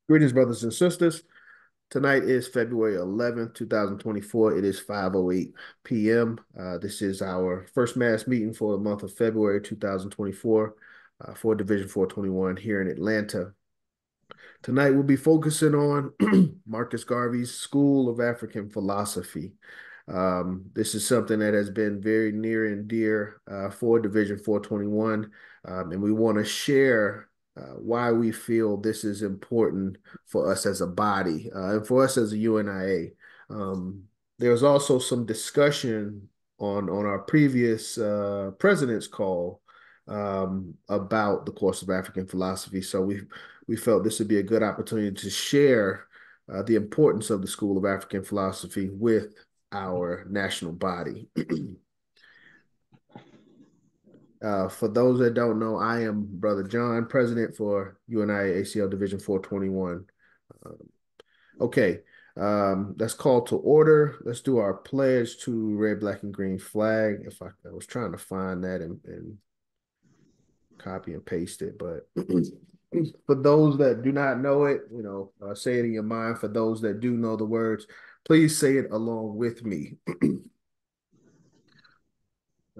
Greetings, brothers and sisters. Tonight is February 11th, 2024. It is 5:08 p.m. This is our first mass meeting for the month of February 2024 for Division 421 here in Atlanta. Tonight we'll be focusing on Marcus Garvey's School of African Philosophy. This is something that has been very near and dear for Division 421, and we want to share why we feel this is important for us as a body and for us as a UNIA. There's also some discussion on our previous president's call about the course of African philosophy. So we felt this would be a good opportunity to share the importance of the School of African Philosophy with our national body. For those that don't know, I am Brother John, President for UNIA-ACL Division 421. Okay, let's call to order. Let's do our pledge to red, black, and green flag. If I was trying to find that and copy and paste it, but for those that do not know it, say it in your mind. For those that do know the words, please say it along with me.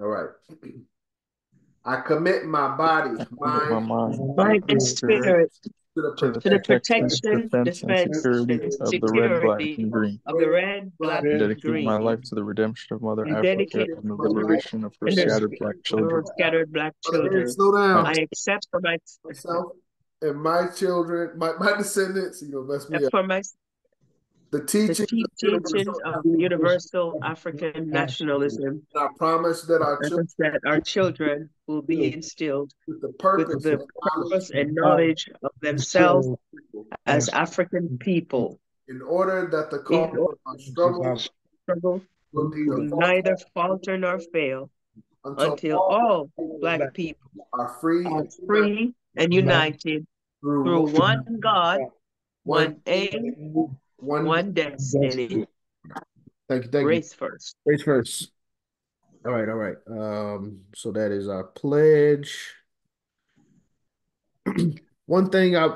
All right. I commit my body, mind, and spirit to the to the protection, protection, defense, and security and of the red, black, security and green. of the red, black, And and dedicate my life green, to the redemption of Mother and Africa dedicate and the liberation of her and scattered black children. scattered black children. Slow down. I accept for Myself and my children, my descendants, mess me up. for my The the teachings of teachings of universal African nationalism. I promise that our children That our children will be instilled with the with purpose the purpose and knowledge of themselves as African people, in order that the in cause order of our struggle struggle will will neither falter nor fail until all Black people are free are free and united through one God, one aim, one destiny. Thank you. Race first. Race first. All right. So that is our pledge. One thing where's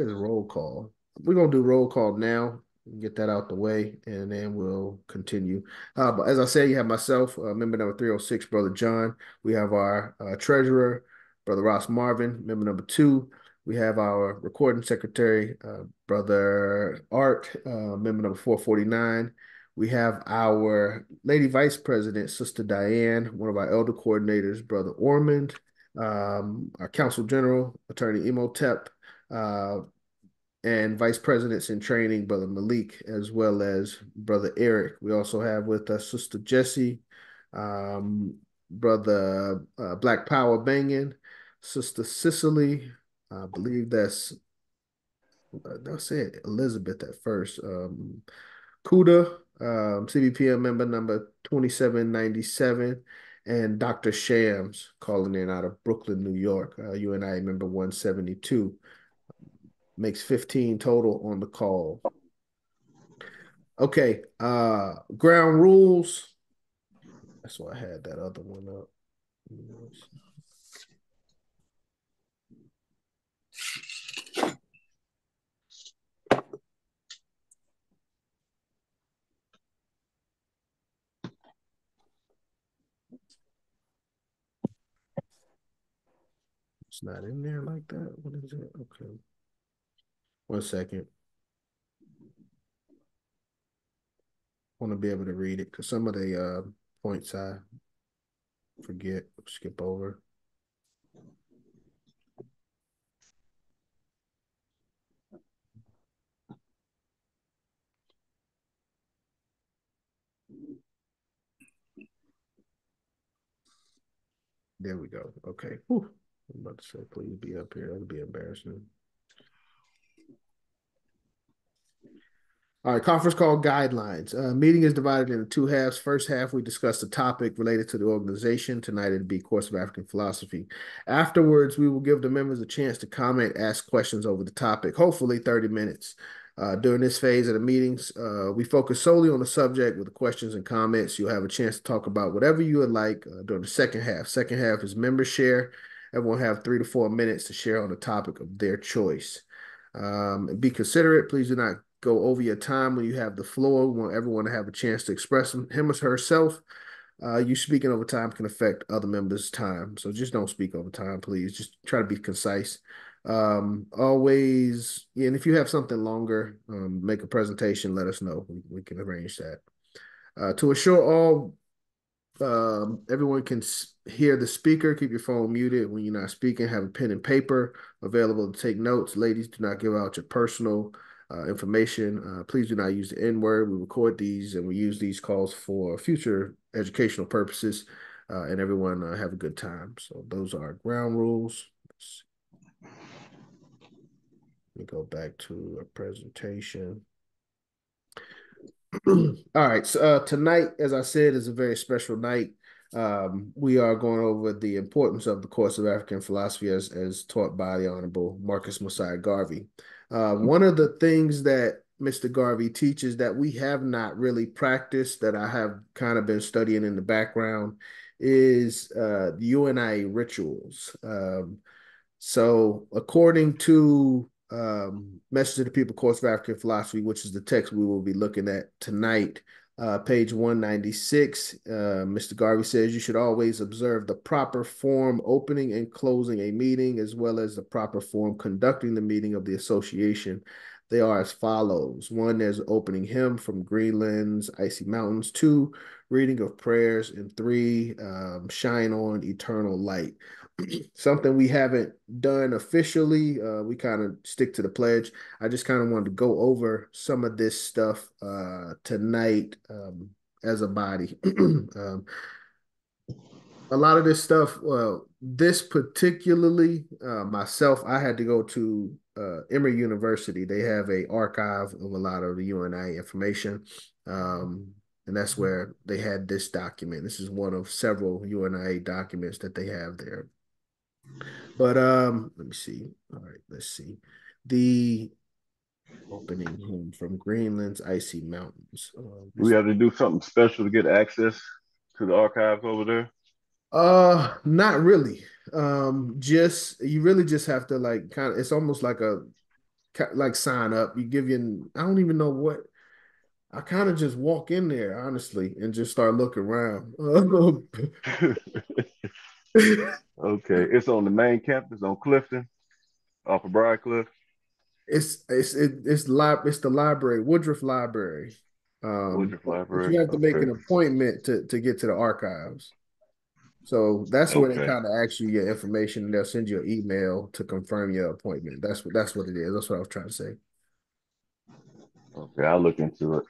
the roll call? We're gonna do roll call now. Get that out the way, and then we'll continue. But as I said, you have myself, member number 306, Brother John. We have our treasurer, Brother Ross Marvin, member number 2. We have our recording secretary, Brother Art, member number 449. We have our lady vice president, Sister Diane, one of our elder coordinators, Brother Ormond, our counsel general, Attorney Imhotep, and vice presidents in training, Brother Malik, as well as Brother Eric. We also have with us Sister Jessie, Brother Black Power Bangin, Sister Cicely, I believe that's it, Elizabeth at first. Kuda, CBPM member number 2797, and Dr. Shams calling in out of Brooklyn, New York, UNI member 172. Makes 15 total on the call. Okay, ground rules. That's why I had that other one up. It's not in there like that. What is it? Okay. 1 second. I want to be able to read it because some of the points I forget, skip over. There we go. Okay. Whew. I'm about to say, please be up here. That would be embarrassing. All right, conference call guidelines. Meeting is divided into 2 halves. First half, we discuss the topic related to the organization. Tonight, it'll be Course of African Philosophy. Afterwards, we will give the members a chance to comment, ask questions over the topic, hopefully 30 minutes. During this phase of the meetings, we focus solely on the subject with the questions and comments. You'll have a chance to talk about whatever you would like during the second half. Second half is member share. Everyone have 3 to 4 minutes to share on the topic of their choice. Be considerate. Please do not go over your time when you have the floor. We want everyone to have a chance to express him or herself. You speaking over time can affect other members' time. So just don't speak over time, please. Just try to be concise. Always, yeah, and if you have something longer, make a presentation, let us know. We can arrange that. To assure all everyone can hear the speaker, keep your phone muted when you're not speaking. Have a pen and paper available to take notes. Ladies, do not give out your personal information. Please do not use the N-word. We record these and we use these calls for future educational purposes. And everyone have a good time. So those are ground rules. Let me go back to a presentation. All right. So tonight, as I said, is a very special night. We are going over the importance of the course of African philosophy as taught by the Honorable Marcus Mosiah Garvey. One of the things that Mr. Garvey teaches that we have not really practiced, that I have kind of been studying in the background, is the UNIA Rituals. So according to Message to the People, Course of African Philosophy, which is the text we will be looking at tonight, page 196, Mr. Garvey says you should always observe the proper form opening and closing a meeting, as well as the proper form conducting the meeting of the association. They are as follows. One, there's opening hymn from Greenland's Icy Mountains. Two, reading of prayers. And three, shine on eternal light. Something we haven't done officially. We kind of stick to the pledge. I just kind of wanted to go over some of this stuff tonight as a body. A lot of this stuff, well, this particularly, myself, I had to go to Emory University. They have a archive of a lot of the UNI information. And that's where they had this document. This is one of several UNI documents that they have there. But let me see. All right, let's see. The opening hymn from Greenland's Icy Mountains. We have to do something special to get access to the archives over there. Not really. Just you really just have to like kind of. It's almost like a like sign up. You give you. I don't even know what. I kind of just walk in there honestly and just start looking around. Okay, it's on the main campus on Clifton, off of Briarcliff. It's the library, Woodruff Library. Woodruff But Library. you have to make an Okay. appointment to get to the archives. So that's where they Okay. kind of ask you your information and they'll send you an email to confirm your appointment. That's what it is. That's what I was trying to say. Okay, I'll look into it.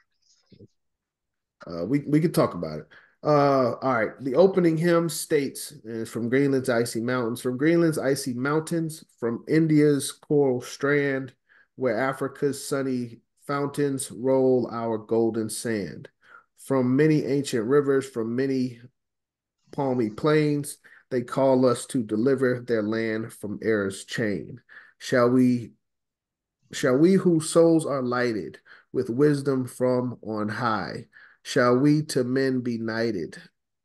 We could talk about it. All right. The opening hymn states from Greenland's icy mountains, from India's coral strand, where Africa's sunny fountains roll our golden sand. From many ancient rivers, from many palmy plains, they call us to deliver their land from error's chain. Shall we whose souls are lighted with wisdom from on high, shall we to men be knighted,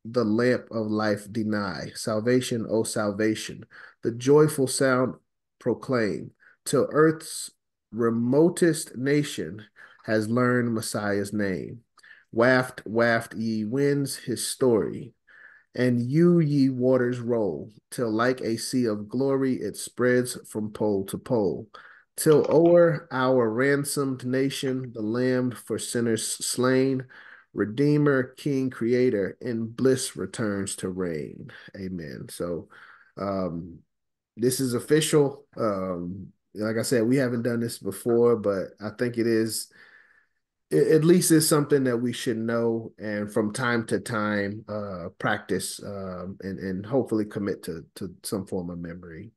the lamp of life deny, salvation, O salvation, the joyful sound proclaim, till earth's remotest nation has learned Messiah's name. Waft ye winds his story, and you, ye waters, roll, till like a sea of glory it spreads from pole to pole, till o'er our ransomed nation, the Lamb for sinners slain, Redeemer, King, Creator, in bliss returns to reign. Amen. So this is official. Like I said, we haven't done this before, but I think it is at least it's something that we should know and from time to time practice and hopefully commit to some form of memory.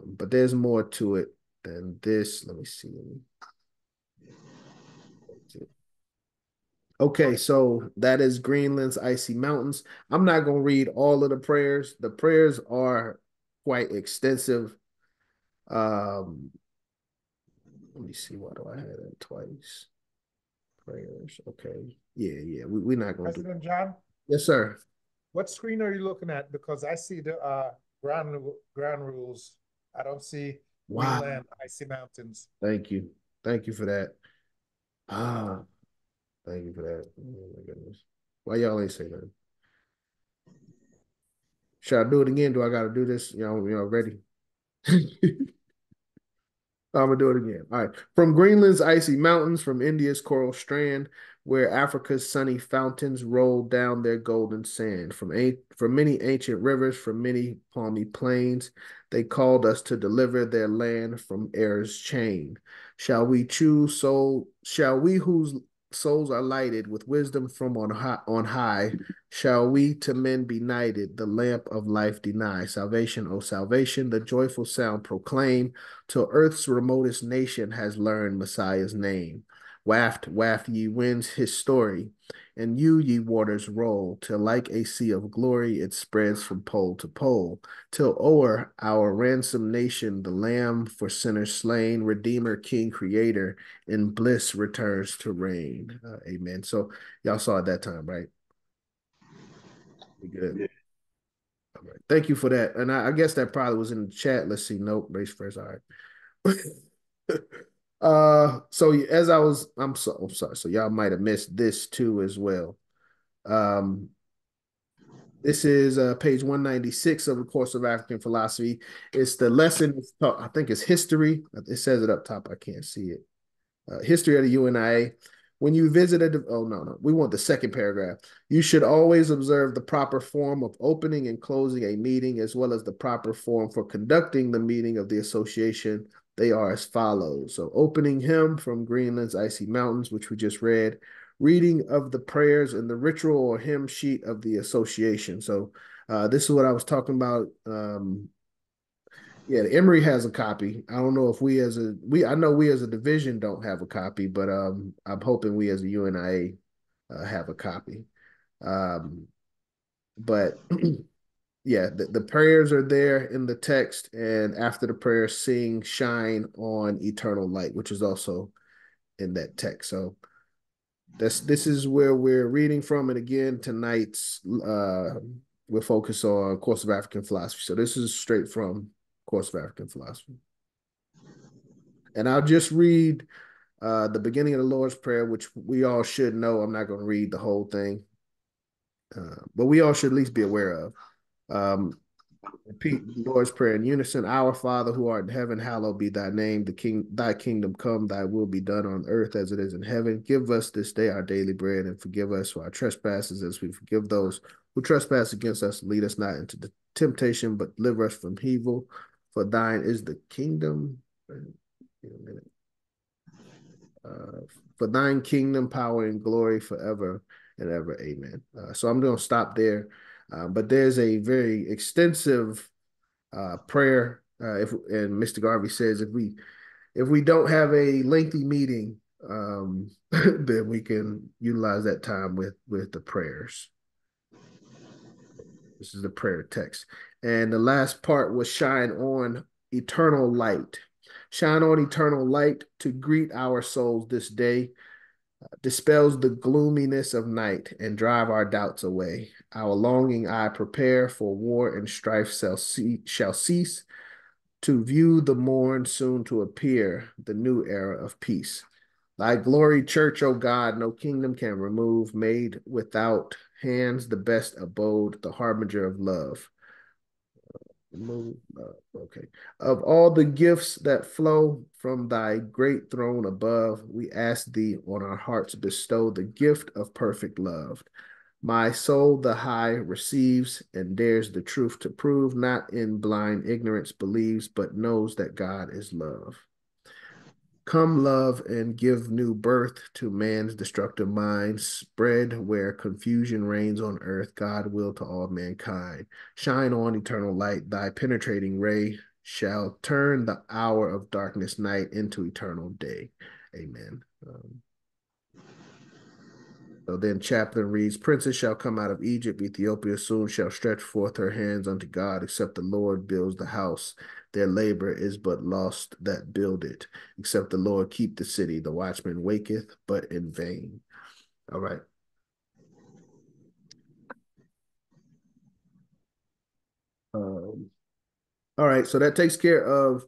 But there's more to it than this. Let me see. Okay, so that is Greenland's Icy Mountains. I'm not going to read all of the prayers. The prayers are quite extensive. Let me see. Why do I have that twice? Prayers. Okay. Yeah. We're not going to do. President John, Yes, sir. what screen are you looking at? Because I see the ground rules. I don't see Wow. Greenland, icy mountains. Thank you. Thank you for that. Ah, thank you for that. Oh my goodness. Why y'all ain't say that? Should I do it again? Do I got to do this? Y'all ready? I'm gonna do it again. All right. From Greenland's icy mountains, from India's coral strand, where Africa's sunny fountains roll down their golden sand, from many ancient rivers, from many palmy plains, they called us to deliver their land from error's chain. Shall we whose souls are lighted with wisdom from on high, shall we to men be knighted, the lamp of life deny? Salvation, O salvation, the joyful sound proclaim till earth's remotest nation has learned Messiah's name. Waft, waft, ye winds, his story, and you, ye waters, roll, till like a sea of glory it spreads from pole to pole, till o'er our ransomed nation the Lamb for sinners slain, Redeemer, King, Creator, in bliss returns to reign. Amen. So y'all saw it that time, right? Good. Yeah. All right. Thank you for that. And I guess that probably was in the chat. Let's see. Nope. Race first. All right. So as I'm sorry. So y'all might have missed this too as well. Um, this is page 196 of the Course of African Philosophy. It's the lesson, I think it's history. It says it up top. I can't see it. History of the UNIA. When you visit no, we want the second paragraph. You should always observe the proper form of opening and closing a meeting, as well as the proper form for conducting the meeting of the association. They are as follows. So opening hymn from Greenland's icy mountains, which we just read, reading of the prayers and the ritual or hymn sheet of the association. So this is what I was talking about. Yeah, the Emory has a copy. I don't know if I know we as a division don't have a copy, but I'm hoping we as a UNIA have a copy. But yeah, the prayers are there in the text, and after the prayer, sing "Shine on Eternal Light," which is also in that text. So this is where we're reading from, and again, tonight's we're focused on Course of African Philosophy. So this is straight from Course of African Philosophy. And I'll just read the beginning of the Lord's Prayer, which we all should know. I'm not going to read the whole thing, but we all should at least be aware of. Repeat the Lord's Prayer in unison. Our Father who art in heaven, hallowed be thy name. Thy kingdom come, thy will be done on earth as it is in heaven. Give us this day our daily bread, and forgive us for our trespasses as we forgive those who trespass against us. Lead us not into the temptation, but deliver us from evil. For thine is the kingdom. For thine kingdom, power, and glory forever and ever. Amen. So I'm going to stop there. But there's a very extensive prayer. And Mr. Garvey says if we don't have a lengthy meeting, then we can utilize that time with the prayers. This is the prayer text. And the last part was shine on eternal light. Shine on eternal light to greet our souls this day, dispels the gloominess of night and drive our doubts away. Our longing eye prepare for war and strife shall cease to view the morn soon to appear, the new era of peace. Thy glory, church, O God, no kingdom can remove, made without hands the best abode, the harbinger of love. Okay. Of all the gifts that flow from thy great throne above, we ask thee on our hearts bestow the gift of perfect love. My soul the high receives and dares the truth to prove, not in blind ignorance believes, but knows that God is love. Come, love, and give new birth to man's destructive mind. Spread where confusion reigns on earth, God will to all mankind. Shine on eternal light, thy penetrating ray shall turn the hour of darkness night into eternal day. Amen. So then chaplain reads, Princes shall come out of Egypt, Ethiopia soon shall stretch forth her hands unto God, except the Lord builds the house. Their labor is but lost that build it. Except the Lord keep the city, the watchman waketh, but in vain. All right. All right, so that takes care of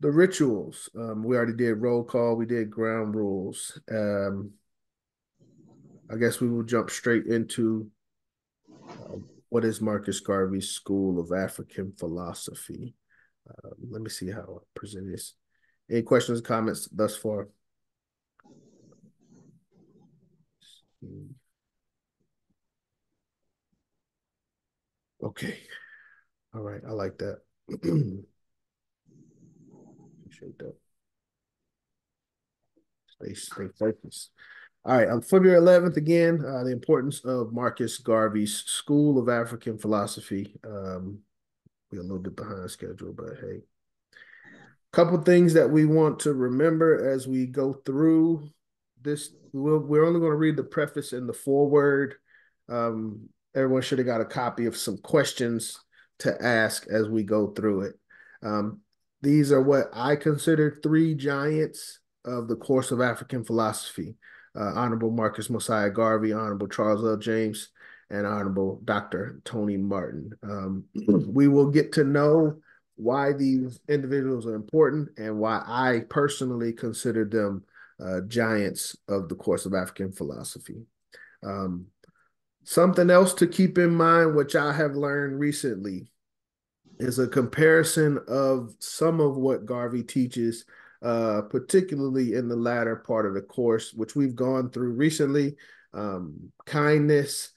The rituals. We already did roll call. We did ground rules. I guess we will jump straight into what is Marcus Garvey's School of African Philosophy. Let me see how I present this. Any questions, comments thus far? Okay. All right. I like that. Appreciate that. Stay focused. All right. On February 11th, again, the importance of Marcus Garvey's School of African Philosophy. We're a little bit behind schedule, but hey. Couple things that we want to remember as we go through this. We're only going to read the preface and the foreword. Everyone should have got a copy of some questions to ask as we go through it. These are what I consider three giants of the course of African philosophy. Honorable Marcus Mosiah Garvey, Honorable Charles L. James, and Honorable Dr. Tony Martin. We will get to know why these individuals are important and why I personally consider them giants of the course of African philosophy. Something else to keep in mind, which I have learned recently, is a comparison of some of what Garvey teaches, particularly in the latter part of the course, which we've gone through recently, kindness,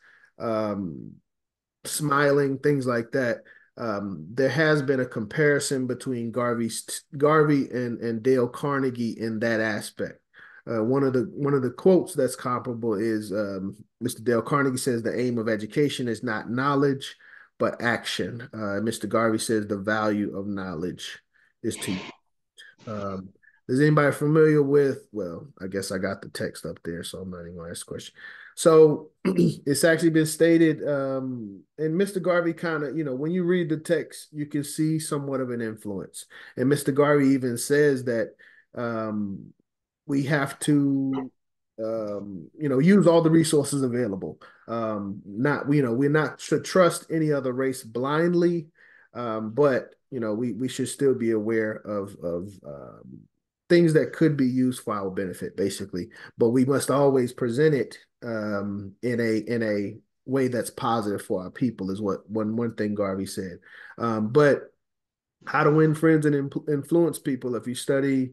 smiling, things like that. There has been a comparison between Garvey and Dale Carnegie in that aspect. One of the quotes that's comparable is Mr. Dale Carnegie says the aim of education is not knowledge, but action. Mr. Garvey says the value of knowledge is to is anybody familiar with, well, I guess I got the text up there, so I'm not even going to ask a question. So it's actually been stated, and Mr. Garvey kind of, when you read the text, you can see somewhat of an influence. And Mr. Garvey even says that we have to, use all the resources available. We're not to trust any other race blindly, but we should still be aware of things that could be used for our benefit, basically. But we must always present it in a way that's positive for our people, is what one thing Garvey said. But how to win friends and influence people. If you study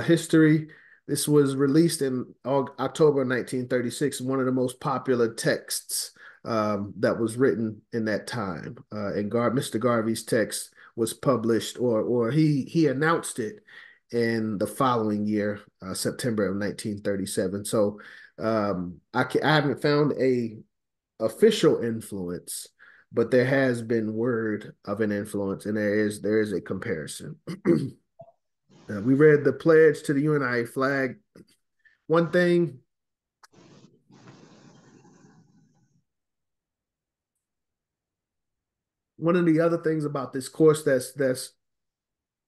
history, this was released in October 1936, one of the most popular texts that was written in that time. And Mr. Garvey's text was published, or he announced it in the following year, September of 1937. So I haven't found a official influence, but there has been word of an influence, and there is a comparison. We read the pledge to the UNIA flag. One thing, one of the other things about this course that's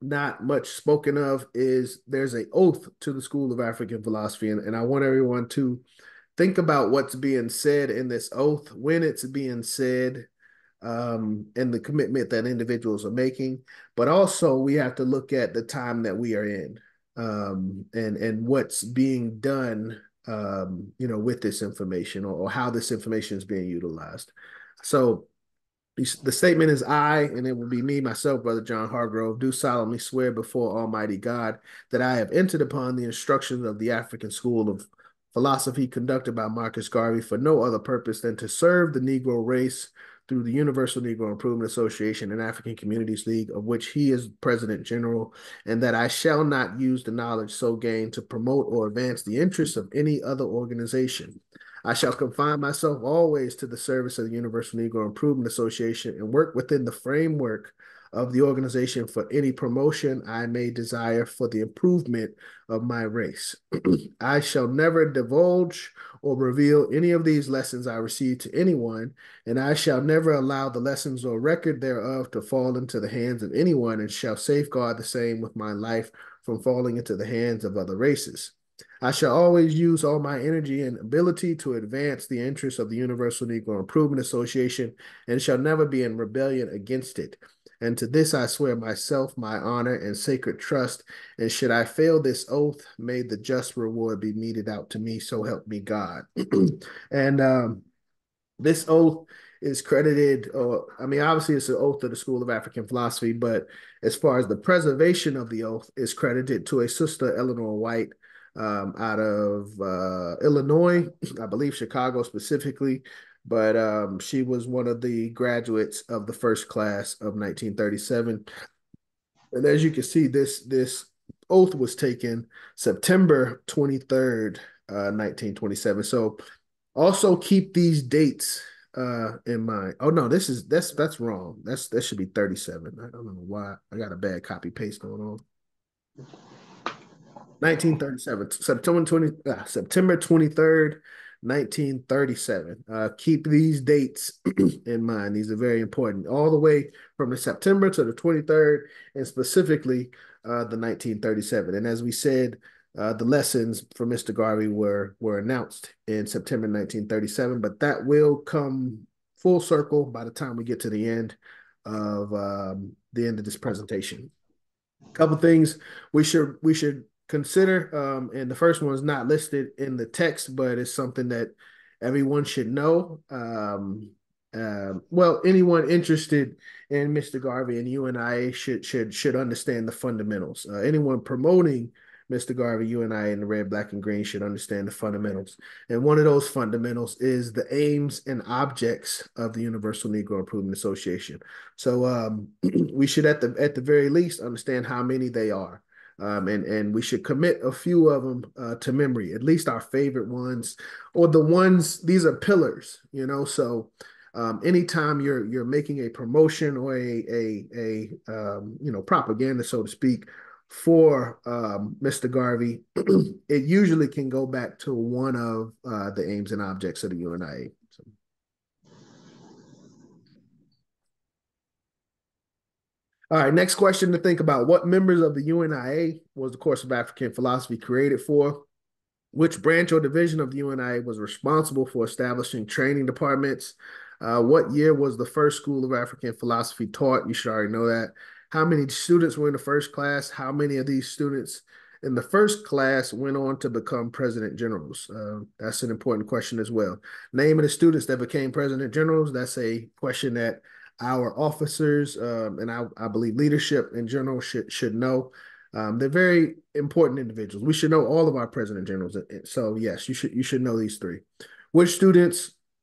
not much spoken of is there's an oath to the School of African Philosophy, and I want everyone to think about what's being said in this oath, when it's being said, and the commitment that individuals are making. But also we have to look at the time that we are in, and what's being done, with this information, or how this information is being utilized. So the statement is and it will be me, myself, Brother John Hargrove, do solemnly swear before Almighty God that I have entered upon the instructions of the African School of Philosophy conducted by Marcus Garvey for no other purpose than to serve the Negro race through the Universal Negro Improvement Association and African Communities League, of which he is President General, and that I shall not use the knowledge so gained to promote or advance the interests of any other organization. I shall confine myself always to the service of the Universal Negro Improvement Association and work within the framework of the organization for any promotion I may desire for the improvement of my race. I shall never divulge or reveal any of these lessons I received to anyone, and I shall never allow the lessons or record thereof to fall into the hands of anyone, and shall safeguard the same with my life from falling into the hands of other races. I shall always use all my energy and ability to advance the interests of the Universal Negro Improvement Association, and shall never be in rebellion against it. And to this I swear myself, my honor, and sacred trust. And should I fail this oath, may the just reward be meted out to me. So help me God. And this oath is credited, or I mean, obviously it's an oath to the School of African Philosophy, but as far as the preservation of the oath is credited to a sister, Eleanor White, out of Illinois, I believe Chicago specifically, but she was one of the graduates of the first class of 1937. And as you can see, this oath was taken September 23rd, 1927. So also keep these dates in mind. Oh no, that's wrong. That should be 37. I don't know why. I got a bad copy paste going on. 1937, September 23rd, 1937. Keep these dates in mind. These are very important. All the way from the September to the 23rd, and specifically the 1937. And as we said, the lessons for Mr. Garvey were announced in September 1937, but that will come full circle by the time we get to the end of this presentation. A couple things we should consider, and the first one is not listed in the text, but it's something that everyone should know. Well, anyone interested in Mr. Garvey and UNIA should understand the fundamentals. Anyone promoting Mr. Garvey, UNIA, and the red, black, and green should understand the fundamentals. And one of those fundamentals is the aims and objects of the Universal Negro Improvement Association. So we should, at the very least, understand how many they are. And we should commit a few of them to memory, at least our favorite ones, or the ones, these are pillars, so anytime you're making a promotion or a propaganda, so to speak, for Mr. Garvey, it usually can go back to one of the aims and objects of the UNIA. So. All right, next question to think about. What members of the UNIA was the course of African philosophy created for? Which branch or division of the UNIA was responsible for establishing training departments? What year was the first School of African Philosophy taught? You should already know that. How many students were in the first class? How many of these students in the first class went on to become president generals? That's an important question as well. Name of the students that became president generals. That's a question that our officers and I believe leadership in general should know. They're very important individuals. We should know all of our president generals. So yes, you should know these three. Which student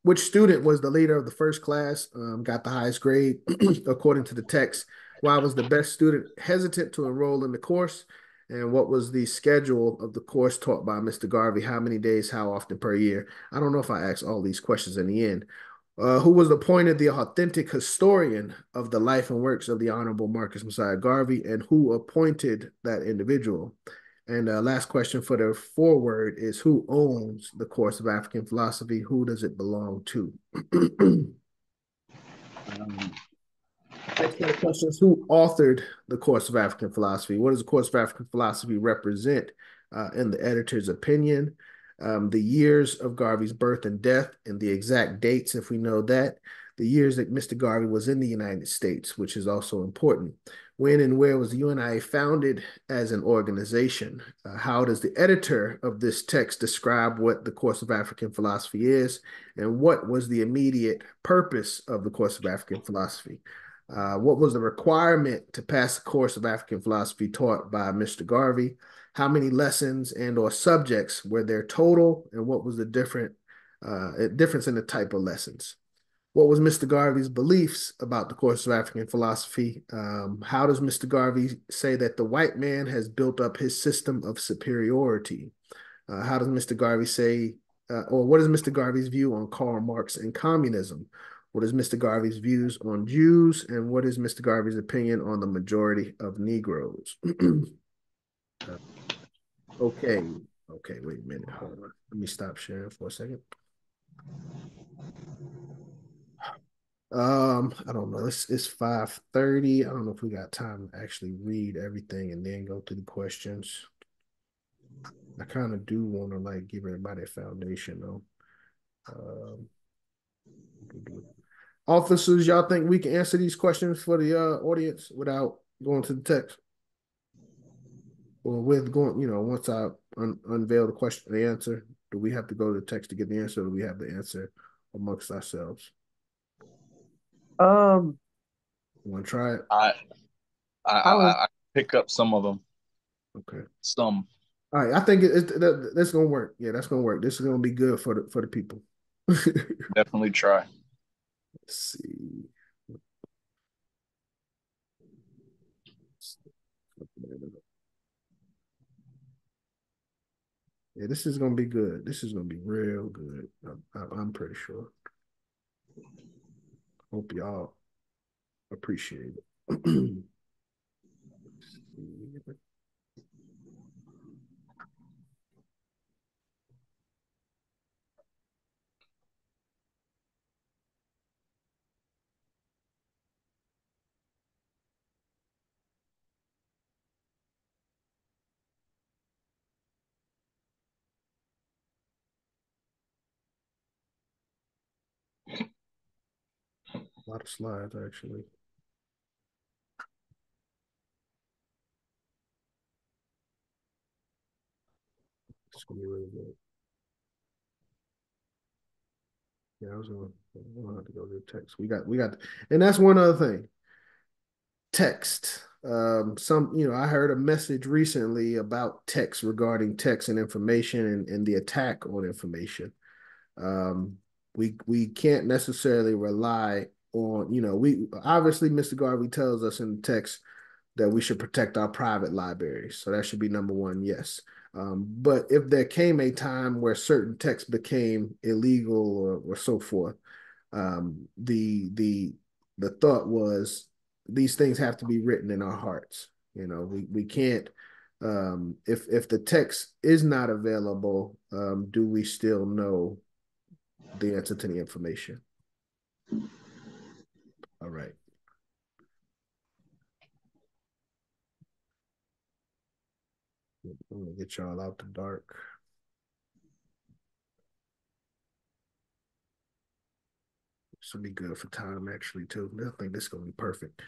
was the leader of the first class? Got the highest grade according to the text. Why was the best student hesitant to enroll in the course? And what was the schedule of the course taught by Mr. Garvey? How many days, how often per year? I don't know if I asked all these questions in the end. Who was appointed the authentic historian of the life and works of the Honorable Marcus Messiah Garvey, and who appointed that individual? And last question for the foreword is, who owns the course of African philosophy? Who does it belong to? Next set of questions. Who authored the course of African philosophy? What does the course of African philosophy represent in the editor's opinion? The years of Garvey's birth and death, and the exact dates, if we know that. The years that Mr. Garvey was in the United States, which is also important. When and where was the UNIA founded as an organization? How does the editor of this text describe what the course of African philosophy is? And what was the immediate purpose of the course of African philosophy? What was the requirement to pass the course of African philosophy taught by Mr. Garvey? How many lessons and or subjects were there total? And what was the difference in the type of lessons? What was Mr. Garvey's beliefs about the course of African philosophy? How does Mr. Garvey say that the white man has built up his system of superiority? How does Mr. Garvey say, or what is Mr. Garvey's view on Karl Marx and communism? What is Mr. Garvey's views on Jews? And what is Mr. Garvey's opinion on the majority of Negroes? Okay, wait a minute, hold on. Let me stop sharing for a second. I don't know. It's 5:30. I don't know if we got time to actually read everything and then go through the questions. I kind of do want to give everybody a foundation though. Officers, y'all think we can answer these questions for the audience without going to the text? Or with going, once I unveil the question, the answer, do we have to go to the text to get the answer, or do we have the answer amongst ourselves? Um, Want to try it? I pick up some of them. Okay. Some. All right. I think that's gonna work. Yeah, that's gonna work. This is gonna be good for the people. Definitely try. Let's see. Yeah, this is gonna be good. This is gonna be real good. I'm pretty sure. Hope y'all appreciate it. A lot of slides, actually. It's gonna be really good. Yeah, we'll have to go to the text. We got, and that's one other thing. Text. I heard a message recently about text regarding text and information and the attack on information. We can't necessarily rely on, we obviously Mr. Garvey tells us in the text that we should protect our private libraries. So that should be number one, yes. But if there came a time where certain texts became illegal or so forth, the thought was these things have to be written in our hearts. We can't if the text is not available, do we still know the answer to the information? All right. I'm gonna get y'all out the dark. This will be good for time, actually, too. I think this is gonna be perfect.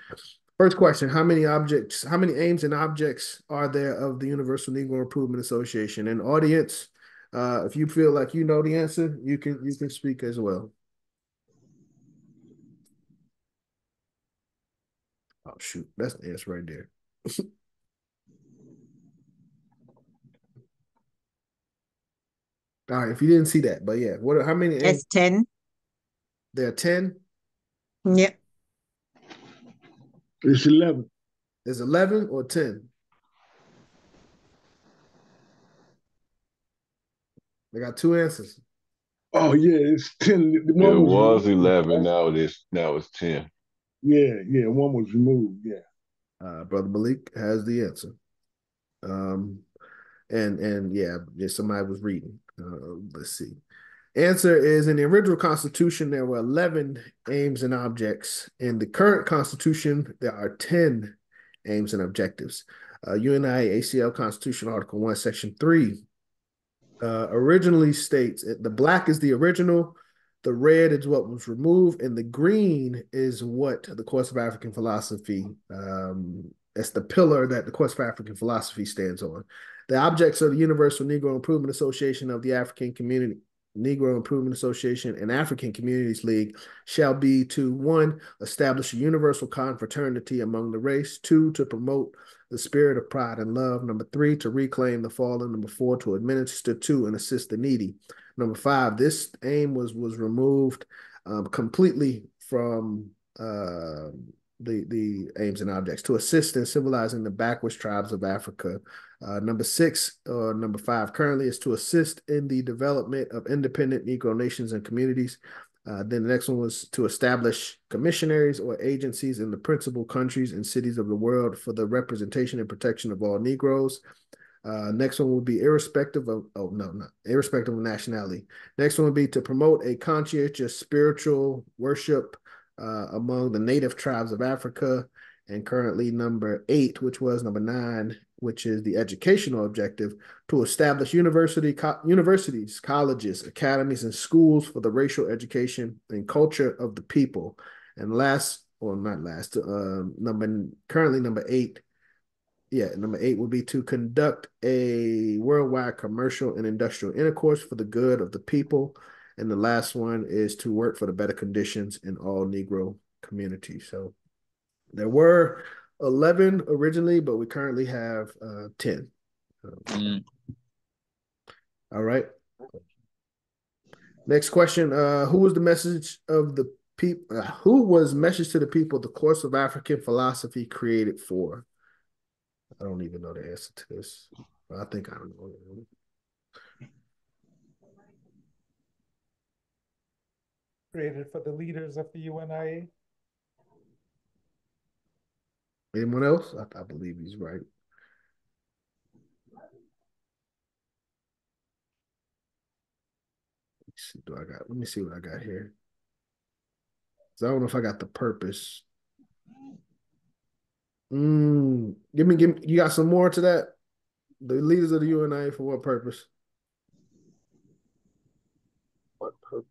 First question: how many aims and objects are there of the Universal Negro Improvement Association? And audience, if you feel like you know the answer, you can speak as well. Oh shoot, that's the answer right there. All right, if you didn't see that, but yeah, how many aims? It's 10. There are 10? Yep. It's 11. Is 11 or 10? They got two answers. Oh yeah, it's 10. The It one was removed, 11. right? Now it's 10. Yeah, one was removed. Yeah. Brother Malik has the answer. And yeah, somebody was reading. Let's see. Answer is in the original Constitution, there were 11 aims and objects. In the current Constitution, there are 10 aims and objectives. UNIA-ACL Constitution, Article 1, Section 3 originally states the black is the original, the red is what was removed, and the green is what the course of African philosophy, that's the pillar that the course of African philosophy stands on. The objects of the Universal Negro Improvement Association of the African Community, Negro Improvement Association and African Communities League shall be to 1, establish a universal confraternity among the race, 2, to promote the spirit of pride and love, number 3, to reclaim the fallen, number 4, to administer to and assist the needy, number 5, this aim was removed completely from the aims and objects, to assist in civilizing the backwards tribes of Africa. Number 6 or number 5 currently is to assist in the development of independent Negro nations and communities. Then the next one was to establish commissionaries or agencies in the principal countries and cities of the world for the representation and protection of all Negroes. Next one would be irrespective of, irrespective of nationality. Next one would be to promote a conscientious spiritual worship among the native tribes of Africa. And currently number 8, which was number 9, which is the educational objective, to establish universities, colleges, academies, and schools for the racial education and culture of the people. And last, or not last, currently number 8. Yeah, number 8 would be to conduct a worldwide commercial and industrial intercourse for the good of the people. And the last one is to work for the better conditions in all Negro communities. So there were 11 originally, but we currently have 10. All right. Next question. Who was the message of the people? Who was Message to the People, the course of African philosophy created for? I don't even know the answer to this. I think I don't know. Created for the leaders of the UNIA. Anyone else? I believe he's right. Let me see what I got here. So I don't know if I got the purpose. Give me, you got some more to that? The leaders of the UNIA for what purpose? What purpose?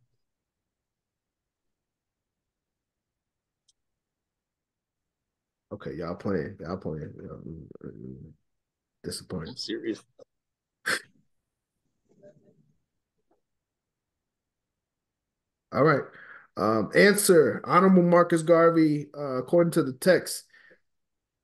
Okay, y'all playing. Disappointed. I'm serious. All right. Answer. Honorable Marcus Garvey, according to the text.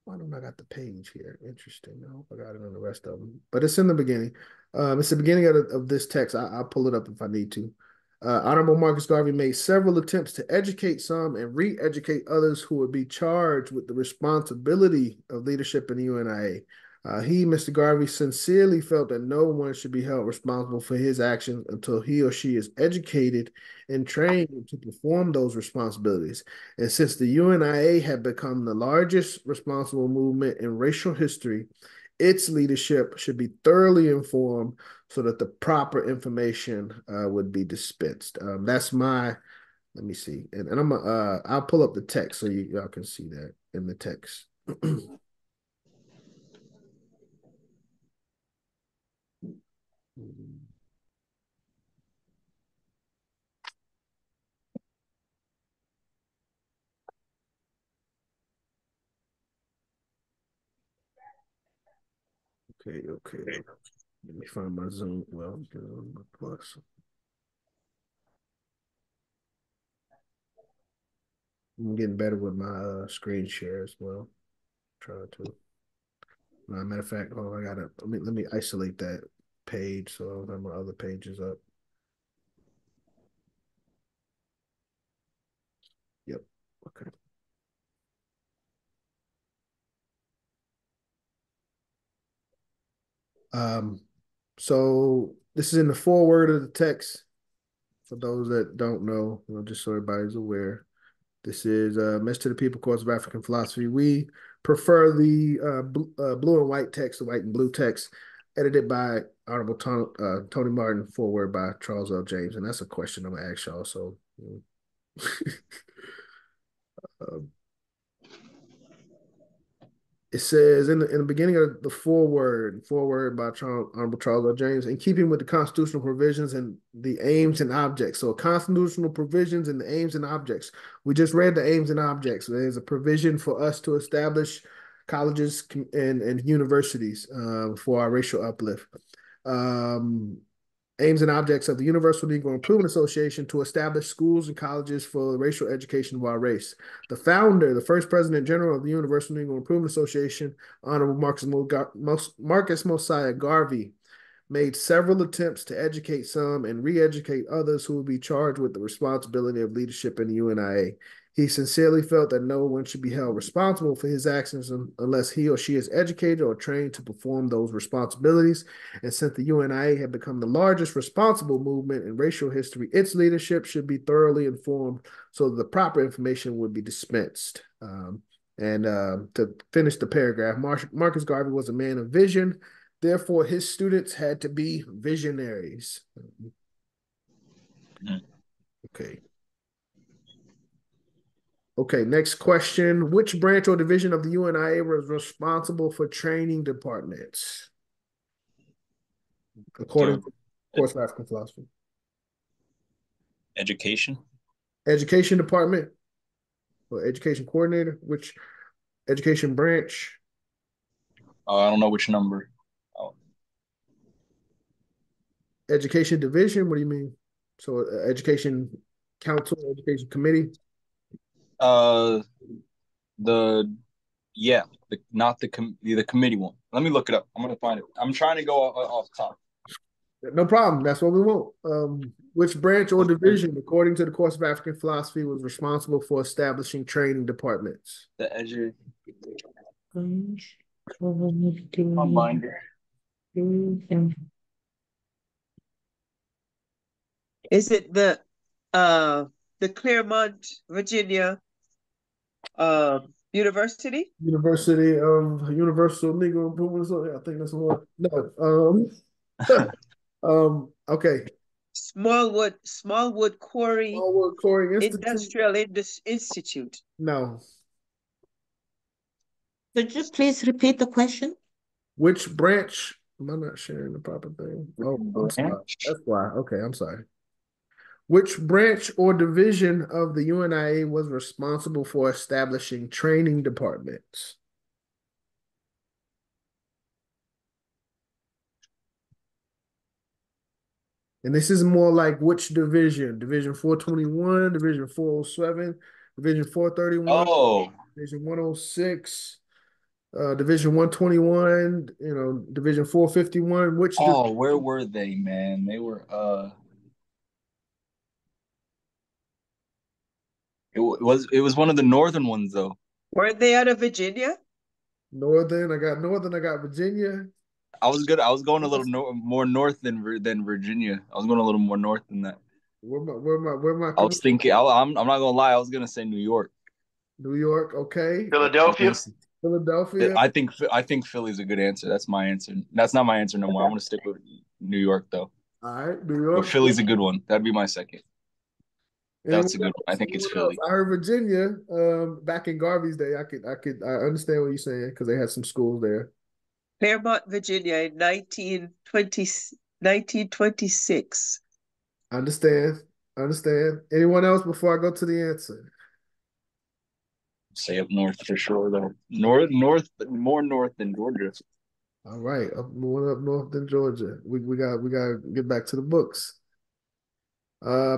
Why don't I got the page here? Interesting. I hope I got it on the rest of them. But it's in the beginning. It's the beginning of this text. I'll pull it up if I need to. Honorable Marcus Garvey made several attempts to educate some and re-educate others who would be charged with the responsibility of leadership in the UNIA. He, Mr. Garvey, sincerely felt that no one should be held responsible for his actions until he or she is educated and trained to perform those responsibilities. And since the UNIA had become the largest responsible movement in racial history, its leadership should be thoroughly informed so that the proper information would be dispensed. That's my, let me see. And I'll pull up the text so y'all can see that in the text. Okay. Let me find my Zoom. Well, my plus. I'm getting better with my screen share as well. Trying to. Matter of fact, I gotta let me isolate that page so that my other page is up. Yep. Okay. So this is in the foreword of the text. For those that don't know, just so everybody's aware. This is Message to the People, Course of African Philosophy. We prefer the blue and white text, the white and blue text, edited by Honorable Tony Martin, foreword by Charles L. James. And that's a question I'm going to ask y'all. So, it says in the beginning of the foreword by Honorable Charles L. James, in keeping with the constitutional provisions and the aims and objects. So constitutional provisions and the aims and objects. We just read the aims and objects. There's a provision for us to establish colleges and universities for our racial uplift. Aims and objects of the Universal Negro Improvement Association to establish schools and colleges for the racial education of our race. The founder, the first president general of the Universal Negro Improvement Association, Honorable Marcus Mosiah Garvey, made several attempts to educate some and re-educate others who would be charged with the responsibility of leadership in the UNIA. He sincerely felt that no one should be held responsible for his actions unless he or she is educated or trained to perform those responsibilities. And since the UNIA had become the largest responsible movement in racial history, its leadership should be thoroughly informed so that the proper information would be dispensed. To finish the paragraph, Marcus Garvey was a man of vision. Therefore, his students had to be visionaries. Okay. Okay, next question. Which branch or division of the UNIA was responsible for training departments? According to Course of African Philosophy. Education. Education department or education coordinator? Which education branch? I don't know which number. Oh. Education division? What do you mean? So education council, education committee? The yeah, not the committee one. Let me look it up. I'm gonna find it. I'm trying to go off top. No problem. That's what we want. Which branch or division, according to the Course of African Philosophy, was responsible for establishing training departments? The edu. My binder. Is it the Claremont, Virginia University? University of Universal Negro Improvement. I think that's the one. No. Okay. Smallwood Quarry Smallwood Quarry Institute. Industrial Institute. No. Could you please repeat the question? Which branch? Am I not sharing the proper thing? Oh, I'm sorry. That's why. Okay, I'm sorry. Which branch or division of the UNIA was responsible for establishing training departments? And this is more like which division? Division 421, Division 407, Division 431, Oh, Division 106, Division 121, Division 451. where were they, man? They were it was one of the northern ones though. Weren't they out of Virginia? Northern, I got Virginia. I was good. I was going a little more north than Virginia. I was going a little more north than that. Where my I was thinking. I'm not gonna lie. I was gonna say New York. New York, okay. Philadelphia. Philadelphia. I think Philly's a good answer. That's my answer. That's not my answer no more. I'm gonna stick with New York though. All right, New York. But Philly's a good one. That'd be my second. That's a good one. I think it's Philly. I heard Virginia. Back in Garvey's day, I understand what you're saying because they had some schools there. Claremont, Virginia in 1926. Understand. Anyone else before I go to the answer? Say up north for sure though. North, more north than Georgia. All right, more up north than Georgia. We got to get back to the books.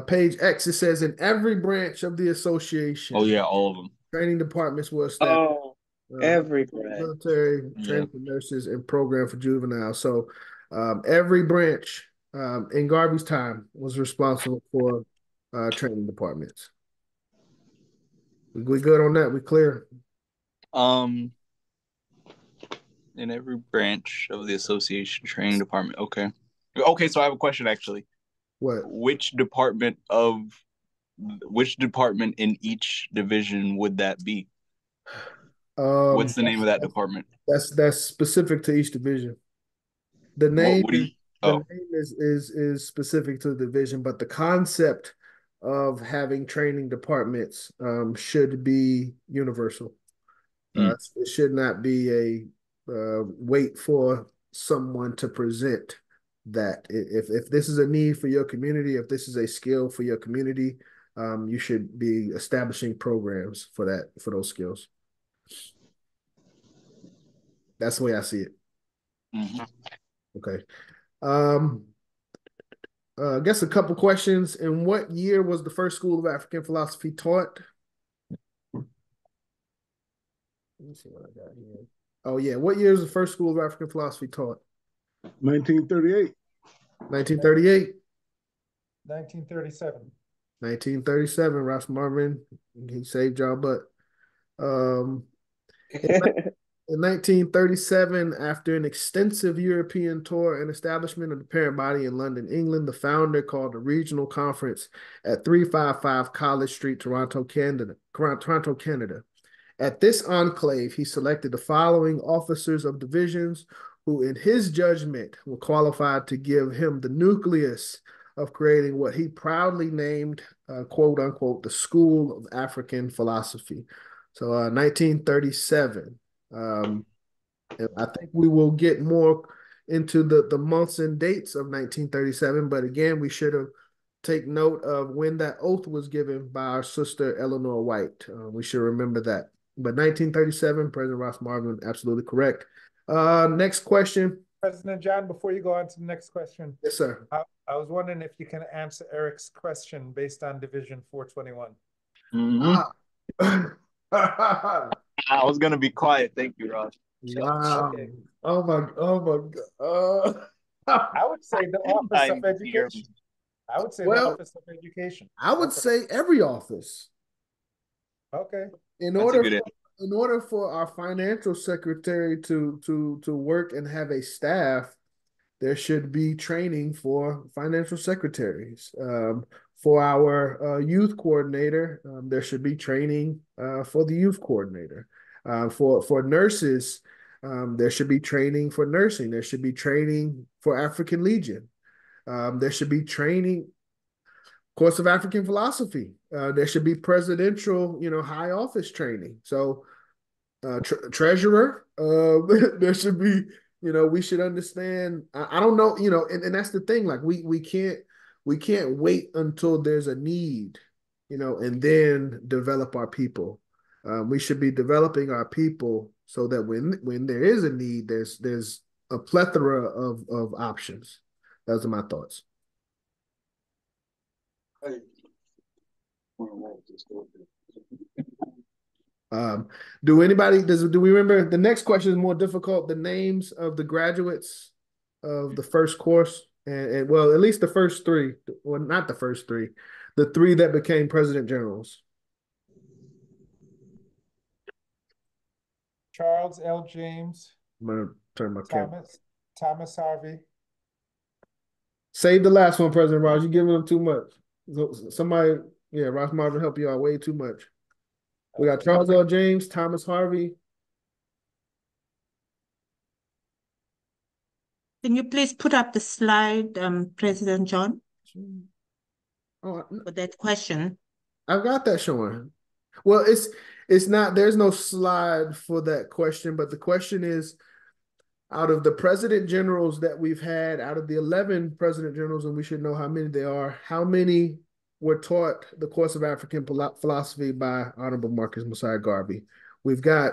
Page X, it says in every branch of the association. Oh yeah, all of them. Training departments were established. Oh, every branch. Military, training for nurses, and program for juveniles. So every branch in Garvey's time was responsible for training departments. We good on that? We clear? In every branch of the association training department. Okay. Okay, so I have a question actually. What? Which department in each division would that be? What's the name of that department? That's specific to each division. The name is specific to the division, but the concept of having training departments should be universal. It should not be a wait for someone to present that. If this is a need for your community, if this is a skill for your community, you should be establishing programs for those skills. That's the way I see it. Mm-hmm. Okay. I guess a couple questions. In what year was the first School of African Philosophy taught? Let me see what I got here. Oh, yeah. What year was the first School of African Philosophy taught? 1938. 1938? 1937. 1937. Ross Marvin, he saved y'all butt. In 1937, after an extensive European tour and establishment of the parent body in London, England, the founder called a regional conference at 355 College Street, Toronto, Canada. At this enclave, he selected the following officers of divisions who, in his judgment, were qualified to give him the nucleus of creating what he proudly named, quote unquote, the School of African Philosophy. So 1937. And I think we will get more into the months and dates of 1937, but again, we should have take note of when that oath was given by our sister Eleanor White. We should remember that. But 1937, President Ross Marvin, absolutely correct. Next question. President John, before you go on to the next question. Yes, sir. I was wondering if you can answer Eric's question based on Division 421. Mm-hmm. I was gonna be quiet. Thank you, Ross. Wow. Okay. Oh my God. I would say the Office of Education. I would say the Office of Education. I would say every office. Okay. In order for our financial secretary to work and have a staff, there should be training for financial secretaries. For our youth coordinator, there should be training for the youth coordinator. For nurses, there should be training for nursing. There should be training for African Legion. There should be training, course of African philosophy. There should be presidential, high office training. So treasurer, there should be, we should understand. I don't know, and that's the thing. Like we can't wait until there's a need, and then develop our people. We should be developing our people so that when there is a need, there's a plethora of options. Those are my thoughts. Do we remember the next question is more difficult? The names of the graduates of the first course, and well, at least the first three. Well, not the first three, the three that became president generals. Charles L. James. I'm gonna turn my camera. Thomas Harvey. Save the last one, President Ross. You're giving them too much. Somebody, Ross Marvin help you out way too much. We got Charles L. James, Thomas Harvey. Can you please put up the slide, President John, for that question? I've got that showing. Well, it's not, there's no slide for that question, but the question is, out of the president generals that we've had, out of the 11 president generals, and we should know how many they are, how many were taught the course of African philosophy by Honorable Marcus Mosiah Garvey? We've got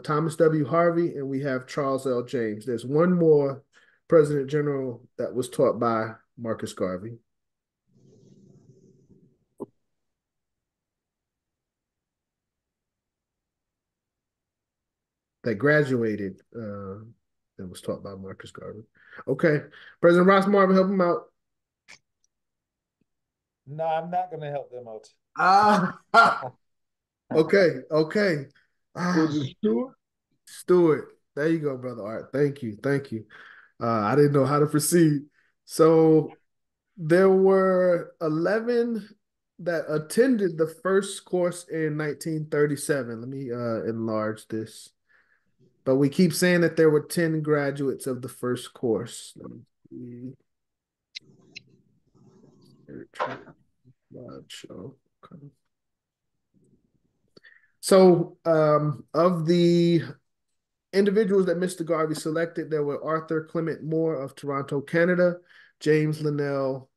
Thomas W. Harvey, and we have Charles L. James. There's one more president general that was taught by Marcus Garvey. That graduated, that was taught by Marcus Garvey. Okay. President Ross Marvin, help him out. No, I'm not going to help them out. Okay. Stewart. There you go, Brother Art. Thank you. I didn't know how to proceed. So there were 11 that attended the first course in 1937. Let me enlarge this. But we keep saying that there were 10 graduates of the first course. Let me see. So of the individuals that Mr. Garvey selected, there were Arthur Clement Moore of Toronto, Canada, Charles Linnell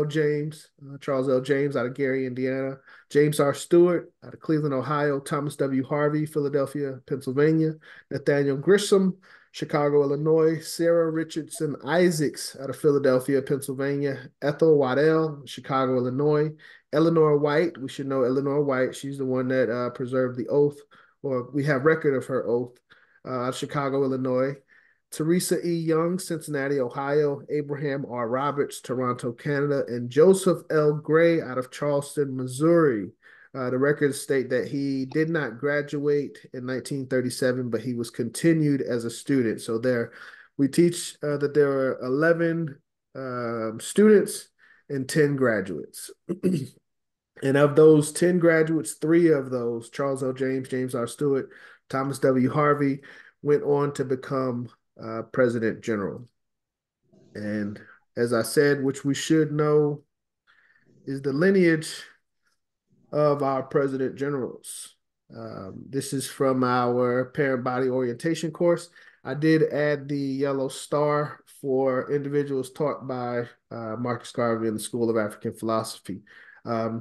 James, Charles L. James out of Gary, Indiana, James R. Stewart out of Cleveland, Ohio, Thomas W. Harvey, Philadelphia, Pennsylvania, Nathaniel Grisham, Chicago, Illinois, Sarah Richardson Isaacs out of Philadelphia, Pennsylvania, Ethel Waddell, Chicago, Illinois, Eleanor White. We should know Eleanor White. She's the one that preserved the oath, or we have record of her oath, Chicago, Illinois. Teresa E. Young, Cincinnati, Ohio, Abraham R. Roberts, Toronto, Canada, and Joseph L. Gray out of Charleston, Missouri. The records state that he did not graduate in 1937, but he was continued as a student. So we teach that there are 11 students and 10 graduates. And of those 10 graduates, 3 of those, Charles L. James, James R. Stewart, Thomas W. Harvey, went on to become President General. And as I said, which we should know, is the lineage of our president generals. This is from our parent body orientation course. I did add the yellow star for individuals taught by Marcus Garvey in the School of African Philosophy.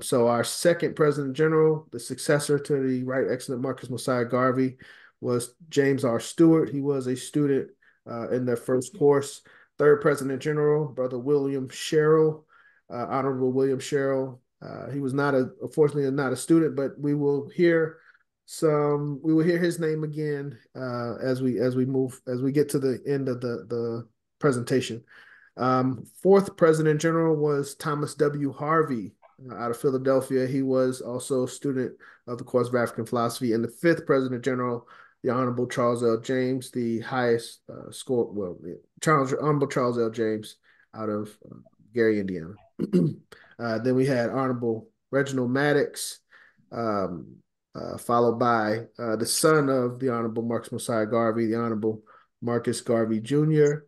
So our second president general, the successor to the Right Excellent Marcus Mosiah Garvey, was James R. Stewart. He was a student in their first course. Third president general, Brother William Sherrill, Honorable William Sherrill. He was unfortunately not a student, but we will hear his name again as we get to the end of the presentation. Fourth president general was Thomas W. Harvey out of Philadelphia. He was also a student of the course of African philosophy. And the fifth president general, the Honorable Charles L. James, the highest Honorable Charles L. James out of Gary, Indiana. Then we had Honorable Reginald Maddox, followed by the son of the Honorable Marcus Mosiah Garvey, the Honorable Marcus Garvey Jr.,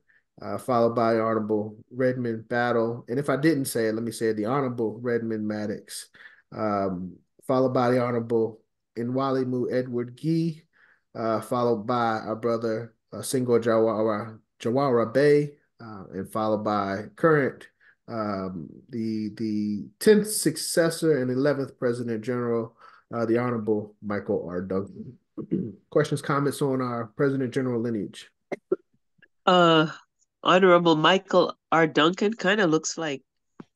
followed by Honorable Redmond Battle. And if I didn't say it, let me say it, the Honorable Redmond Maddox, followed by the Honorable Nwalimu Edward Gee, followed by our brother Senghor Jawara Bey, and followed by current the 10th successor and 11th President General, the Honorable Michael R. Duncan. Questions, comments on our President General lineage? Honorable Michael R. Duncan kind of looks like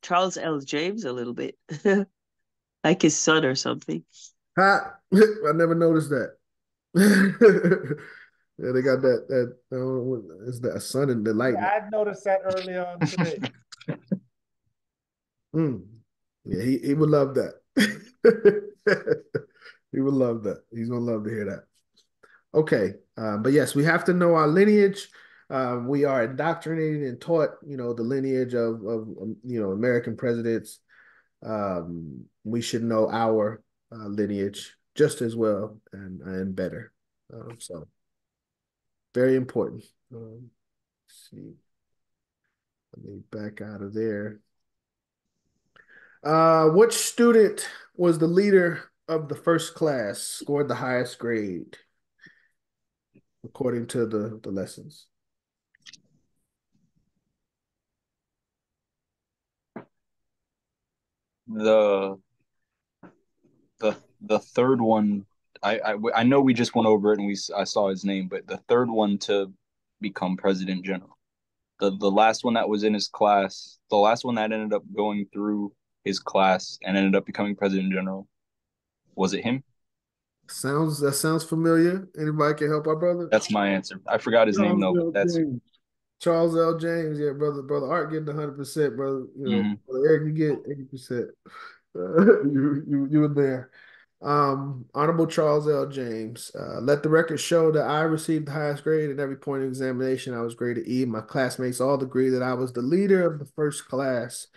Charles L. James a little bit, like his son or something. I never noticed that. Yeah, they got that is that a sun in the light? Yeah, I noticed that early on today. Yeah, he would love that. He would love that. He's gonna love to hear that. Okay, but yes, we have to know our lineage. We are indoctrinated and taught, the lineage of American presidents. We should know our lineage just as well and better. So very important. Let's see. Let me back out of there. Which student was the leader of the first class, scored the highest grade according to the lessons? The third one, I know we just went over it and I saw his name, but the third one to become president general, the last one that was in his class, the last one that ended up going through his class and ended up becoming president general, was it him? That sounds familiar. Anybody can help our brother? That's my answer. I forgot his name though. That's Charles L. James. Yeah, brother Art getting 100%, brother. Brother Eric, you get 80%. You were there. Honorable Charles L. James. Let the record show that I received the highest grade in every point of examination. I was graded E. My classmates all agree that I was the leader of the first class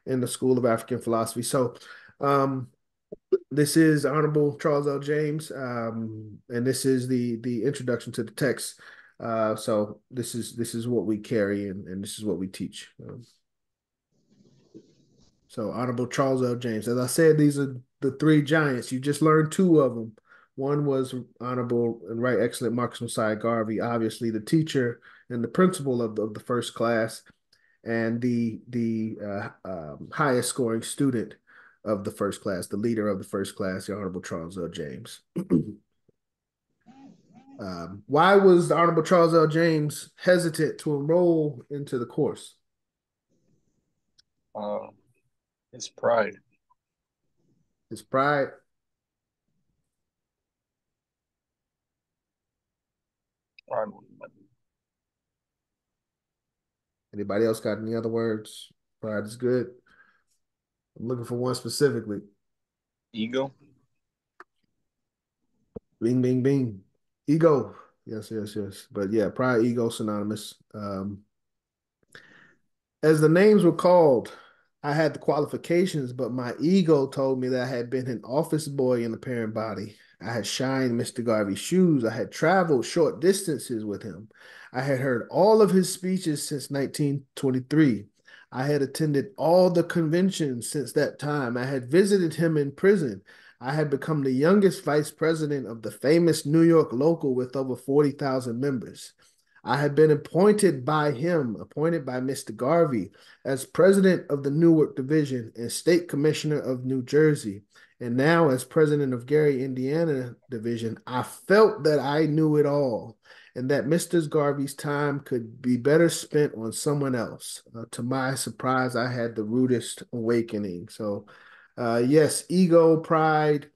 in the School of African Philosophy. So, this is Honorable Charles L. James, and this is the introduction to the text. So this is what we carry and this is what we teach. So Honorable Charles L. James. As I said, these are the three giants. You just learned two of them. One was Honorable and Right Excellent Marcus Mosiah Garvey, obviously the teacher and the principal of the first class, and the highest scoring student of the first class, the leader of the first class, the Honorable Charles L. James. Why was the Honorable Charles L. James hesitant to enroll into the course? His pride. His pride. Anybody else got any other words? Pride is good. I'm looking for one specifically. Ego. Bing, bing, bing. Ego. Yes. But yeah, pride, ego, synonymous. As the names were called, I had the qualifications, but my ego told me that I had been an office boy in the parent body. I had shined Mr. Garvey's shoes. I had traveled short distances with him. I had heard all of his speeches since 1923. I had attended all the conventions since that time. I had visited him in prison. I had become the youngest vice president of the famous New York local with over 40,000 members. I had been appointed by Mr. Garvey, as president of the Newark Division and state commissioner of New Jersey. And now, as president of Gary, Indiana Division, I felt that I knew it all and that Mr. Garvey's time could be better spent on someone else. To my surprise, I had the rudest awakening. So, yes, ego, pride,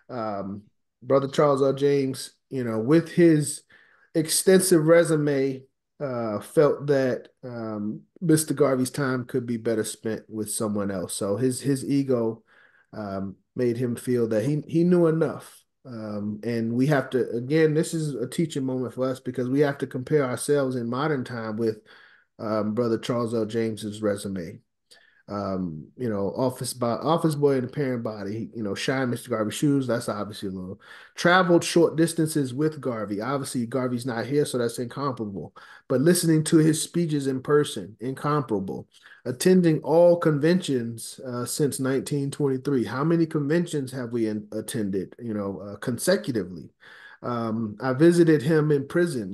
Brother Charles L. James, with his extensive resume, felt that Mr. Garvey's time could be better spent with someone else. So his ego made him feel that he knew enough. And we have to, again, this is a teaching moment for us because we have to compare ourselves in modern time with Brother Charles L. James's resume. Office boy in the parent body, shine Mr. Garvey's shoes. That's obviously a little traveled short distances with Garvey. Obviously, Garvey's not here, so that's incomparable. But listening to his speeches in person, incomparable. Attending all conventions since 1923. How many conventions have we attended? Consecutively. I visited him in prison.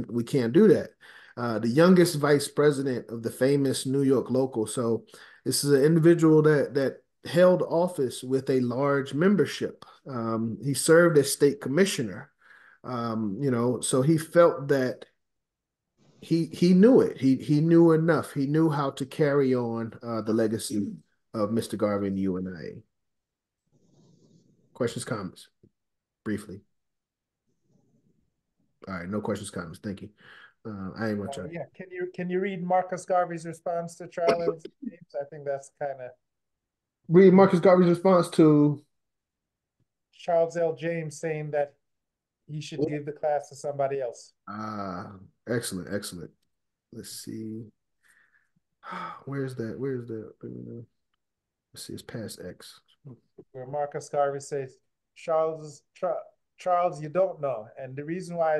We can't do that. The youngest vice president of the famous New York local. So this is an individual that held office with a large membership. He served as state commissioner. So he felt that he knew it. He knew enough. He knew how to carry on the legacy of Mr. Garvey and the UNIA. Questions, comments, briefly. All right, no questions, comments. Thank you. I ain't much. Yeah, can you read Marcus Garvey's response to Charles James? I think that's kind of read Marcus Garvey's response to Charles L. James saying that he should give the class to somebody else. Excellent. Let's see. Where's that? Let's see. It's past X. Where Marcus Garvey says, Charles, you don't know, and the reason why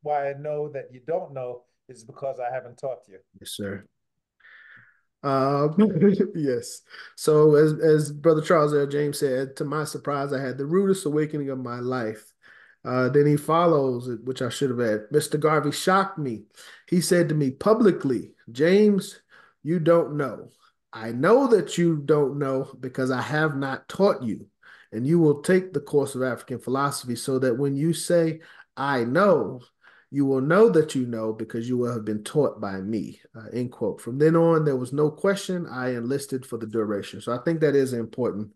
why I know that you don't know is because I haven't taught you. Yes, sir. Yes. So as Brother Charles L. James said, to my surprise, I had the rudest awakening of my life. Then he follows, which I should have had. Mr. Garvey shocked me. He said to me publicly, James, you don't know. I know that you don't know because I have not taught you. And you will take the course of African philosophy so that when you say, I know, you will know that you know because you will have been taught by me, end quote. From then on, there was no question. I enlisted for the duration. So I think that is an important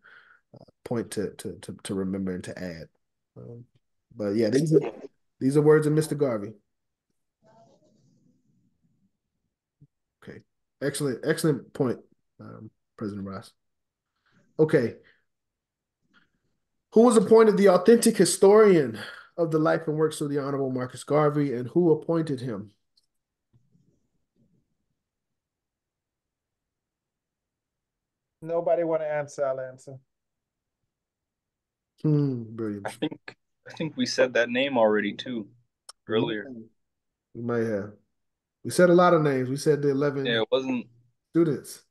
point to remember and to add. But yeah, these are words of Mr. Garvey. Okay, excellent point, President Ross. Okay, who was appointed the authentic historian of the life and works of the Honorable Marcus Garvey, and who appointed him? Nobody want to answer, I'll answer. Brilliant. I think we said that name already too, earlier. We might have. We said a lot of names. We said the 11 it wasn't students.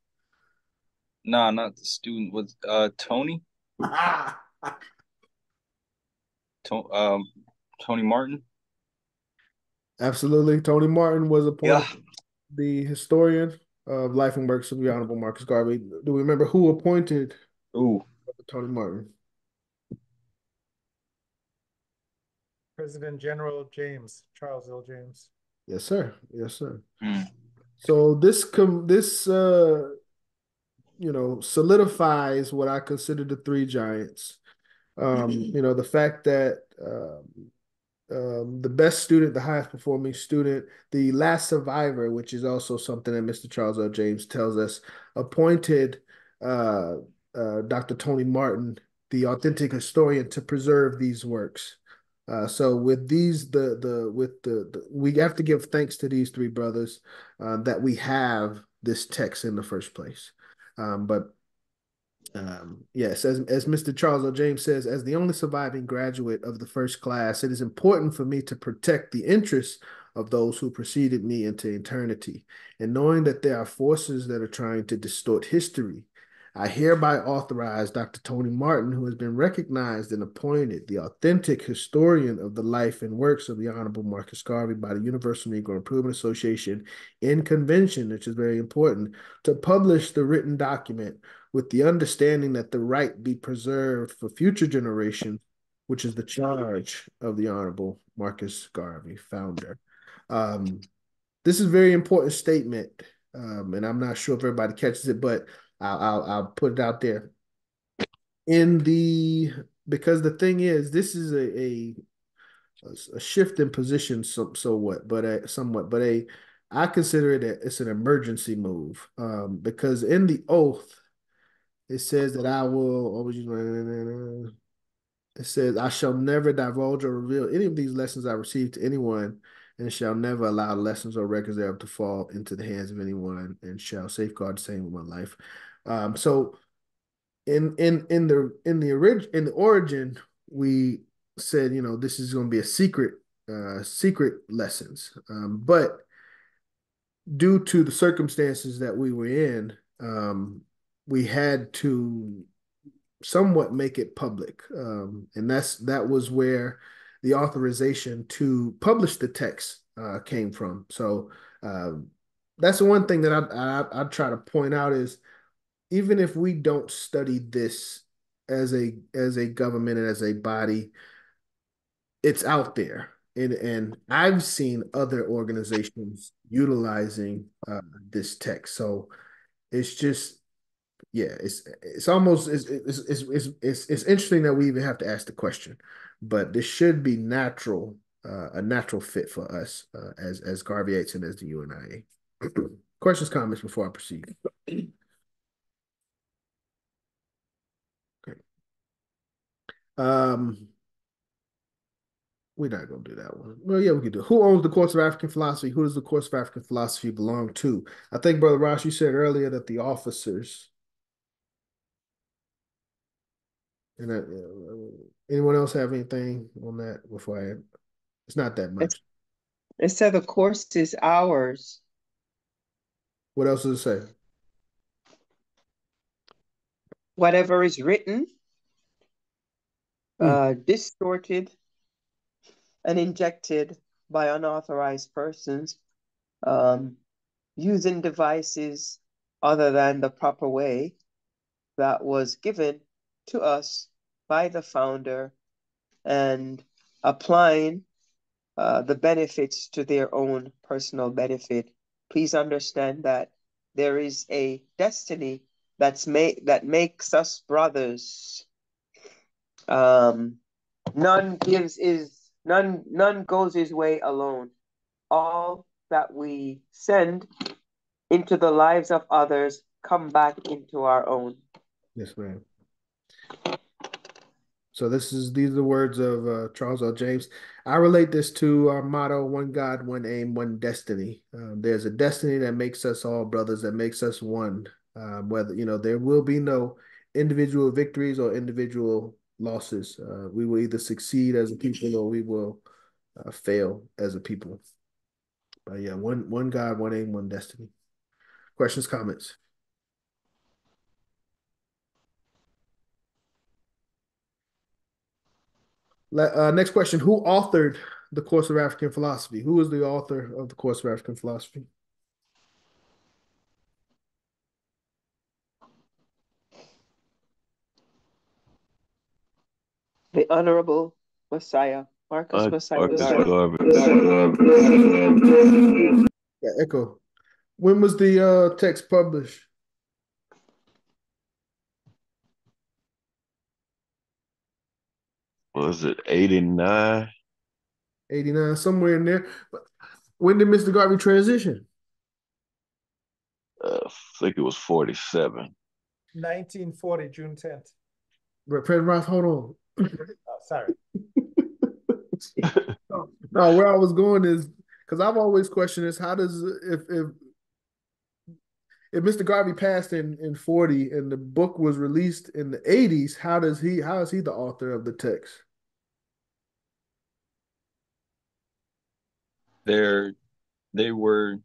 Nah, not the student. Was Tony? Tony Martin? Absolutely. Tony Martin was appointed the historian of life and works of the Honorable Marcus Garvey. Do we remember who appointed Tony Martin? President General James, Charles L. James. Yes, sir. So this solidifies what I consider the three giants. The fact that the best student, the highest performing student, the last survivor, which is also something that Mr. Charles L. James tells us, appointed Dr. Tony Martin, the authentic historian, to preserve these works. So with these, we have to give thanks to these three brothers that we have this text in the first place. Yes, as Mr. Charles L. James says, as the only surviving graduate of the first class, it is important for me to protect the interests of those who preceded me into eternity, and knowing that there are forces that are trying to distort history, I hereby authorize Dr. Tony Martin, who has been recognized and appointed the authentic historian of the life and works of the Honorable Marcus Garvey by the Universal Negro Improvement Association in convention, which is very important, to publish the written document with the understanding that the right be preserved for future generations, which is the charge of the Honorable Marcus Garvey, founder. This is a very important statement, and I'm not sure if everybody catches it, but I'll put it out there. Because the thing is, this is a shift in position, somewhat, but I consider it's an emergency move, because in the oath it says that I will. What was you? It says, I shall never divulge or reveal any of these lessons I received to anyone, and shall never allow lessons or records thereof to fall into the hands of anyone, and shall safeguard the same with my life. So in the origin, we said, this is going to be a secret lessons. But due to the circumstances that we were in, we had to somewhat make it public. And that was where the authorization to publish the text came from. So that's the one thing that I try to point out is, even if we don't study this as a government and as a body, it's out there. And I've seen other organizations utilizing this text. So it's just, yeah, it's almost it's interesting that we even have to ask the question, but this should be natural, a natural fit for us as Garveyites and as the UNIA. Questions, comments before I proceed? Okay. We're not gonna do that one. Well, yeah, we could do. Who owns the Course of African Philosophy? Who does the Course of African Philosophy belong to? I think, Brother Ross, you said earlier that the officers. And anyone else have anything on that before I? It's not that much. It said the course is ours. What else does it say? Whatever is written, distorted, and injected by unauthorized persons, using devices other than the proper way that was given to us by the founder, and applying the benefits to their own personal benefit. Please understand that there is a destiny that makes us brothers. None goes his way alone. All that we send into the lives of others come back into our own. Yes, ma'am. So these are the words of Charles L. James. I relate this to our motto: one God, one aim, one destiny. There's a destiny that makes us all brothers, that makes us one. Whether, there will be no individual victories or individual losses. We will either succeed as a people or we will fail as a people. But yeah, one God, one aim, one destiny. Questions, comments? Next question. Who authored the Course of African Philosophy? Who is the author of the Course of African Philosophy? The Honorable Messiah, Marcus Messiah Garvey. Yeah, echo. When was the text published? Was it 89? 89, somewhere in there. When did Mr. Garvey transition? I think it was 47. 1940, June 10th. President Ross, hold on. Oh, sorry. No, where I was going is, because I've always questioned this: how does if Mr. Garvey passed in 40 and the book was released in the 80s, how is he the author of the text? They're they were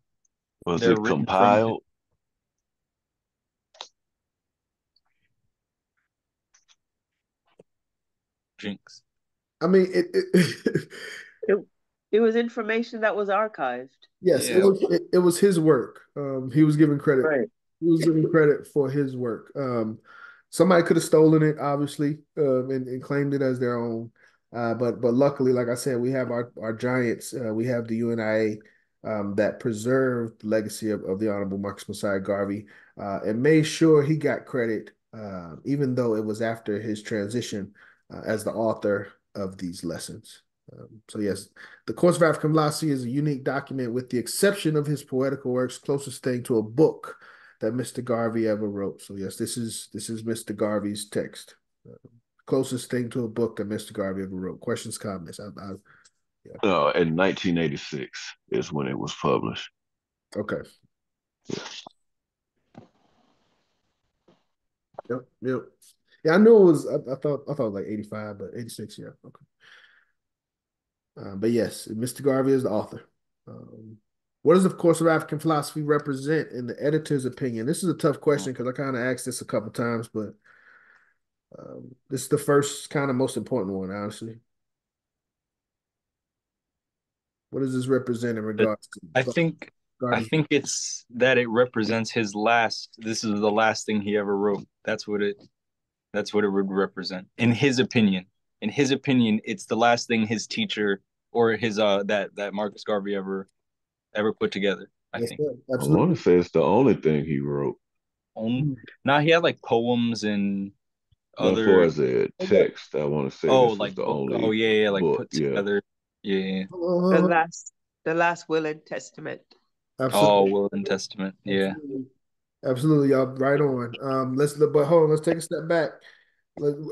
Was they're it written from compiled? Jinx. I mean, it It, it was information that was archived. yes, Yeah. it was his work. He was given credit. Right. He was given credit for his work. Somebody could have stolen it, obviously, and claimed it as their own. But luckily, like I said, we have our giants. We have the UNIA that preserved the legacy of the Honorable Marcus Messiah Garvey and made sure he got credit, even though it was after his transition as the author of these lessons. So yes, the Course of African Philosophy is a unique document with the exception of his poetical works, closest thing to a book that Mr. Garvey ever wrote. So yes, this is Mr. Garvey's text. Closest thing to a book that Mr. Garvey ever wrote. Questions, comments? Yeah. In 1986 is when it was published. Okay. Yep. Yep. Yeah, I knew it was. I thought it was like 85, but 86. Yeah. Okay. But yes, Mr. Garvey is the author. Um, what does the Course of African Philosophy represent in the editor's opinion? This is a tough question because I kind of asked this a couple times, but this is the first kind of most important one, honestly. What does this represent in But regards to I think I Garvey? think it's that it represents his last. This is the last thing he ever wrote. That's what it would represent in his opinion. In his opinion, it's the last thing his teacher or his that Marcus Garvey ever put together, I Yes, think. sir. I want to Absolutely. say it's the only thing he wrote. Now he had like poems and But as far other as the Okay. text, I want to say this was like the book. Oh only yeah, like book. put Yeah. together. Yeah. The Uh, last will and testament. Oh, absolutely. Will and Testament. Yeah. Absolutely. Absolutely, y'all. Right on. But hold on, let's take a step back.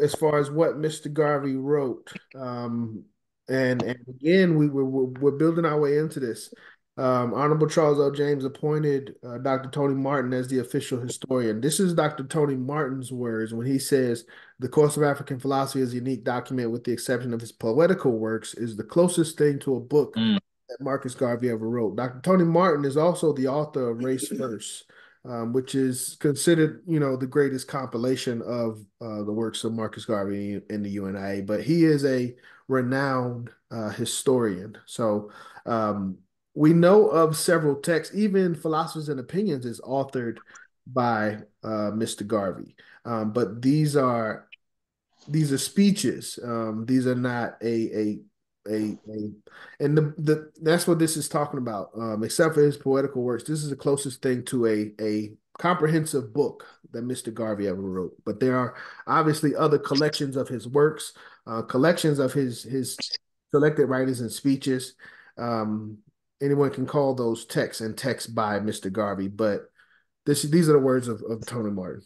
As far as what Mr. Garvey wrote. And again, we're building our way into this. Honorable Charles L. James appointed Dr. Tony Martin as the official historian. This is Dr. Tony Martin's words when he says the Course of African Philosophy is a unique document with the exception of his poetical works, is the closest thing to a book Mm. that Marcus Garvey ever wrote. Dr. Tony Martin is also the author of Race First, which is considered, the greatest compilation of the works of Marcus Garvey in the UNIA. But he is a renowned historian. So we know of several texts, even Philosophers and Opinions is authored by Mr. Garvey. But these are speeches. These are not a and that's what this is talking about. Except for his poetical works, this is the closest thing to a comprehensive book that Mr. Garvey ever wrote. But there are obviously other collections of his works, collections of his selected writings and speeches. Anyone can call those texts and texts by Mr. Garvey, but these are the words of Tony Martin.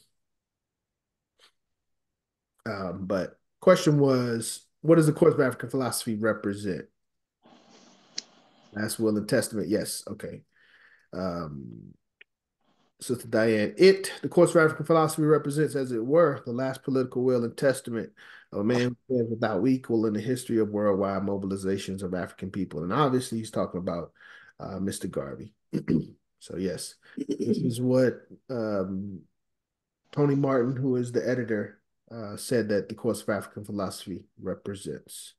But question was, what does the Course of African Philosophy represent? Last will and testament. Yes. Okay. Um, Sister Diane, the Course of African Philosophy represents, as it were, the last political will and testament of a man who stands without equal in the history of worldwide mobilizations of African people. And obviously, he's talking about Mr. Garvey. So, yes, this is what Tony Martin, who is the editor, said that the Course of African Philosophy represents.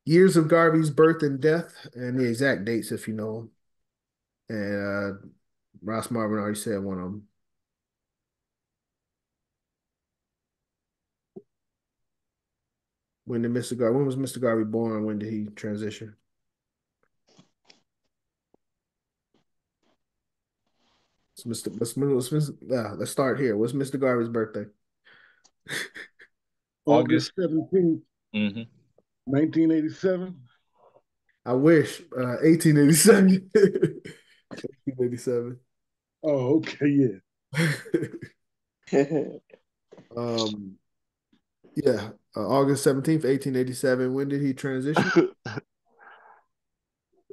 Years of Garvey's birth and death, and the exact dates, if you know them. And Ross Marvin already said one of them. When was Mr. Garvey born? When did he transition? So let's start here. What's Mr. Garvey's birthday? August August. 17th, Mm-hmm. 1987. I wish. 1887. 1887. Oh, okay, yeah. Yeah, August 17th, 1887. When did he transition?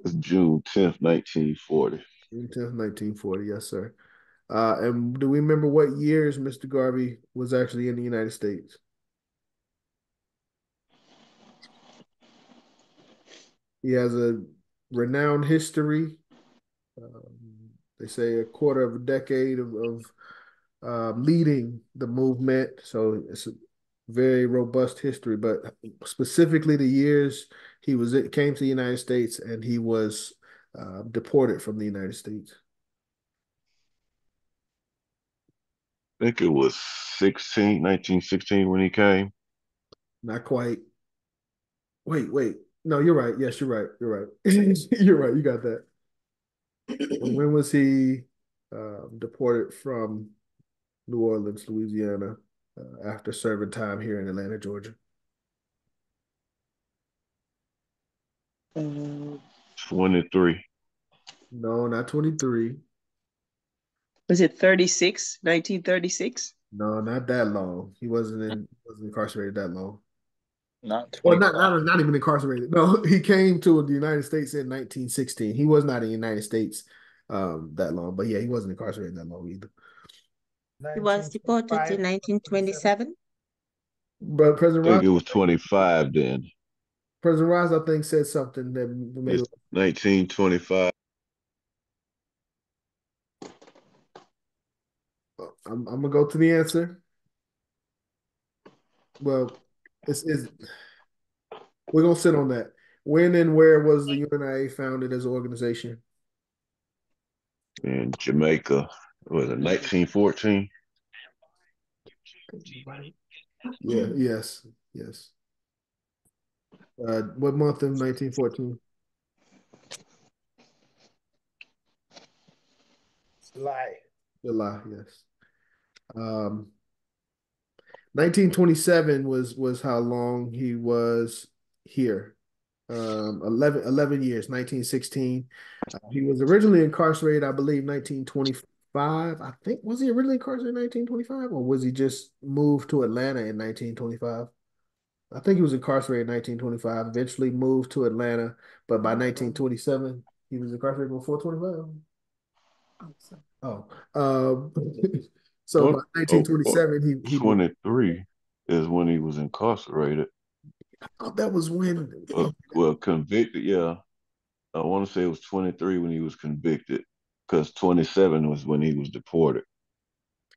It's June 10th, 1940. June 10th, 1940. Yes, sir. And do we remember what years Mr. Garvey was actually in the United States? He has a renowned history. They say a quarter of a decade of leading the movement. So it's a very robust history, but specifically the years came to the United States and he was deported from the United States. I think it was 1916 when he came. Not quite. Wait. No, you're right. Yes, you're right. You're right. You're right. You got that. When was he deported from New Orleans, Louisiana, after serving time here in Atlanta, Georgia? 23. No, not 23. Was it 36, 1936? No, not that long. He wasn't incarcerated that long. Not Or 25. not even incarcerated. No, he came to the United States in 1916. He was not in the United States that long, but yeah, he wasn't incarcerated that long either. He was deported in 1927. But I think it was 25 then. President Ross, I think, said something that made It's 1925. I'm gonna go to the answer. Well, it's we're gonna sit on that. When and where was the UNIA founded as an organization? In Jamaica. Was it 1914? Yeah, yes. What month of 1914? July. July, yes. 1927 was how long he was here. 11 years, 1916. He was originally incarcerated, I believe, 1925. I think, was he originally incarcerated in 1925 or was he just moved to Atlanta in 1925? I think he was incarcerated in 1925, eventually moved to Atlanta, but by 1927, he was incarcerated before 25. Oh, so by What? Oh, 1927, he moved. 23 is when he was incarcerated. Oh, that was when. Well, convicted, yeah. I want to say it was 23 when he was convicted, because 27 was when he was deported.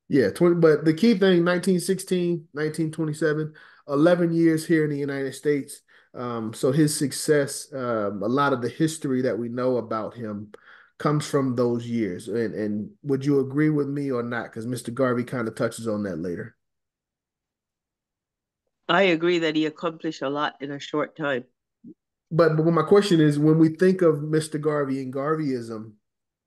Yeah, 20, but the key thing, 1916, 1927, 11 years here in the United States. So his success, a lot of the history that we know about him comes from those years. And would you agree with me or not? Because Mr. Garvey kind of touches on that later. I agree that he accomplished a lot in a short time. But my question is, when we think of Mr. Garvey and Garveyism,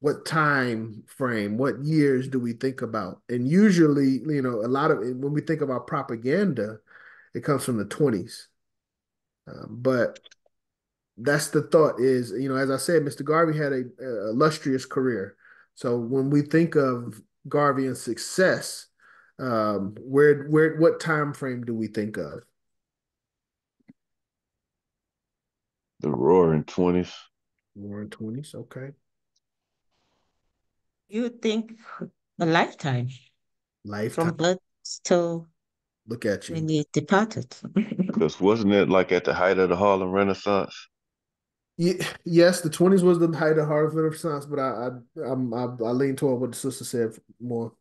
what time frame, what years do we think about? And usually, a lot of when we think about propaganda, it comes from the 20s. But that's the thought is, as I said, Mr. Garvey had a illustrious career. So when we think of Garvey and success, what time frame do we think of? The Roaring 20s. Roaring 20s, okay. You think a lifetime Lifetime. from birth till Look at when you. he departed. Because wasn't it like at the height of the Harlem Renaissance? Yes, the 20s was the height of Harvard Renaissance, but I lean toward what the sister said more.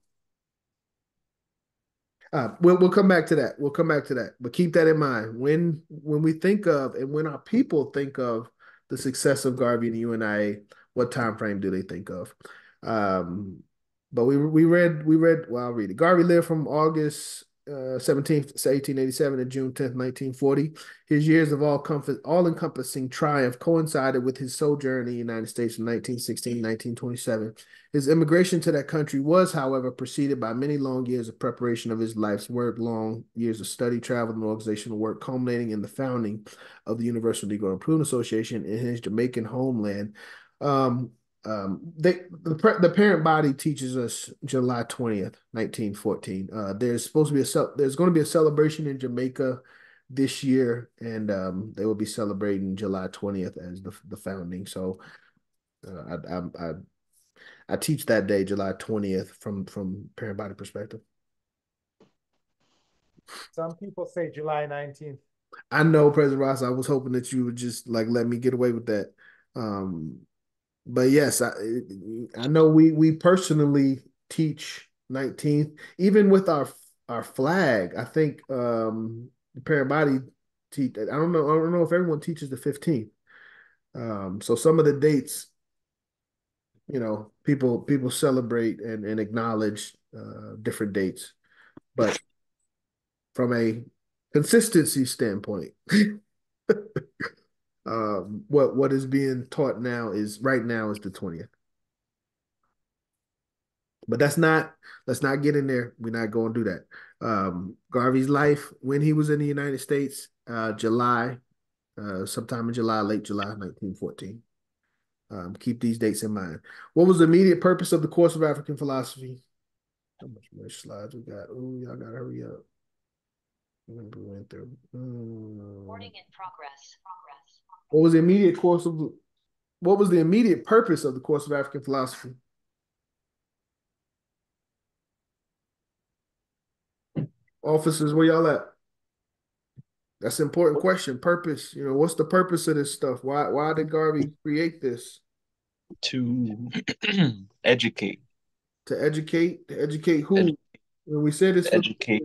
We'll come back to that. We'll come back to that. But keep that in mind. When we think of and when our people think of the success of Garvey and the UNIA, what time frame do they think of? Um, but we read well, I'll read it. Garvey lived from August 17th, 1887 to June 10th, 1940. His years of all-encompassing triumph coincided with his sojourn in the United States from 1916 to 1927. His immigration to that country was, however, preceded by many long years of preparation of his life's work, long years of study, travel, and organizational work, culminating in the founding of the Universal Negro Improvement Association in his Jamaican homeland. The parent body teaches us July 20th, 1914. There's going to be a celebration in Jamaica this year, and they will be celebrating July 20th as the founding. So I teach that day, July 20th, from parent body perspective. Some people say July 19th. I know, President Ross, I was hoping that you would just like let me get away with that. Um, but yes, I know we personally teach 19th, even with our flag. I think the parent body teach. I don't know if everyone teaches the 15th. So some of the dates, people celebrate and acknowledge different dates, but from a consistency standpoint, what is being taught now is right now is the 20th. But let's not get in there. We're not going to do that. Garvey's life when he was in the United States, sometime in July, late July 1914. Keep these dates in mind. What was the immediate purpose of the course of African philosophy? How much more slides we got? Oh, y'all gotta hurry up. We went through. Recording in progress. What was the immediate purpose of the course of African philosophy? Officers, where y'all at? That's an important question. Purpose. What's the purpose of this stuff? Why did Garvey create this? To educate. To educate? To educate who? When we said this, educate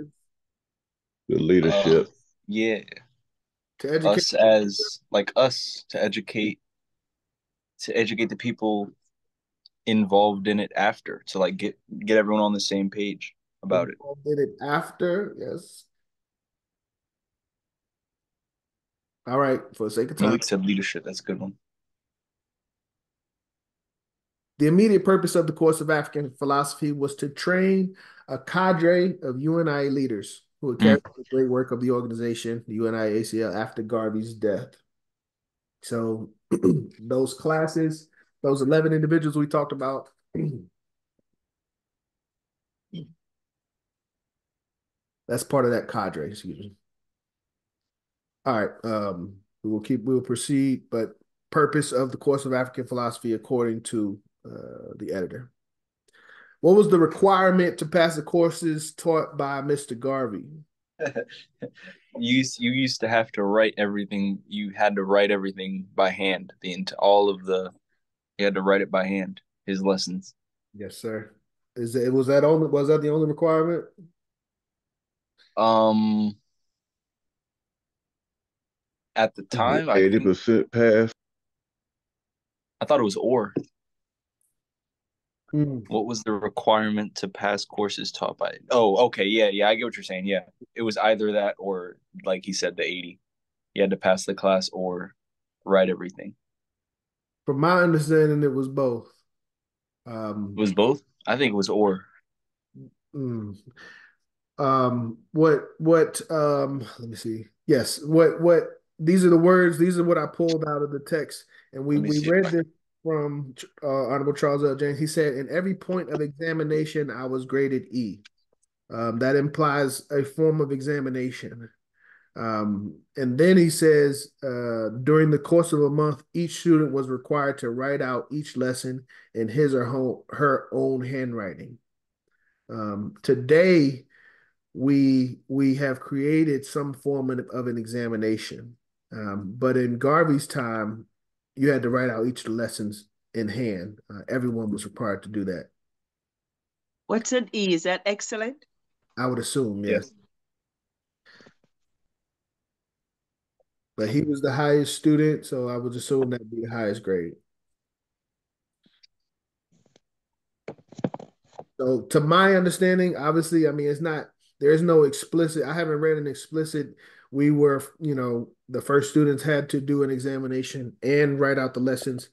the leadership. Yeah. To educate us to educate the people involved in it after, to like get everyone on the same page about it. Did it after? Yes. All right, for the sake of time. Malik said leadership. That's a good one. The immediate purpose of the course of African philosophy was to train a cadre of UNIA leaders who would carry the great work of the organization, the UNIA-ACL, after Garvey's death. So those classes, those 11 individuals we talked about, that's part of that cadre, excuse me. All right, we will proceed, but purpose of the course of African philosophy according to the editor. What was the requirement to pass the courses taught by Mr. Garvey? You used to have to write everything. You had to write everything by hand. You had to write it by hand. His lessons. Yes, sir. Was that the only requirement? At the time, 80% pass. I thought it was or. What was the requirement to pass courses taught by? Oh, okay, yeah, I get what you're saying. Yeah, it was either that or, like he said, the 80. You had to pass the class or write everything. From my understanding, it was both. It was both? I think it was or. Let me see. Yes, these are the words, these are what I pulled out of the text. And we read this from Honorable Charles L. James. He said, in every point of examination, I was graded E. That implies a form of examination. And then he says, during the course of a month, each student was required to write out each lesson in his or her own handwriting. Today, we have created some form of an examination. But in Garvey's time, you had to write out each of the lessons in hand. Everyone was required to do that. What's an E? Is that excellent? I would assume, yes. But he was the highest student, so I would assume that'd be the highest grade. So to my understanding, obviously, I mean, there's no explicit, I haven't read an explicit, we were, the first students had to do an examination and write out the lessons.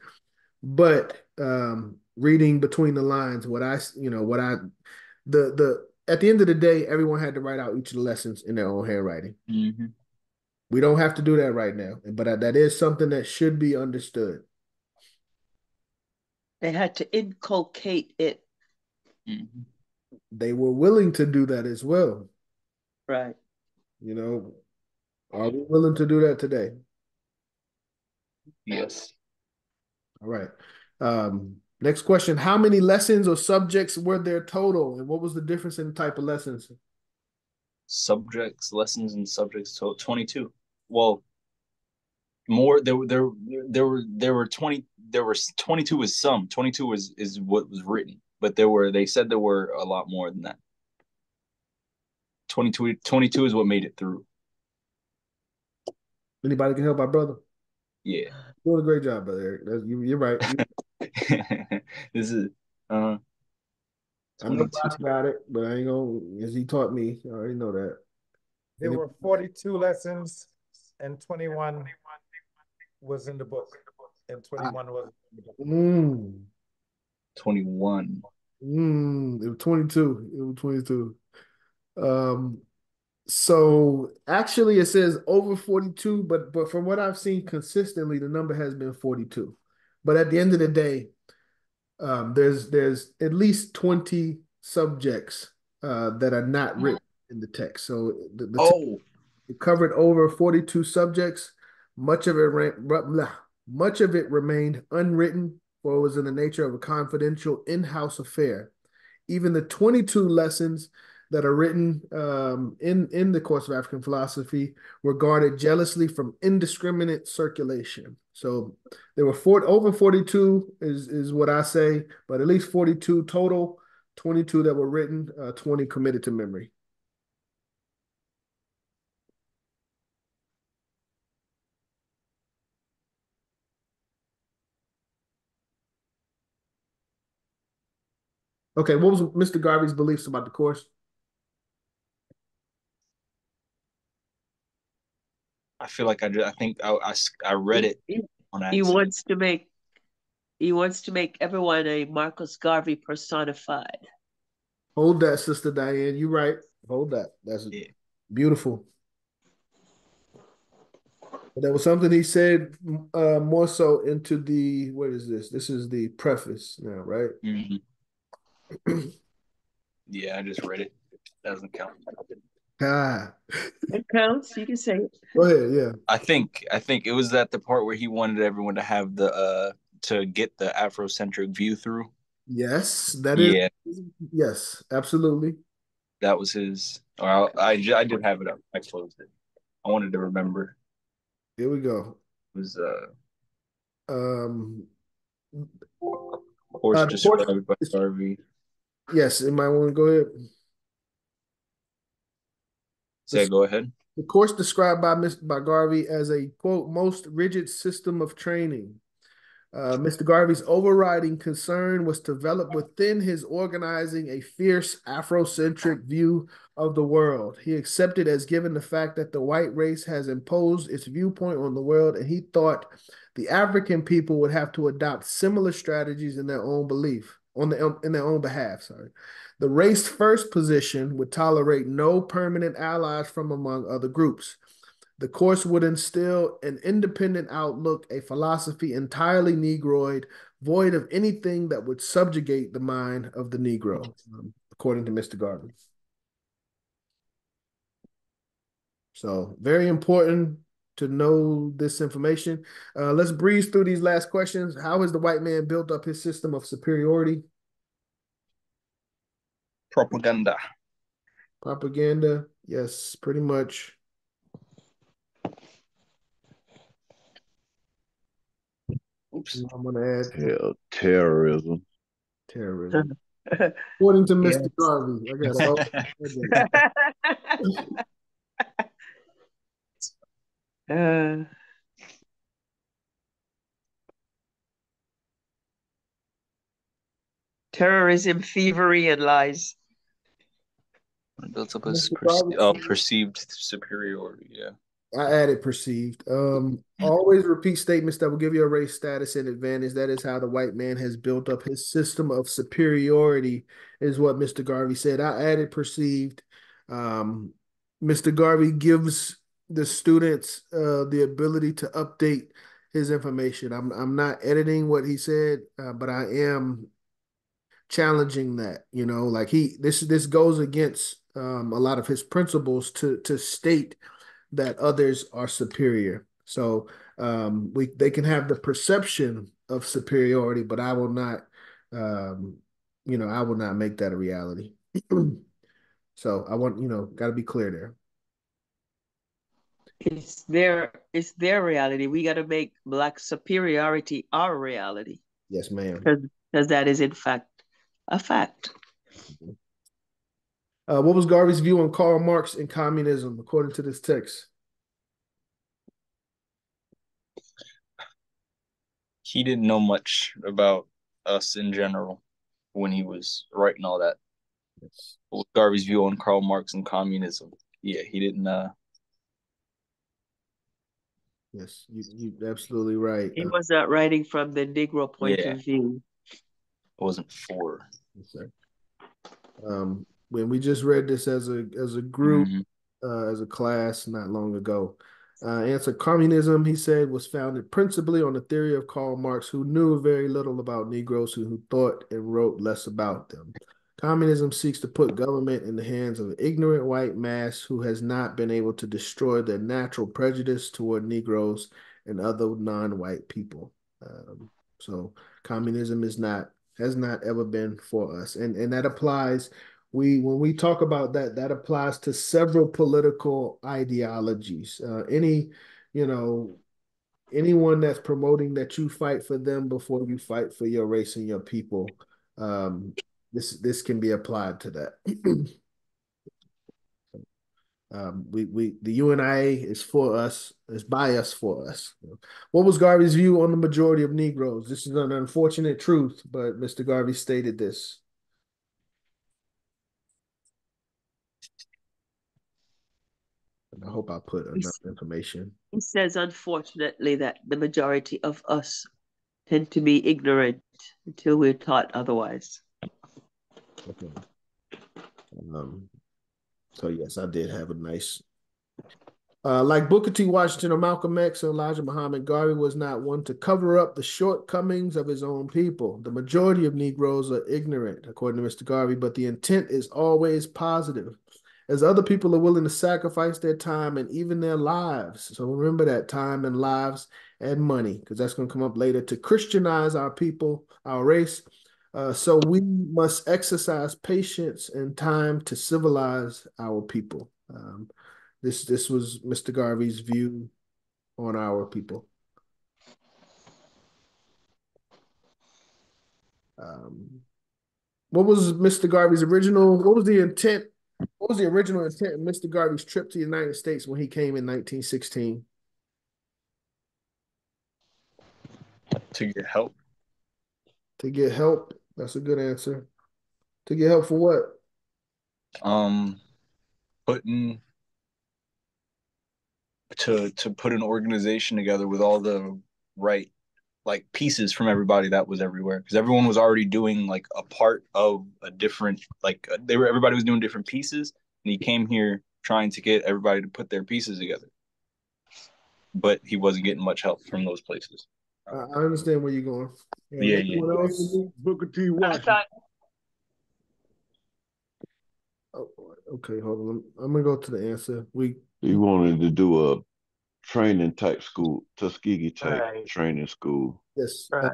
But reading between the lines, at the end of the day, everyone had to write out each of the lessons in their own handwriting. Mm-hmm. We don't have to do that right now, but that is something that should be understood. They had to inculcate it. Mm-hmm. They were willing to do that as well. Right. Are we willing to do that today? Yes. All right. Next question. How many lessons or subjects were there total? And what was the difference in the type of lessons? Lessons, and subjects total 22. well, more there were 22 was some. 22 is what was written, but they said there were a lot more than that. 22 is what made it through. Anybody can help our brother? Yeah. Doing a great job, brother Eric. You're right. This is I know 22. Boss got it, but I ain't gonna, as he taught me, I already know that. There were 42 lessons and 21 was in the book. And 21 was in the book. 21. It was 22. It was 22. Um, so actually it says over 42, but from what I've seen consistently, the number has been 42. But at the end of the day, there's at least 20 subjects that are not written in the text. So the Oh, it covered over 42 subjects. Much of it much of it remained unwritten, or was in the nature of a confidential in-house affair. Even the 22 lessons that are written in the course of African philosophy were guarded jealously from indiscriminate circulation. So there were over 42 is what I say, but at least 42 total, 22 that were written, 20 committed to memory. Okay, what was Mr. Garvey's beliefs about the course? I feel like I think I read it on He accident. wants to make everyone a Marcus Garvey personified. Hold that, Sister Diane. You're right. Hold that. That's beautiful. But there was something he said more so into the, what is this? This is the preface now, right? Yeah, I just read it. Doesn't count. It counts. You can say it. Go ahead. Yeah. I think it was that the part where he wanted everyone to have the to get the Afrocentric view through. Yes, that is. Yeah, Yes, absolutely. that was his. Or I did have it up. I closed it. I wanted to remember. Here we go. It was Um, course the course, described by Garvey. yes, it might want to go ahead. Go ahead. The course described by Garvey as a, quote, most rigid system of training. Mr. Garvey's overriding concern was to develop within his organizing a fierce Afrocentric view of the world. He accepted as given the fact that the white race has imposed its viewpoint on the world, and he thought the African people would have to adopt similar strategies in their own belief, in their own behalf. Sorry. The race first position would tolerate no permanent allies from among other groups. The course would instill an independent outlook, a philosophy entirely Negroid, void of anything that would subjugate the mind of the Negro, according to Mr. Garvey. So very important to know this information. Let's breeze through these last questions. How has the white man built up his system of superiority? Propaganda. Propaganda, yes, pretty much. Oops. I'm going to add terrorism. Terrorism. According to Mr. Yes. Garvey. I got it. Terrorism, thievery, and lies. Built up as perceived superiority. Yeah. I added perceived. Always repeat statements that will give you a race status and advantage. That is how the white man has built up his system of superiority, is what Mr. Garvey said. I added perceived. Mr. Garvey gives the students the ability to update his information. I'm not editing what he said, but I am challenging that. Like this goes against a lot of his principles to state that others are superior. So they can have the perception of superiority, but I will not, I will not make that a reality. So I want, got to be clear there. It's their reality. We got to make Black superiority our reality, Yes, ma'am. because that is in fact a fact. What was Garvey's view on Karl Marx and communism, according to this text? He didn't know much about us in general when he was writing all that. Yes. What was Garvey's view on Karl Marx and communism? Yeah, he didn't. Yes, you absolutely right. He was not writing from the Negro point Yeah, of view. it wasn't for. Yes, sir. When we just read this as a group, as a class not long ago. Answer: Communism, he said, was founded principally on the theory of Karl Marx, who knew very little about Negroes, who thought and wrote less about them. Communism seeks to put government in the hands of an ignorant white mass who has not been able to destroy their natural prejudice toward Negroes and other non-white people. So communism has not ever been for us, and that applies. When we talk about that, that applies to several political ideologies. You know, anyone that's promoting that you fight for them before you fight for your race and your people, this can be applied to that. The UNIA is for us, is by us for us. What was Garvey's view on the majority of Negroes? This is an unfortunate truth, but Mr. Garvey stated this. And I hope I put enough information. He says, unfortunately, that the majority of us tend to be ignorant until we're taught otherwise. Okay. So yes, I did have a nice. Like Booker T. Washington or Malcolm X or Elijah Muhammad, Garvey was not one to cover up the shortcomings of his own people. The majority of Negroes are ignorant, according to Mr. Garvey, but the intent is always positive, as other people are willing to sacrifice their time and even their lives. So remember that, time and lives and money, because that's going to come up later, to Christianize our people, our race. So we must exercise patience and time to civilize our people. This was Mr. Garvey's view on our people. What was Mr. Garvey's original? What was the intent? What was the original intent of Mr. Garvey's trip to the United States when he came in 1916? To get help. To get help. That's a good answer. To get help for what? Putting to put an organization together with all the right like pieces from everybody that was everywhere, because everyone was already doing like a part of a different everybody was doing different pieces, and he came here trying to get everybody to put their pieces together, but he wasn't getting much help from those places. I understand where you're going. Yeah. Anyone else? Booker T. Washington. Oh, okay, hold on. I'm gonna go to the answer. He wanted to do a training type school, Tuskegee type training school. Yes. Right.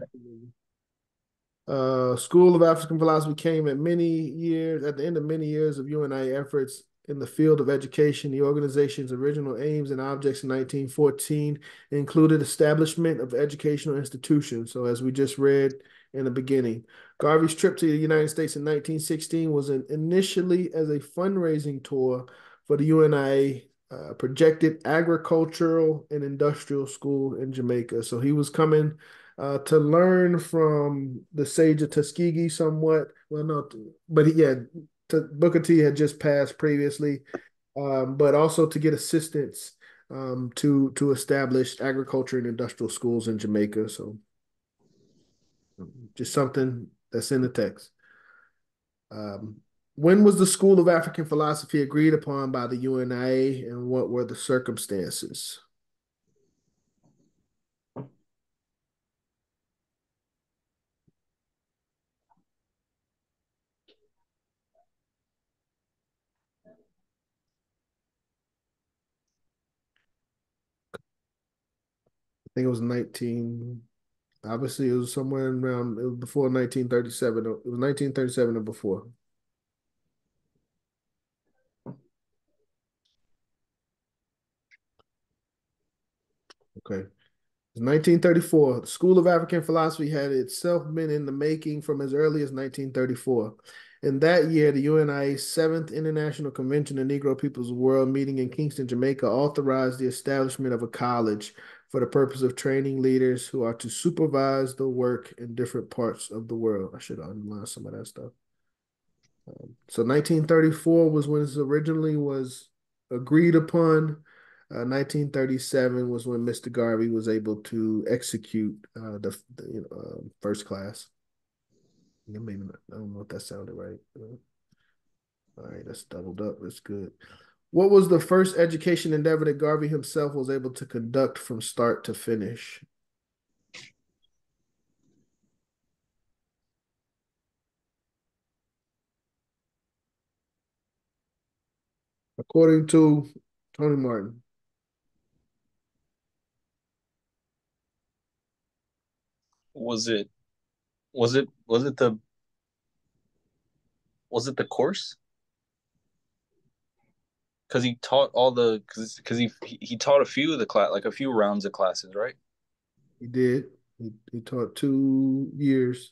School of African Philosophy came at the end of many years of UNIA efforts in the field of education. The organization's original aims and objects in 1914 included establishment of educational institutions. So as we just read in the beginning, Garvey's trip to the United States in 1916 was initially as a fundraising tour for the UNIA projected agricultural and industrial school in Jamaica. So he was coming to learn from the sage of Tuskegee somewhat. Well, no, but Booker T had just passed previously, but also to get assistance to establish agriculture and industrial schools in Jamaica. So just something that's in the text. When was the School of African Philosophy agreed upon by the UNIA, and what were the circumstances? I think it was 19. Obviously, it was somewhere around. It was before 1937. It was 1937 or before. Okay. 1934, the School of African Philosophy had itself been in the making from as early as 1934. In that year, the UNIA's 7th International Convention of Negro Peoples of the World, meeting in Kingston, Jamaica, authorized the establishment of a college for the purpose of training leaders who are to supervise the work in different parts of the world. I should underline some of that stuff. So 1934 was when this originally was agreed upon. 1937 was when Mr. Garvey was able to execute the first class. Yeah, maybe not, I don't know if that sounded right. All right, that's doubled up. That's good. What was the first education endeavor that Garvey himself was able to conduct from start to finish? According to Tony Martin. Was it was it was it the was it the course? Because he taught all the because he taught a few of the class, like a few rounds of classes, right? He did. He taught 2 years.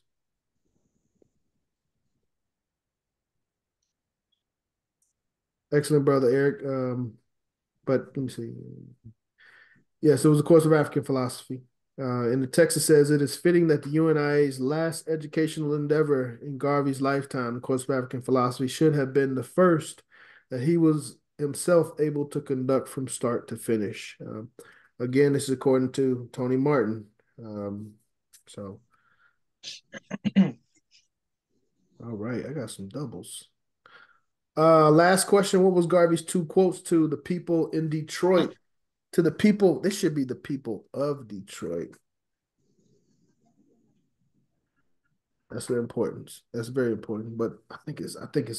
Excellent, brother Eric. But let me see. Yes, it was a course of African philosophy. And the text, it says, it is fitting that the UNIA's last educational endeavor in Garvey's lifetime, the course of African philosophy, should have been the first that he was himself able to conduct from start to finish. Again, this is according to Tony Martin. So, all right, I got some doubles. Last question. What was Garvey's 2 quotes to the people in Detroit? To the people, this should be the people of Detroit. That's the importance. That's very important. But I think it's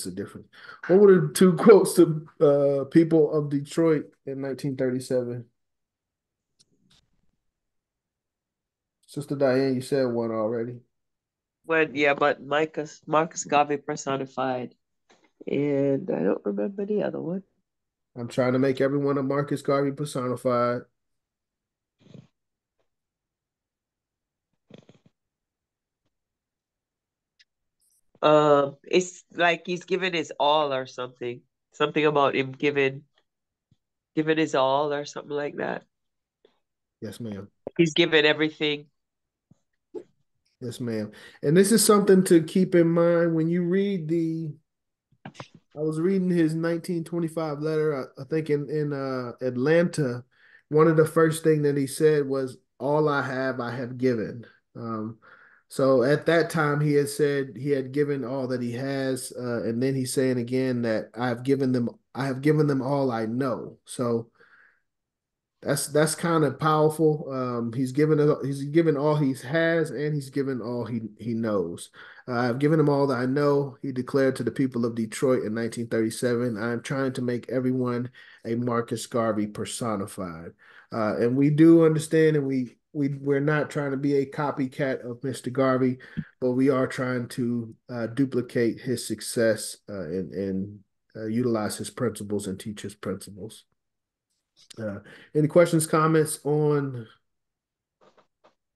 a difference. What were the 2 quotes to people of Detroit in 1937? Sister Diane, you said one already. But Marcus Garvey personified, and I don't remember the other one. I'm trying to make everyone a Marcus Garvey personified. It's like he's giving his all or something. Something about him giving his all or something like that. Yes, ma'am. He's given everything. Yes, ma'am. And this is something to keep in mind when you read I was reading his 1925 letter, I think in Atlanta. One of the first thing that he said was, all I have given. So at that time, he had said he had given all that he has. And then he's saying again that I have given them all I know. So that's kind of powerful. He's given all he has, and he's given all he knows. I've given him all that I know, he declared to the people of Detroit in 1937. I'm trying to make everyone a Marcus Garvey personified. And we do understand, and we're not trying to be a copycat of Mr. Garvey, but we are trying to duplicate his success and utilize his principles and teach his principles. Any questions, comments on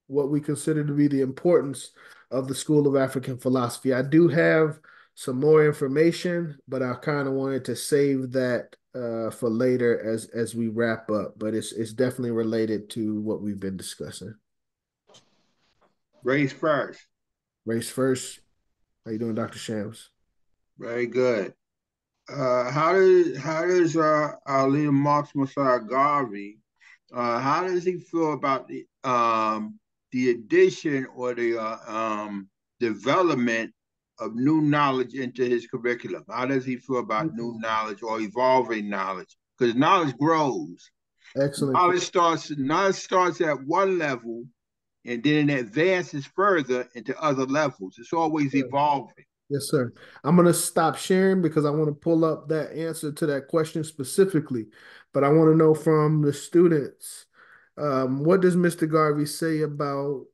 what we consider to be the importance of the School of African Philosophy? I do have some more information, but I kind of wanted to save that for later as we wrap up. But it's definitely related to what we've been discussing. Race first. Race first. How you doing, Dr. Shams? Very good. How does our leader Marx Messiah Garvey, how does he feel about the addition or the development of new knowledge into his curriculum? How does he feel about new knowledge or evolving knowledge? Because knowledge grows. Excellent. Knowledge starts at one level and then it advances further into other levels. It's always evolving. Yes, sir. I'm going to stop sharing because I want to pull up that answer to that question specifically. But I want to know from the students, what does Mr. Garvey say about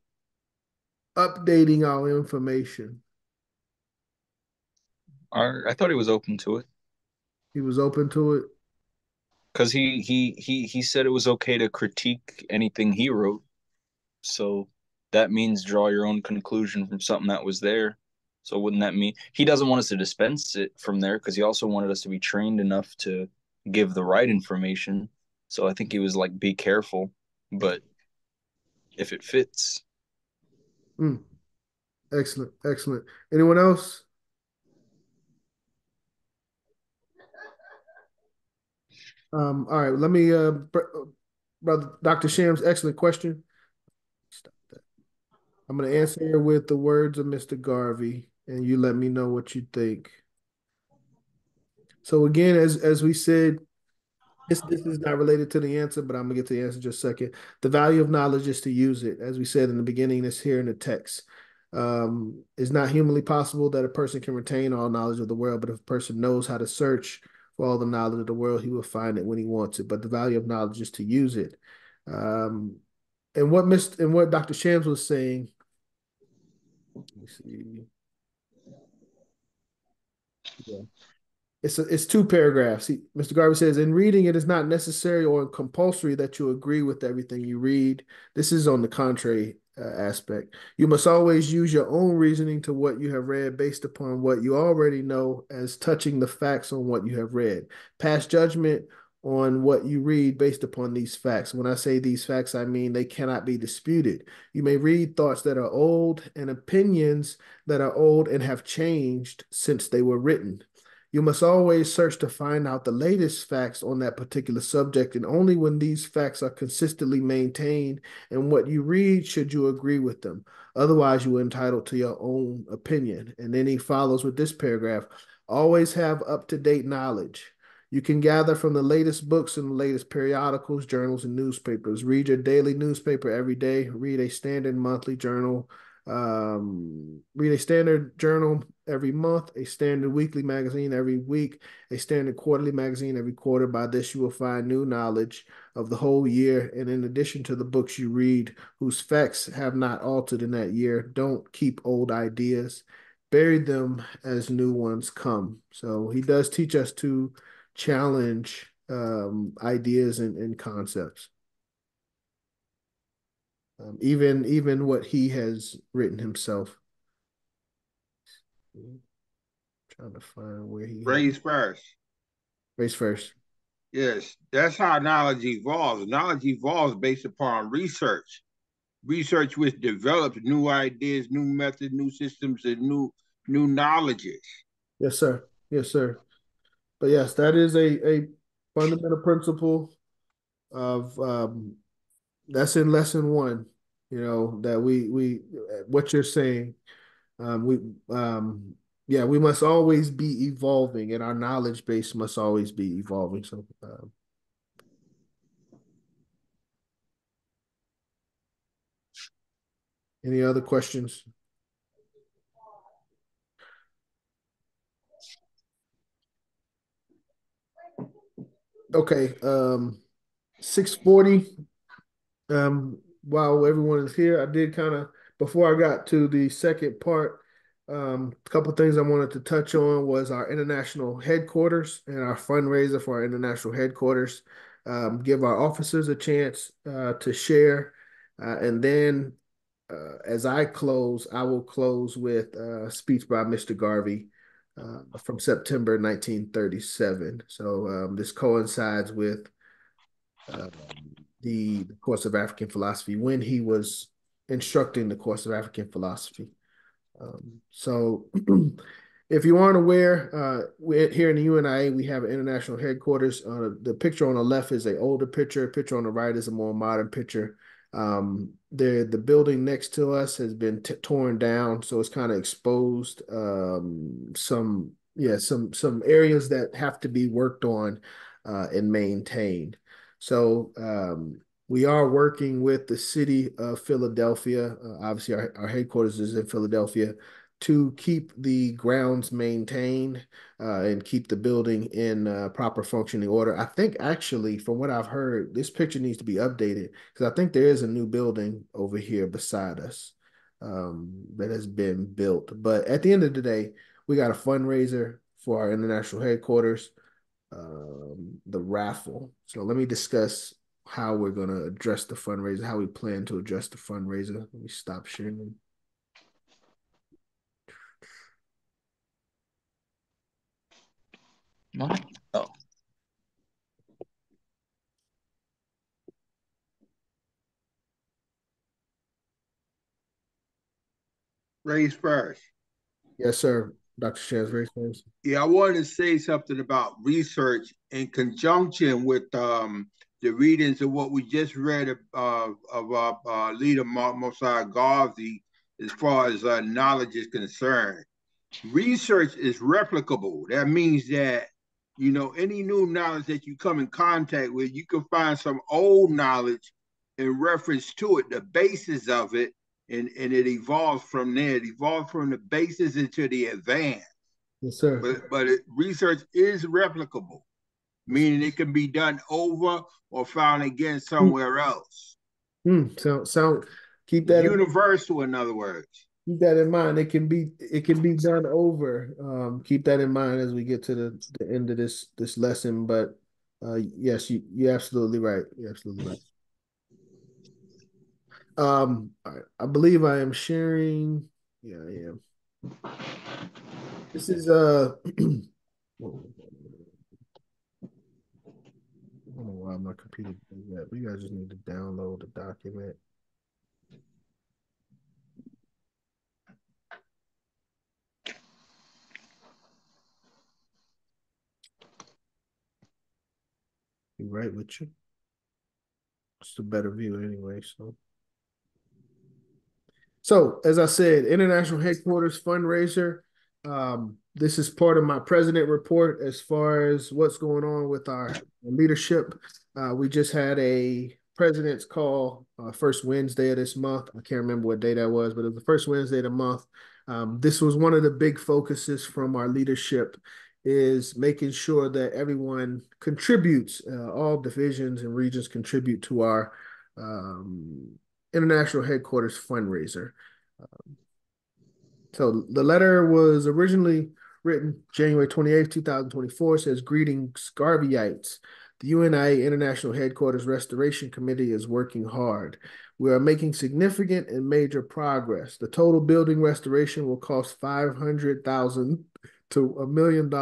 updating our information? I thought he was open to it. He was open to it? because he said it was okay to critique anything he wrote. So that means draw your own conclusion from something that was there. So wouldn't that mean he doesn't want us to dispense it from there because he also wanted us to be trained enough to give the right information. So I think he was like, be careful, but if it fits. Mm, excellent, excellent. Anyone else? All right, let me, brother Dr. Shams, excellent question. Stop that. I'm going to answer with the words of Mr. Garvey, and you let me know what you think. So again, as we said, this is not related to the answer, but I'm gonna get to the answer in just a second. The value of knowledge is to use it. As we said in the beginning, it's here in the text. It's not humanly possible that a person can retain all knowledge of the world, but if a person knows how to search for all the knowledge of the world, he will find it when he wants it. But the value of knowledge is to use it. And what Dr. Shams was saying, let me see. Yeah. It's two paragraphs. Mr. Garvey says, in reading, it is not necessary or compulsory that you agree with everything you read. This is on the contrary aspect. You must always use your own reasoning to what you have read based upon what you already know as touching the facts on what you have read. Pass judgment on what you read based upon these facts. When I say these facts, I mean they cannot be disputed. You may read thoughts that are old and opinions that are old and have changed since they were written. You must always search to find out the latest facts on that particular subject, and only when these facts are consistently maintained in what you read should you agree with them. Otherwise, you are entitled to your own opinion. And then he follows with this paragraph: always have up-to-date knowledge. You can gather from the latest books and the latest periodicals, journals, and newspapers. Read your daily newspaper every day. Read a standard monthly journal. Read a standard journal every month, a standard weekly magazine every week, a standard quarterly magazine every quarter. By this, you will find new knowledge of the whole year. And in addition to the books you read, whose facts have not altered in that year, don't keep old ideas. Bury them as new ones come. So he does teach us to challenge ideas and concepts. Even what he has written himself. Trying to find where he Raise first. Race first. Yes, that's how knowledge evolves. Knowledge evolves based upon research. Research which develops new ideas, new methods, new systems, and new knowledges. Yes, sir. Yes, sir. But yes, that is a fundamental principle of that's in lesson one. You know that we what you're saying. We yeah, we must always be evolving, and our knowledge base must always be evolving. So. Any other questions? Okay, 6:40. While everyone is here, I did kind of before I got to the second part, a couple of things I wanted to touch on was our international headquarters and our fundraiser for our international headquarters. Give our officers a chance to share, and then as I close, I will close with a speech by Mr. Garvey from September 1937. So this coincides with uh, the course of African philosophy when he was instructing the course of African philosophy. So if you aren't aware, here in the UNIA, we have an international headquarters. The picture on the left is an older picture. Picture on the right is a more modern picture. The building next to us has been torn down, so it's kind of exposed. Some areas that have to be worked on and maintained. So we are working with the city of Philadelphia. Obviously, our headquarters is in Philadelphia to keep the grounds maintained and keep the building in proper functioning order. I think actually, from what I've heard, this picture needs to be updated because I think there is a new building over here beside us that has been built. But at the end of the day, we got a fundraiser for our international headquarters. the raffle. So let me discuss how we're going to address the fundraiser, how we plan to address the fundraiser. Let me stop sharing. Oh. Raise first. Yes, sir. Dr. Shaz, raise first. Yeah, I wanted to say something about research in conjunction with the readings of what we just read of leader Mosiah Garvey as far as knowledge is concerned. Research is replicable. That means that, you know, any new knowledge that you come in contact with, you can find some old knowledge in reference to it, the basis of it, and it evolves from there. It evolves from the basis into the advance. Yes, sir. But research is replicable, meaning it can be done over or found again somewhere else. So keep It's that universal, in other words. Keep that in mind. It can be done over. Keep that in mind as we get to the end of this lesson. But yes, you're absolutely right. You're absolutely right. All right. I believe I am sharing. Yeah, I am. This is I don't know why my computer does that. But you guys just need to download the document. Be right with you. It's a better view anyway. So as I said, International Headquarters Fundraiser. This is part of my president report as far as what's going on with our leadership. We just had a president's call first Wednesday of this month. I can't remember what day that was, but it was the first Wednesday of the month. This was one of the big focuses from our leadership, is making sure that everyone contributes, all divisions and regions contribute to our International Headquarters Fundraiser. So the letter was originally written January 28th, 2024. It says, "Greetings, Garveyites. The UNIA International Headquarters Restoration Committee is working hard. We are making significant and major progress. The total building restoration will cost $500,000 to $1 million.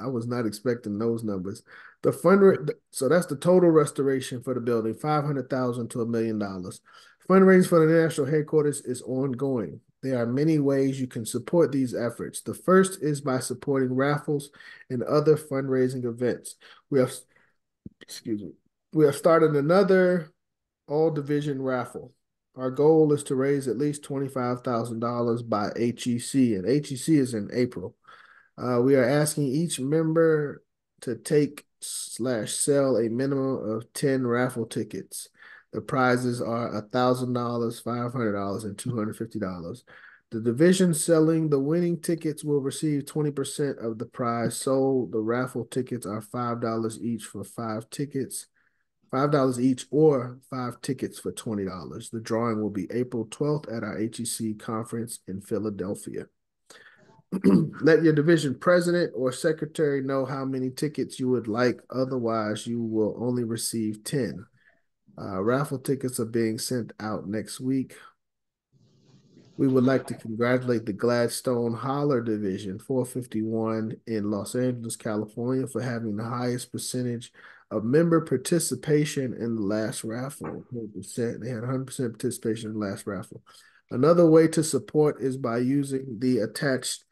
I was not expecting those numbers. So that's the total restoration for the building, $500,000 to $1 million. Fundraising for the national headquarters is ongoing. There are many ways you can support these efforts. The first is by supporting raffles and other fundraising events. We have started another all-division raffle. Our goal is to raise at least $25,000 by HEC, and HEC is in April. We are asking each member to take/sell a minimum of 10 raffle tickets. The prizes are $1,000, $500, and $250. The division selling the winning tickets will receive 20% of the prize sold. The raffle tickets are $5 each for 5 tickets, $5 each or 5 tickets for $20. The drawing will be April 12th at our HEC conference in Philadelphia. Let your division president or secretary know how many tickets you would like. Otherwise, you will only receive 10. Raffle tickets are being sent out next week. We would like to congratulate the Gladstone Holler Division 451 in Los Angeles, California, for having the highest percentage of member participation in the last raffle. 100%. They had 100% participation in the last raffle. Another way to support is by using the attached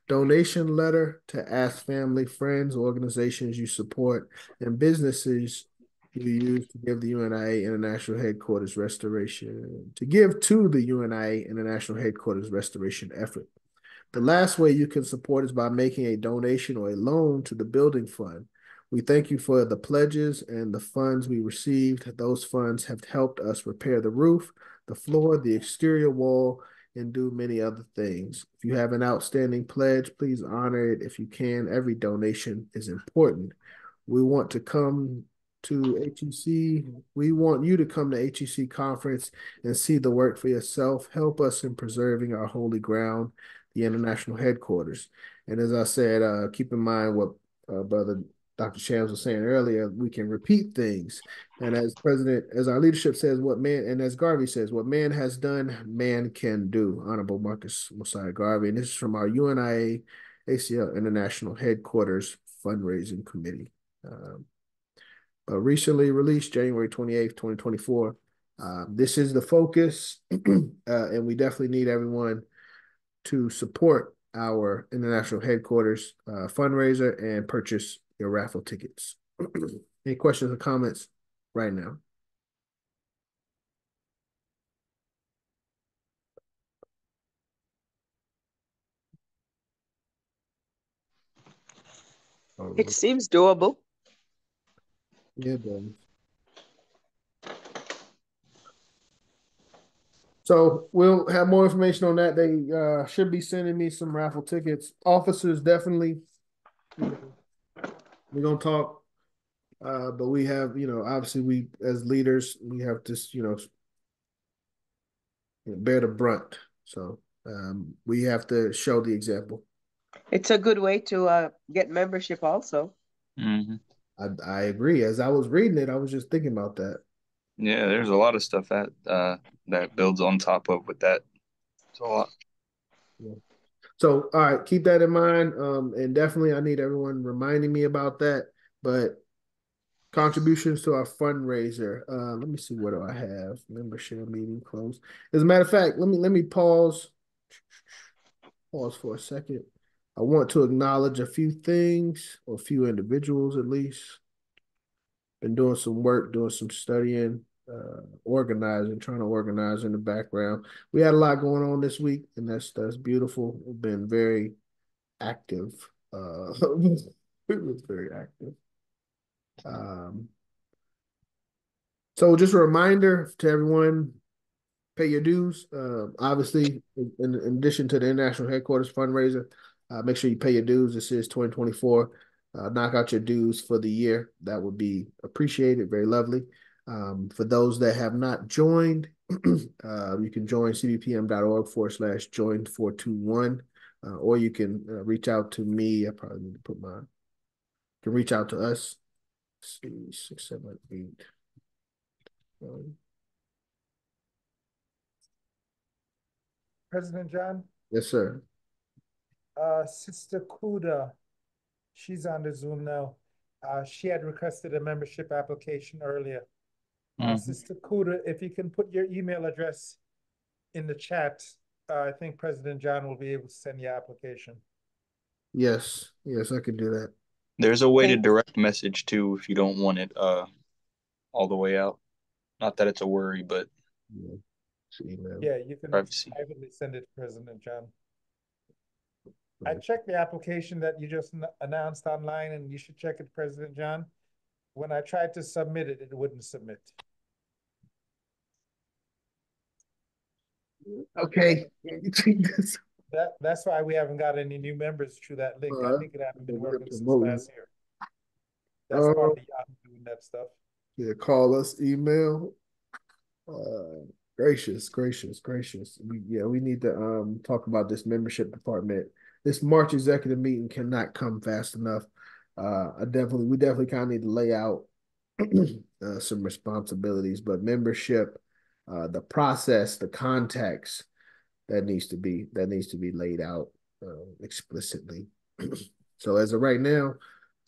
donation letter to ask family, friends, organizations you support, and businesses you use to give the UNIA International Headquarters Restoration, to give to the UNIA International Headquarters Restoration effort. The last way you can support is by making a donation or a loan to the building fund. We thank you for the pledges and the funds we received. Those funds have helped us repair the roof, the floor, the exterior wall, and do many other things. If you have an outstanding pledge, please honor it if you can. Every donation is important. We want to come to HEC. We want you to come to HEC conference and see the work for yourself. Help us in preserving our holy ground, the international headquarters. And as I said, keep in mind what Brother Dr. Shams was saying earlier, we can repeat things. And as our leadership says, and as Garvey says, what man has done, man can do. Honorable Marcus Mosiah Garvey. And this is from our UNIA-ACL International Headquarters Fundraising Committee. Recently released January 28th, 2024. This is the focus, and we definitely need everyone to support our international headquarters fundraiser and purchase your raffle tickets. Any questions or comments right now? It seems doable. Yeah, it does. So we'll have more information on that. They should be sending me some raffle tickets. Officers, definitely, we're going to talk. But we have, obviously we, as leaders, we have to, bear the brunt. So we have to show the example. It's a good way to get membership also. Mm-hmm. I agree. As I was reading it, I was just thinking about that. Yeah, there's a lot of stuff that builds on top of with that. It's a lot. Yeah. So, all right, keep that in mind. And definitely I need everyone reminding me about that. But contributions to our fundraiser. Let me see, what do I have? Membership meeting closed. As a matter of fact, let me pause for a second. I want to acknowledge a few things, or a few individuals at least. Been doing some work, doing some studying, trying to organize in the background. We had a lot going on this week, and that's beautiful. We've been very active. It was very active. So just a reminder to everyone, pay your dues. Obviously, in addition to the International Headquarters fundraiser, make sure you pay your dues. This is 2024. Knock out your dues for the year. That would be appreciated. Very lovely. For those that have not joined, you can join cbpm.org/join421, or you can reach out to me. I probably need to put can reach out to us. Let's see, 6, 7, 8. President John? Yes, sir. Sister Kuda, she's on the Zoom now. She had requested a membership application earlier. Sister Kuda, if you can put your email address in the chat, I think President John will be able to send your application. Yes, I can do that. There's a way to direct message too if you don't want it all the way out. Not that it's a worry, but yeah, you can privately send it to President John. I checked the application that you just announced online, and you should check it, President John. When I tried to submit it, it wouldn't submit. Okay. That's why we haven't got any new members through that link. I think it hasn't been working since last year. That's part of the Yahoo doing that stuff. Yeah, call us, email. Gracious. We need to talk about this membership department. This March executive meeting cannot come fast enough. We definitely kind of need to lay out some responsibilities, but membership, the process, the context, that needs to be laid out explicitly. So as of right now,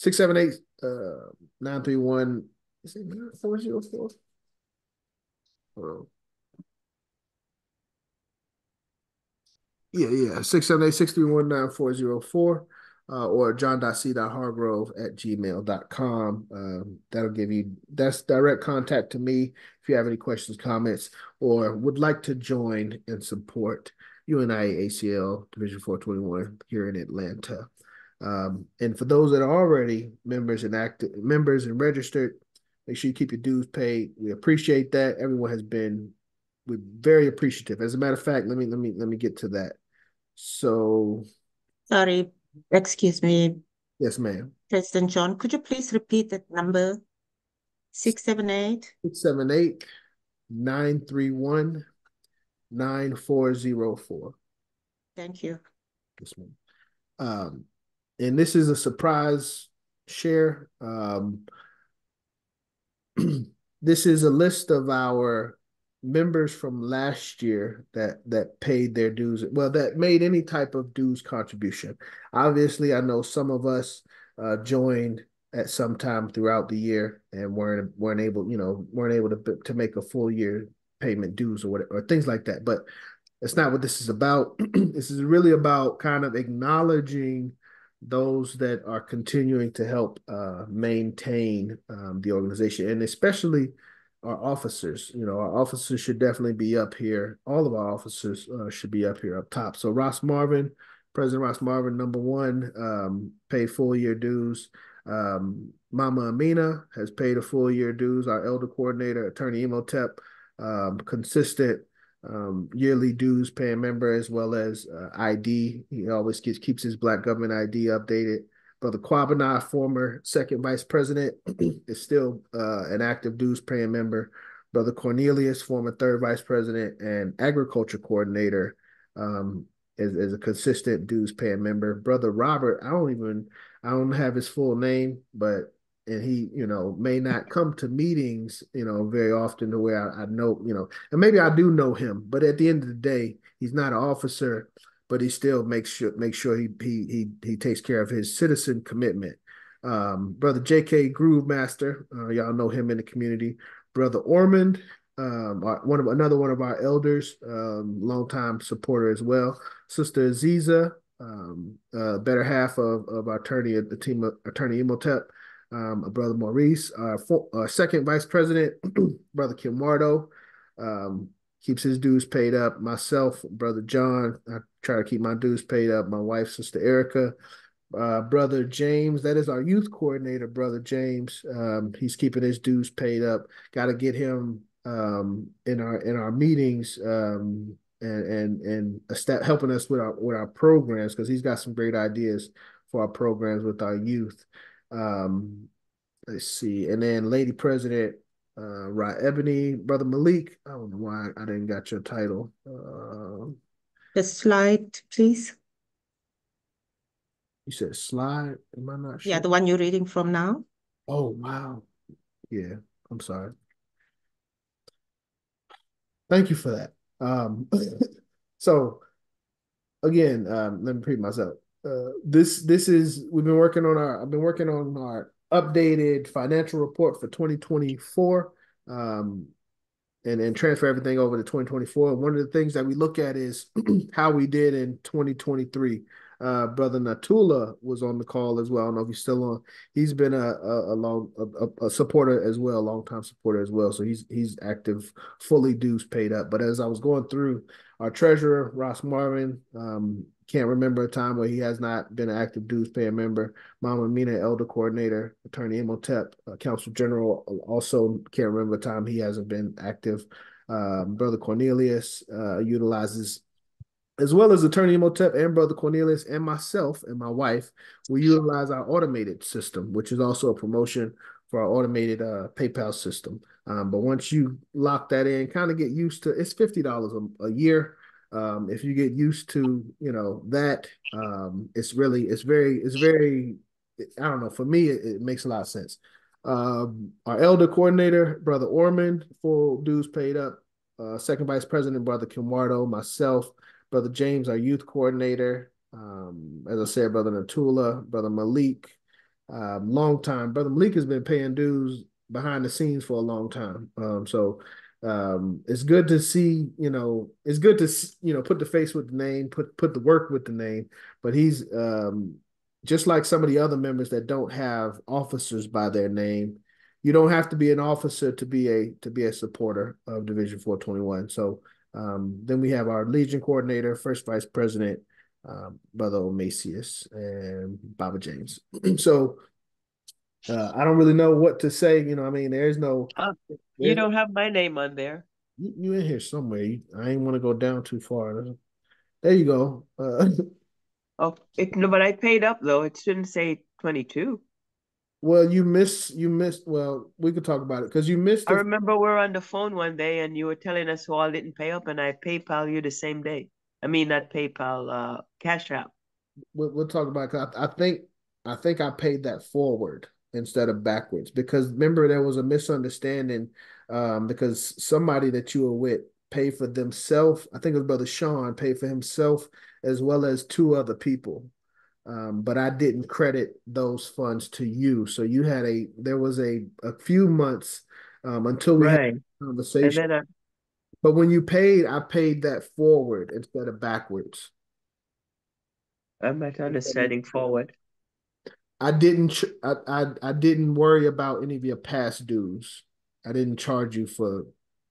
678-931, is it 9404? Yeah. 678-631-9404, or john.c.hargrove@gmail.com. That'll give you, that's direct contact to me if you have any questions, comments, or would like to join and support UNIA-ACL Division 421 here in Atlanta. And for those that are already members and registered, make sure you keep your dues paid. We appreciate that. Everyone has been, we're very appreciative. As a matter of fact, let me get to that. So, sorry, excuse me. Yes, ma'am. President John, could you please repeat that number? 678-931-9404. Thank you. Yes, ma'am. And this is a surprise share. This is a list of our members from last year that paid their dues, well, that made any type of dues contribution. Obviously, I know some of us joined at some time throughout the year and weren't able, weren't able to make a full year payment dues or whatever, or things like that. But that's not what this is about. This is really about kind of acknowledging those that are continuing to help maintain the organization, and especially our officers. Our officers should definitely be up here. All of our officers should be up here up top. So Ross Marvin, President Ross Marvin, number one, paid full year dues. Mama Amina has paid a full year dues. Our elder coordinator, Attorney Imhotep, consistent yearly dues paying member, as well as ID. He always keeps his Black government ID updated. Brother Kwabena, former second vice president, is still an active dues paying member. Brother Cornelius, former third vice president and agriculture coordinator, is a consistent dues paying member. Brother Robert, I don't have his full name, but and he, may not come to meetings, very often to where I know, and maybe I do know him, but at the end of the day, he's not an officer, but he still makes sure he takes care of his citizen commitment. Brother J.K. Groove Master, y'all know him in the community. Brother Ormond, another one of our elders, longtime supporter as well. Sister Aziza, better half of our attorney at the team, Attorney Imhotep. Brother Maurice, our second vice president, Brother Kimwardo, keeps his dues paid up. Myself, Brother John, I try to keep my dues paid up. My wife, Sister Erica. Brother James, that is our youth coordinator, Brother James. He's keeping his dues paid up. Got to get him in our meetings and helping us with our programs, because he's got some great ideas for our programs with our youth. Let's see, and then Lady President Ra Ebony, Brother Malik. I don't know why I didn't got your title. The slide, please. You said slide. Am I not sure? Yeah, the one you're reading from now. Oh, wow. Yeah, I'm sorry. Thank you for that. So again, let me repeat myself. This is I've been working on our updated financial report for 2024, and transfer everything over to 2024. One of the things that we look at is how we did in 2023. Brother Natula was on the call as well. I don't know if he's still on. He's been a supporter as well, a long-time supporter as well. So he's active, fully dues paid up. But as I was going through, our treasurer, Ross Marvin, can't remember a time where he has not been an active dues paying member. Mama Mina, elder coordinator, Attorney Imhotep, counsel general, also can't remember a time he hasn't been active. Brother Cornelius utilizes, as well as Attorney Imhotep and Brother Cornelius and myself and my wife, we utilize our automated system, which is also a promotion for our automated PayPal system. But once you lock that in, kind of get used to, it's $50 a year. If you get used to, that, it's very, I don't know, for me, it makes a lot of sense. Our elder coordinator, Brother Ormond, full dues paid up. Second vice president, Brother Kimwardo, myself, Brother James, our youth coordinator. As I said, Brother Natula, Brother Malik, long time. Brother Malik has been paying dues behind the scenes for a long time. So it's good to see, it's good to, put the face with the name, put the work with the name, but he's just like some of the other members that don't have officers by their name. You don't have to be an officer to be a supporter of Division 421. So then we have our Legion coordinator, first vice president, Brother Omasius and Baba James. So I don't really know what to say. There's no. You don't have my name on there. You in here somewhere. I ain't want to go down too far. There you go. No, but I paid up though. It shouldn't say 22. Well, you missed. Well, we could talk about it because you missed. I remember we were on the phone one day and you were telling us who all didn't pay up, and I PayPal you the same day. I mean, not PayPal, Cashapp. We'll talk about it. I I think I paid that forward instead of backwards because remember there was a misunderstanding because somebody that you were with paid for themselves. I think it was Brother Sean paid for himself as well as two other people. But I didn't credit those funds to you. So you had there was a few months until we had Right. a And conversation. then But when you paid, I paid that forward instead of backwards. I'm not understanding forward. I didn't I didn't worry about any of your past dues. I didn't charge you for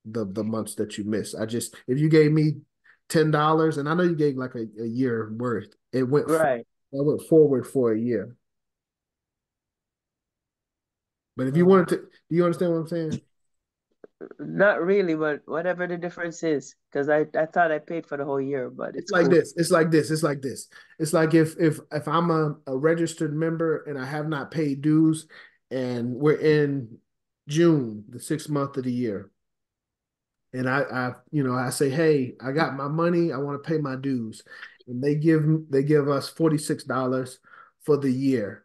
the months that you missed. I just if you gave me $10, and I know you gave like a year worth, Right. I went forward for a year. But if you Uh, wanted to, do you understand what I'm saying? Not really, but whatever the difference is, because I thought I paid for the whole year, but It's it's like cool. this. It's like this. It's like this. It's like if I'm a registered member and I have not paid dues, and we're in June, the 6th month of the year, and I say, hey, I got my money. I want to pay my dues, and they give us $46 for the year.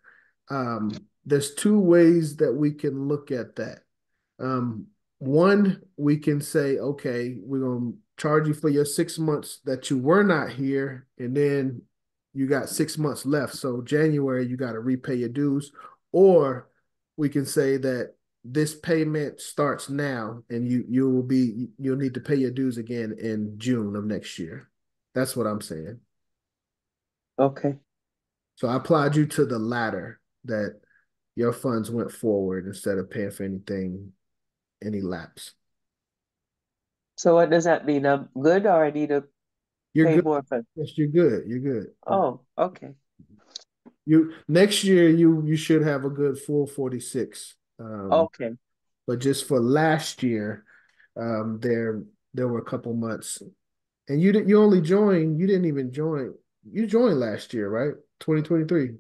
There's two ways that we can look at that. Um, One, we can say, okay, we're gonna charge you for your 6 months that you were not here, and then you got 6 months left. So January, you got to repay your dues. Or we can say that this payment starts now, and you'll need to pay your dues again in June of next year. That's what I'm saying. Okay. So I applied you to the latter that your funds went forward instead of paying for any lapse. So what does that mean? I'm good or I need to You're pay good. more for? Yes, you're good. You're good. Oh, okay. You next year you should have a good full 46. Okay. But just for last year, there were a couple months, and you only joined. You didn't even join. You joined last year, right? 2023.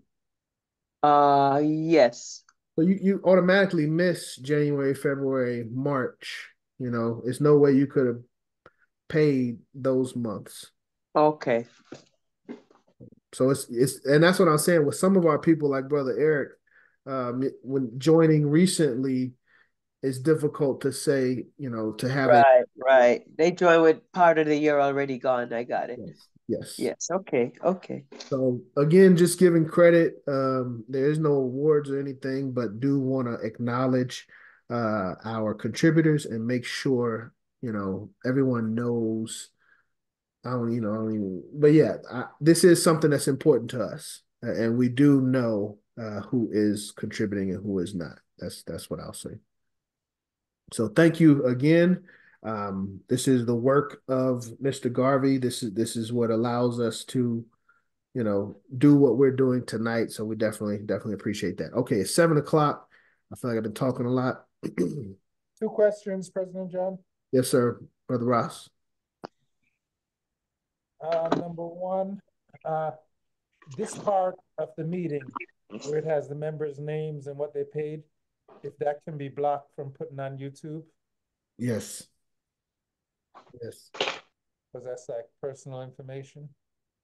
Yes. So you automatically miss January, February, March. It's no way you could have paid those months. Okay. So and that's what I'm saying with some of our people like Brother Eric, when joining recently, it's difficult to say, to have a Right, right. They join with part of the year already gone. I got it. yes, yes. Yes. Okay. Okay. So again, just giving credit. There is no awards or anything, but do want to acknowledge our contributors and make sure everyone knows. I don't even. But yeah, this is something that's important to us, and we do know who is contributing and who is not. That's what I'll say. So thank you again. This is the work of Mr. Garvey. This is what allows us to, do what we're doing tonight. So we definitely appreciate that. Okay, it's 7 o'clock. I feel like I've been talking a lot. Two questions, President John. Yes, sir, Brother Ross. Number one, this part of the meeting where it has the members' names and what they paid, if that can be blocked from putting on YouTube, Yes. Yes. because that's like personal information.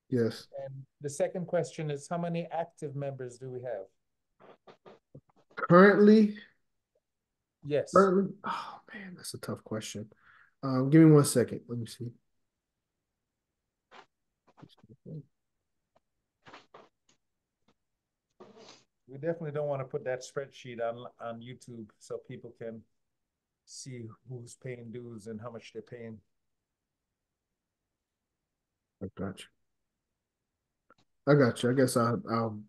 Yes. And the second question is, how many active members do we have? Currently, Yes. oh man, that's a tough question. Give me 1 second. Let me see. We definitely don't want to put that spreadsheet on YouTube so people can see who's paying dues and how much they're paying. I got you. I got you. I guess I'll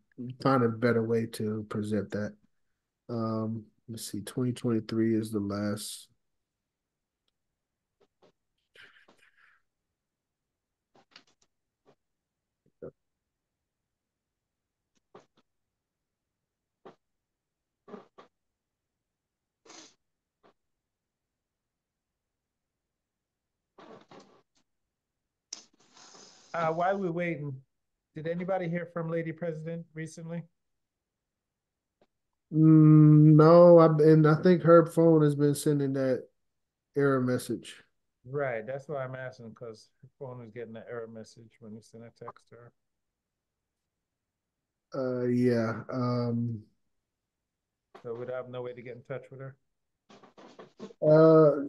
find a better way to present that. Let's see. 2023 is the last. While we're waiting, did anybody hear from Lady President recently? No, and I think her phone has been sending that error message. Right, that's why I'm asking, because her phone was getting an error message when you sent a text to her. Yeah. So we'd have no way to get in touch with her.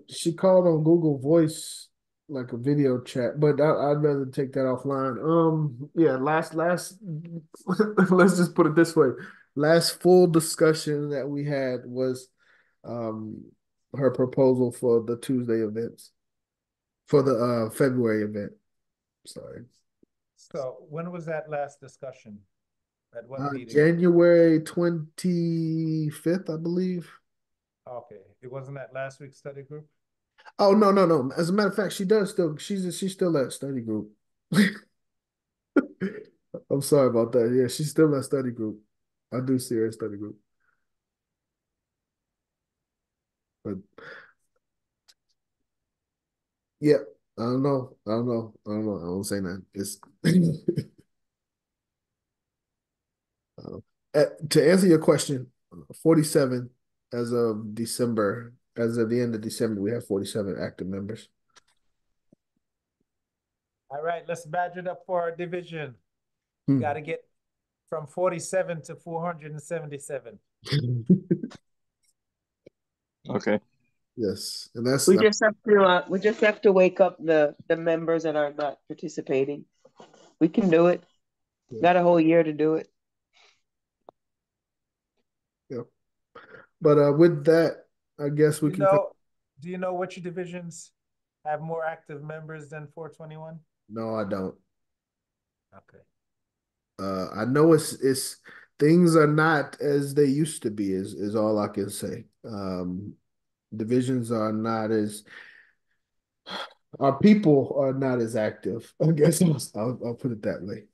She called on Google Voice, like a video chat, but I'd rather take that offline. Yeah, last let's just put it this way. Last full discussion that we had was um her proposal for the Tuesday events, for the February event. Sorry. So when was that last discussion? At what meeting? January 25th, I believe. Okay, it wasn't that last week's study group? Oh, no. As a matter of fact, she's still at study group. I'm sorry about that. Yeah, she's still at study group. I do see her at study group. But yeah, I don't know. I don't say that. It's to answer your question, 47 as of December, as of the end of December, we have 47 active members. All right, let's badge it up for our division. Got to get from 47 to 477. Okay. Yes, and that's we just have to wake up the members that are not participating. We can do it. Yeah. Got a whole year to do it. Yeah. But with that, I guess we can. Do you know which divisions have more active members than 421? No, I don't. Okay. I know it's things are not as they used to be. Is all I can say. Divisions are not as our people are not as active. I guess I'll put it that way.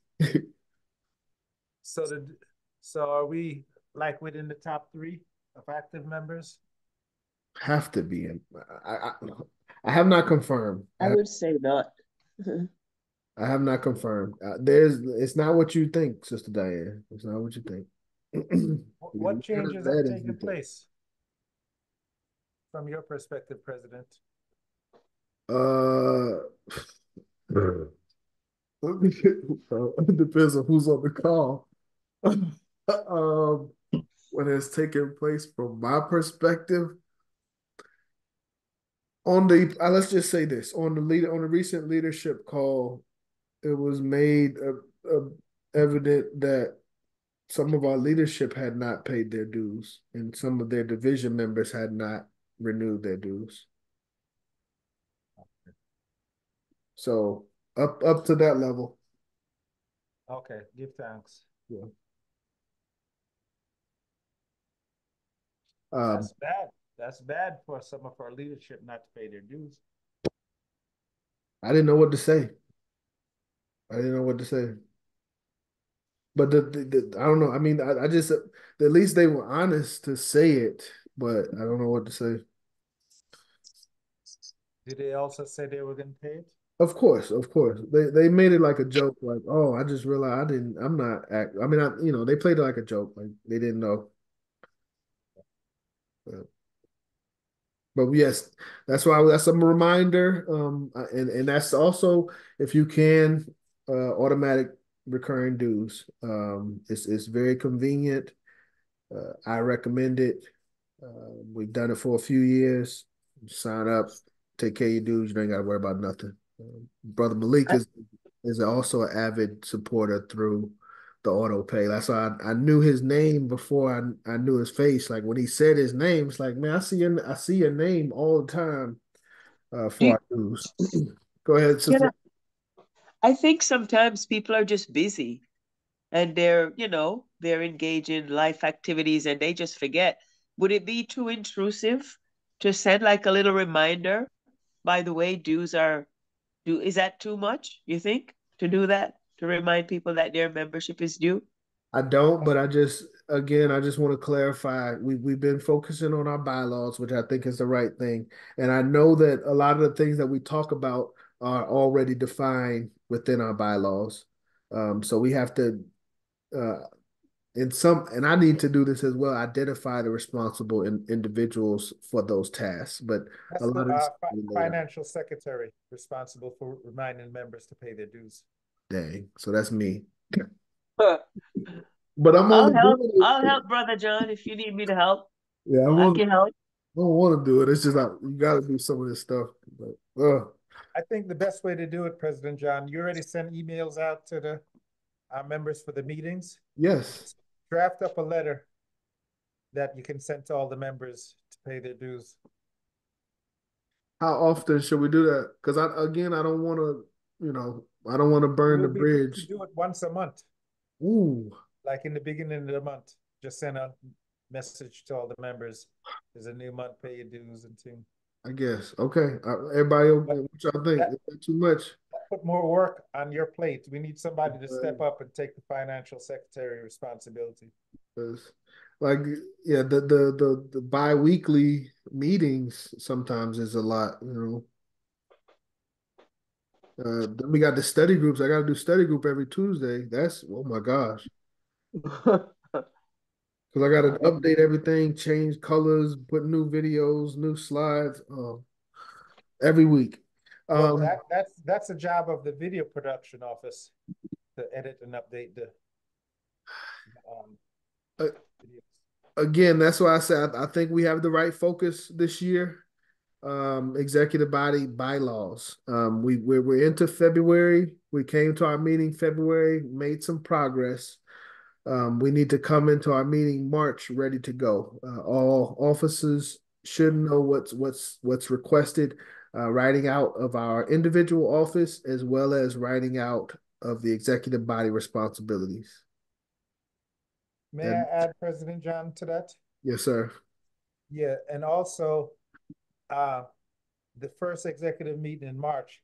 So are we like within the top 3 of active members? Have to be. I have not confirmed. I would say not. I have not confirmed. It's not what you think, Sister Diane. It's not what you think. What changes have taken place from your perspective, President? It depends on who's on the call. What has taken place from my perspective on the let's just say this on the recent leadership call, it was made evident that some of our leadership had not paid their dues, and some of their division members had not renewed their dues. So up to that level. Okay, give thanks. Yeah. That's bad. That's bad for some of our leadership not to pay their dues. I didn't know what to say. But I don't know. I mean, I just at least they were honest to say it, but I don't know what to say. Did they also say they were going to pay it? Of course. They made it like a joke, like, oh, I just realized I'm not act. I mean, they played it like a joke, like they didn't know. But yes, that's a reminder. And that's also if you can, automatic recurring dues. It's very convenient. I recommend it. We've done it for a few years. Sign up, take care of your dues. You ain't got to worry about nothing. Brother Malik is also an avid supporter through the auto pay. That's why I knew his name before I knew his face. Like when he said his name, it's like, man, I see your name all the time for our dues. Go ahead, sister. I think sometimes people are just busy and they're engaged in life activities and they just forget. Would it be too intrusive to send like a little reminder? By the way, is that too much, you think, to do that? To remind people that their membership is due? I don't, but I just want to clarify. We've been focusing on our bylaws, which I think is the right thing. And I know that a lot of the things that we talk about are already defined within our bylaws. So we have to and I need to do this as well, identify the responsible individuals for those tasks. But that's the financial secretary responsible for reminding members to pay their dues. Dang, so that's me. But I'm I'll only help. doing I'll it. help, Brother John, if you need me to help. Yeah, I can help. I don't want to do it. It's just like you got to do some of this stuff. But, I think the best way to do it, President John, you already sent emails out to the members for the meetings. yes. Draft up a letter that you can send to all the members to pay their dues. How often should we do that? Because I don't want to, I don't want to burn the We'll be good to bridge. do it once a month, Ooh, like in the beginning of the month. Just send a message to all the members. There's a new month, pay your dues and things. I guess. Okay. Everybody, okay. What y'all think? That, Is that too much? put more work on your plate. We need somebody to step up and take the financial secretary responsibility. Like, yeah, the bi-weekly meetings sometimes is a lot, Then we got the study groups. I got to do study group every Tuesday. That's, oh my gosh. Because I got to update everything, change colors, put new videos, new slides, every week. Well, that's a job of the video production office to edit and update the videos. Again, that's why I said I think we have the right focus this year. Executive body bylaws. We're into February. We came to our meeting February, made some progress. We need to come into our meeting March ready to go. All officers should know what's requested, writing out of our individual office as well as writing out of the executive body responsibilities. May I add, President John, to that? Yes, sir. Yeah, and also the first executive meeting in March,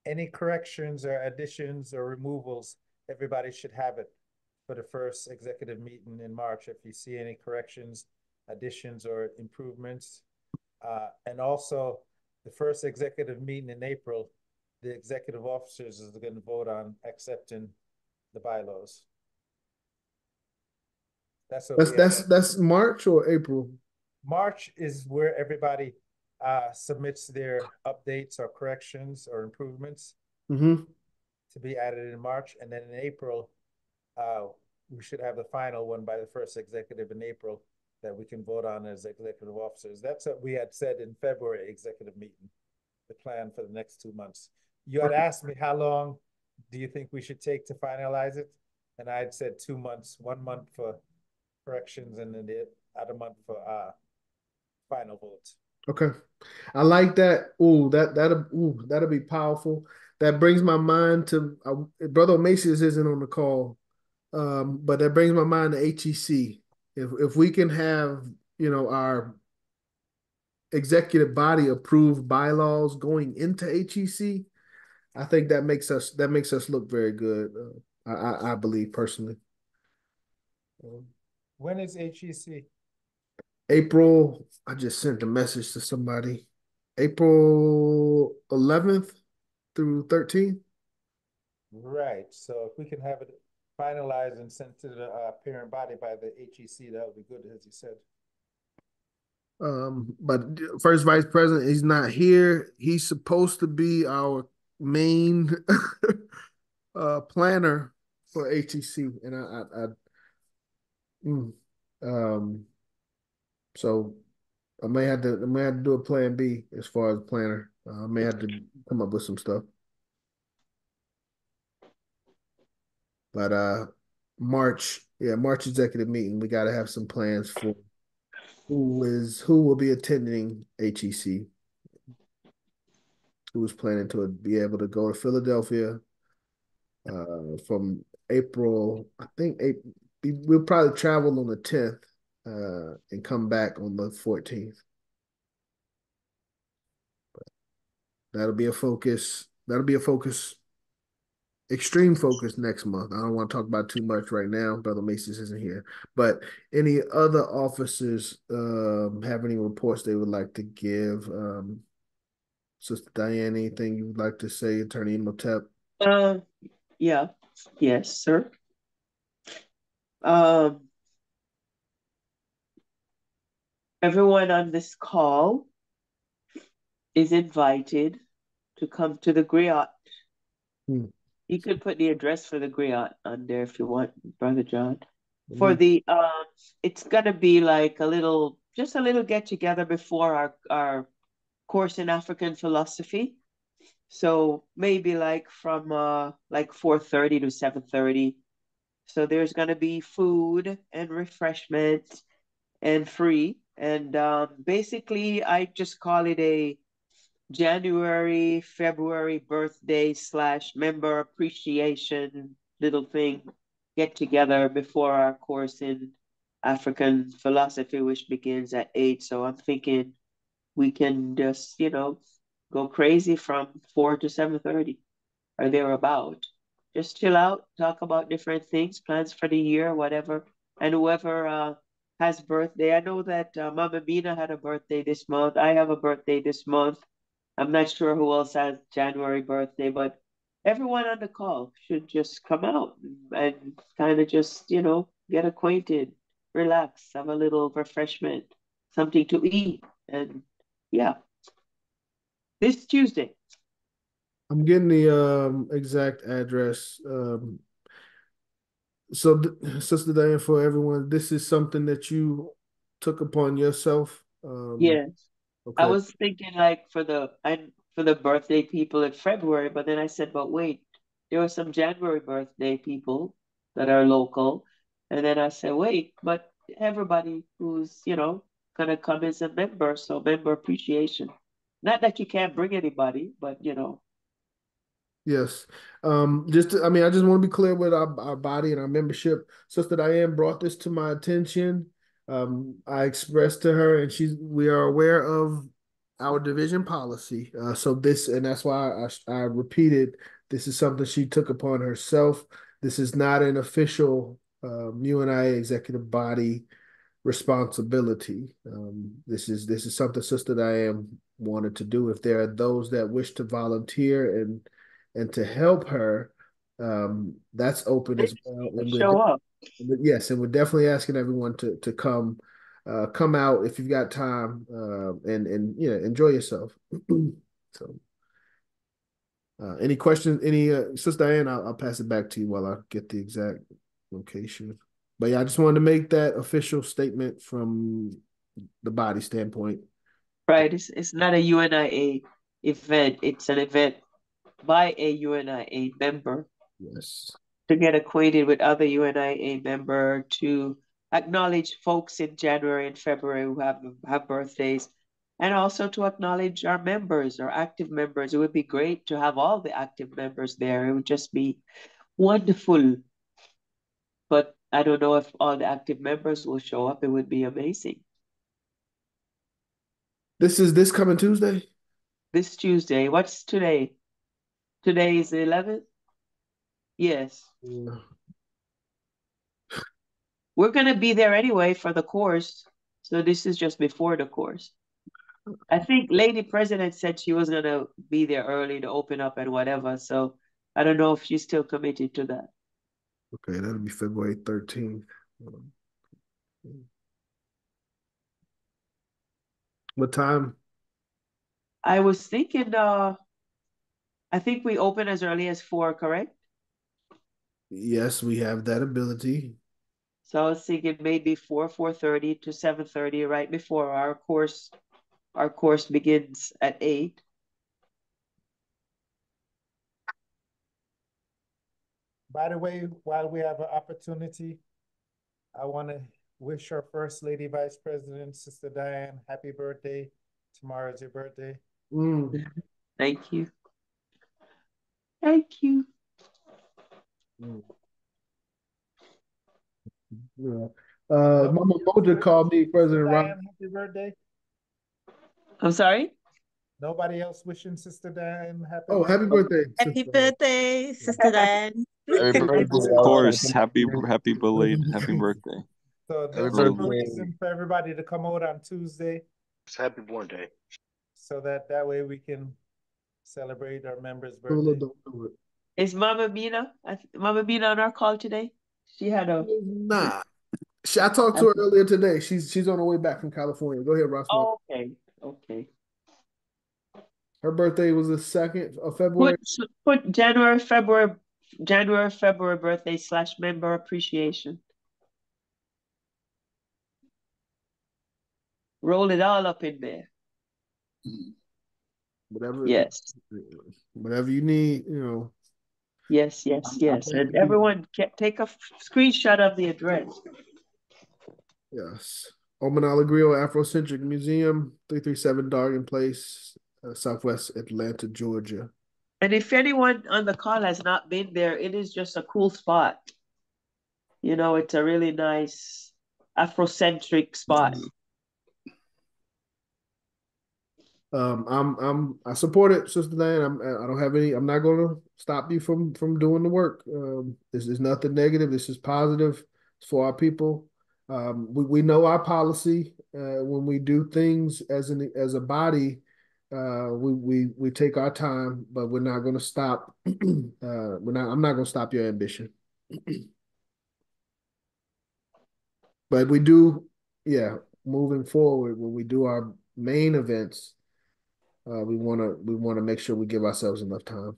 any corrections or additions or removals, everybody should have it for the first executive meeting in March. If you see any corrections, additions, or improvements. And also the first executive meeting in April, the executive officers is going to vote on accepting the bylaws. That's March or April? March is where everybody submits their updates or corrections or improvements to be added in March. And then in April, we should have the final one by the first executive in April that we can vote on as executive officers. That's what we had said in February executive meeting, the plan for the next 2 months. You had asked me how long do you think we should take to finalize it? And I had said 2 months, 1 month for corrections and then the other month for final votes. Okay. I like that. That'll be powerful. That brings my mind to Brother Macias isn't on the call, but that brings my mind to HEC. If we can have our executive body approved bylaws going into HEC, I think that makes us look very good. I believe personally. When is HEC? April, I just sent a message to somebody. April 11th through 13th. Right. So if we can have it finalized and sent to the parent body by the HEC, that would be good, as you said. But first vice president, he's not here. He's supposed to be our main planner for HEC, and so I may have to do a plan B as far as planner. I may have to come up with some stuff. But March executive meeting, we got to have some plans for who will be attending HEC, who is planning to be able to go to Philadelphia from April. I think we'll probably travel on the 10th and come back on the 14th. That'll be a focus. Extreme focus next month. I don't want to talk about too much right now. Brother Macy's isn't here. But any other officers have any reports they would like to give? Sister Diane, anything you would like to say? Attorney Imhotep? Yeah. Yes, sir. Everyone on this call is invited to come to the griot. You could put the address for the griot on there if you want, Brother John. for the it's gonna be like just a little get together before our course in African philosophy. So maybe like from like 4:30 to 7:30. So there's gonna be food and refreshment and free. And basically I just call it a January, February birthday / member appreciation little thing get together before our course in African philosophy, which begins at 8. So I'm thinking we can just, go crazy from 4 to 7:30 or thereabout. Just chill out, talk about different things, plans for the year, whatever. And whoever has birthday, I know that Mama Mina had a birthday this month. I have a birthday this month. I'm not sure who else has January birthday, but everyone on the call should just come out and kind of just, get acquainted, relax, have a little refreshment, something to eat. And yeah, this Tuesday. I'm getting the exact address. So, Sister Diane, for everyone, this is something that you took upon yourself. Yes. I Okay. was thinking like for the birthday people in February, but then I said, but wait, there are some January birthday people that are local. And then I said, wait, but everybody who's, gonna come as a member, so member appreciation. Not that you can't bring anybody, but Yes. I just want to be clear with our body and our membership. Sister Diane brought this to my attention. I expressed to her, and we are aware of our division policy. And that's why I repeated, this is something she took upon herself. This is not an official UNIA executive body responsibility. This is something Sister Diane wanted to do. If there are those that wish to volunteer and to help her, that's open as well. And show up. yes, and we're definitely asking everyone to come out if you've got time, and enjoy yourself. So, any questions? Any Sister Diane? I'll pass it back to you while I get the exact location. But yeah, I just wanted to make that official statement from the body standpoint. Right. It's not a UNIA event. It's an event by a UNIA member. Yes. To get acquainted with other UNIA member, to acknowledge folks in January and February who have birthdays, and also to acknowledge our members, our active members. It would be great to have all the active members there. It would just be wonderful. But I don't know if all the active members will show up. It would be amazing. This is this coming Tuesday? This Tuesday. What's today? Today is the 11th? Yes. Yeah. We're going to be there anyway for the course. So this is just before the course. I think Lady President said she was going to be there early to open up and whatever. So I don't know if she's still committed to that. Okay, that'll be February 13th. What time? I was thinking, I think we open as early as 4, correct? Yes, we have that ability. So I was thinking maybe 4:30 to 7:30, right before our course. Our course begins at 8. By the way, while we have an opportunity, I want to wish our First Lady Vice President, Sister Diane, happy birthday. Tomorrow's your birthday. Thank you. Thank you. Yeah. Mama Moja called me President Ron. Diane, happy birthday. I'm sorry? Nobody else wishing Sister Diane happy birthday. Happy birthday. Happy birthday, Sister Diane. Happy birthday. Of course. Happy belated. Happy birthday. So there's a reason for everybody to come out on Tuesday. It's happy birthday. So that way we can celebrate our members' birthday. Is Mama Mina on our call today? She had a Nah. I talked to her earlier today. She's on her way back from California. Go ahead, Ross. Oh, okay. Her birthday was the 2nd of February. Put January, February birthday / member appreciation. roll it all up in there. Whatever, Yes. whatever you need, you know. Yes, yes, yes. And everyone take a screenshot of the address. Yes. Omanala Grill Afrocentric Museum, 337 Dargan Place, Southwest Atlanta, Georgia. And if anyone on the call has not been there, it is just a cool spot. You know, it's a really nice Afrocentric spot. I support it, Sister Diane. I don't have any. I'm not going to stop you from doing the work. This is nothing negative. This is positive. It's for our people. We know our policy. When we do things as a body, we take our time, but we're not going to stop. I'm not going to stop your ambition. But we do, yeah. Moving forward, when we do our main events. We want to make sure we give ourselves enough time.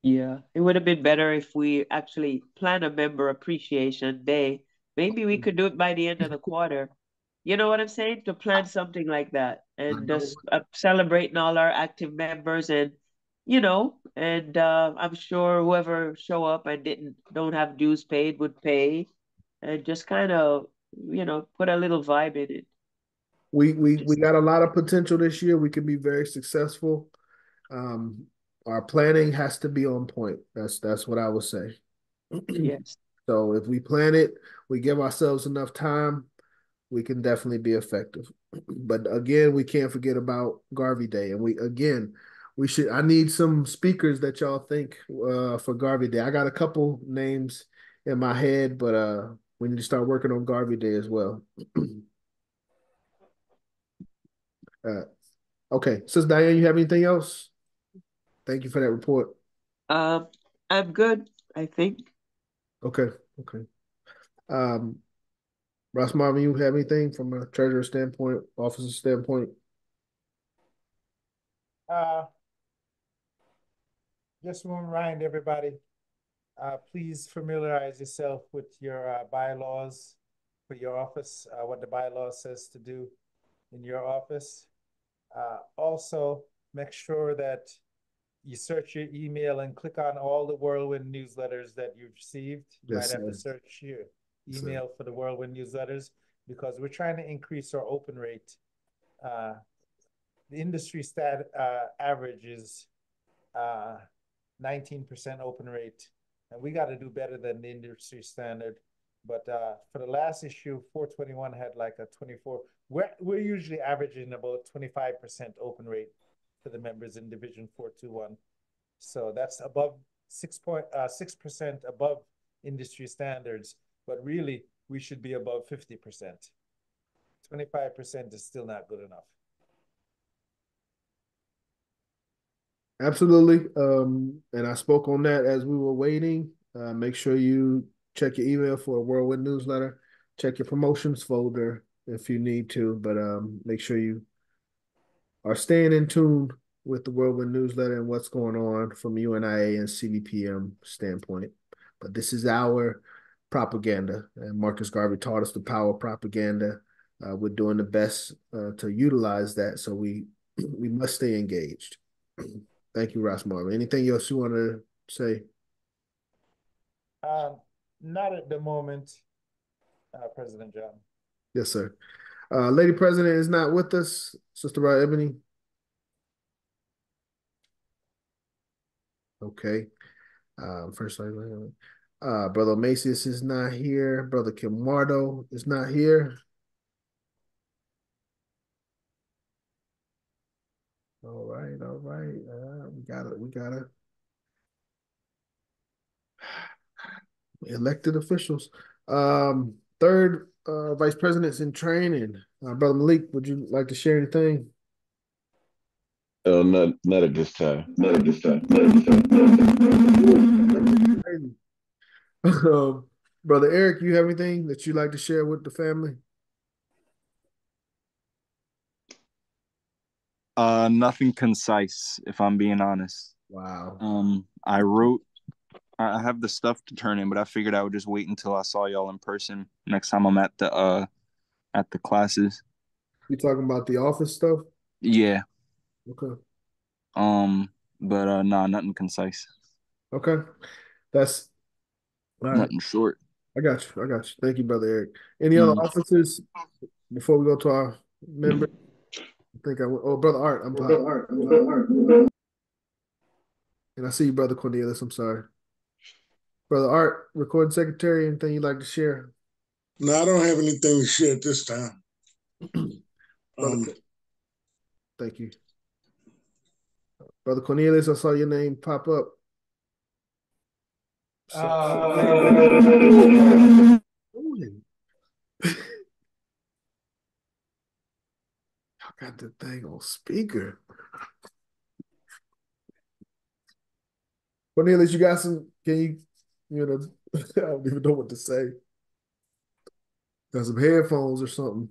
Yeah, it would have been better if we actually plan a member appreciation day. Maybe we could do it by the end of the quarter. You know what I'm saying? To plan something like that and just celebrating all our active members and I'm sure whoever show up and don't have dues paid would pay and just kind of, put a little vibe in it. We got a lot of potential this year. We can be very successful. Our planning has to be on point. That's what I would say. Yes. So if we plan it, we give ourselves enough time, we can definitely be effective. But again, we can't forget about Garvey Day. And I need some speakers that y'all think for Garvey Day. I got a couple names in my head, but we need to start working on Garvey Day as well. Okay, Sis Diane, you have anything else? Thank you for that report. I'm good, I think. Okay. Ross Marvin, you have anything from a treasurer standpoint, officer standpoint? Just want to remind everybody, please familiarize yourself with your bylaws for your office, what the bylaw says to do in your office. Also, make sure that you search your email and click on all the Whirlwind newsletters that you've received. You might have to search your email for the Whirlwind newsletters because we're trying to increase our open rate. The industry average is 19% open rate, and we got to do better than the industry standard. But for the last issue, 421 had like a 24. We're usually averaging about 25% open rate for the members in Division 421. So that's above 6% above industry standards, but really we should be above 50%. 25% is still not good enough. Absolutely. And I spoke on that as we were waiting. Make sure you check your email for a Whirlwind newsletter. Check your promotions folder if you need to, but make sure you are staying in tune with the Whirlwind newsletter and what's going on from UNIA and CVPM standpoint. But this is our propaganda, and Marcus Garvey taught us the power of propaganda. We're doing the best to utilize that, so we must stay engaged. Thank you, Ross Marvin. Anything else you want to say? Not at the moment, President John. Yes, sir. Lady President is not with us. Sister Rod Ebony. Okay. First, Brother Macias is not here. Brother Kimardo is not here. All right. We gotta elected officials. Third, vice presidents in training. Brother Malik, would you like to share anything? Not at this time. Brother Eric, you have anything that you'd like to share with the family? Nothing concise, if I'm being honest. Wow. I have the stuff to turn in, but I figured I would just wait until I saw y'all in person next time I'm at the classes. You talking about the office stuff? Yeah. Okay. But nah, nothing concise. Okay. That's all right. Nothing short. I got you. I got you. Thank you, Brother Eric. Any other officers before we go to our member? I think oh, Brother Art, I'm fine. And I see you, Brother Cornelius. I'm sorry. Brother Art, recording secretary, anything you'd like to share? No, I don't have anything to share at this time. Thank you. Brother Cornelius, I saw your name pop up. I got the thing on speaker. Cornelius, you got some, I don't even know what to say. Got some headphones or something.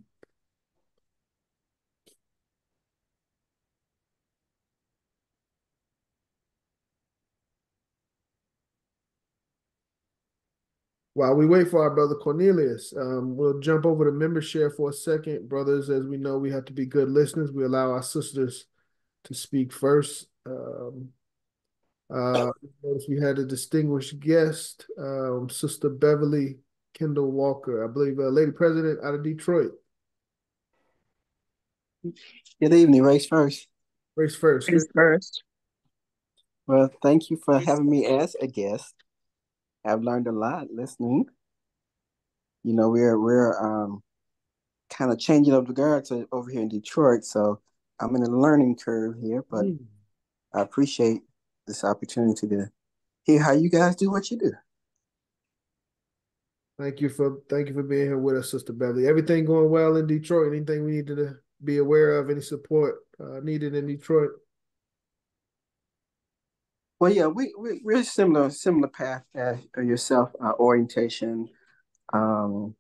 While we wait for our brother Cornelius, we'll jump over to member share for a second. Brothers, as we know, we have to be good listeners. We allow our sisters to speak first. Notice we had a distinguished guest, Sister Beverly Kendall Walker, I believe, Lady President out of Detroit. Good evening, Race First. Race First. Race First. Well, thank you for having me as a guest. I've learned a lot listening. You know, we're kind of changing up the guards over here in Detroit, so I'm in a learning curve here, but I appreciate this opportunity to hear how you guys do what you do. Thank you for being here with us, Sister Beverly. Everything going well in Detroit? Anything we need to be aware of? Any support needed in Detroit? Well, yeah, we're similar path as yourself, orientation, doing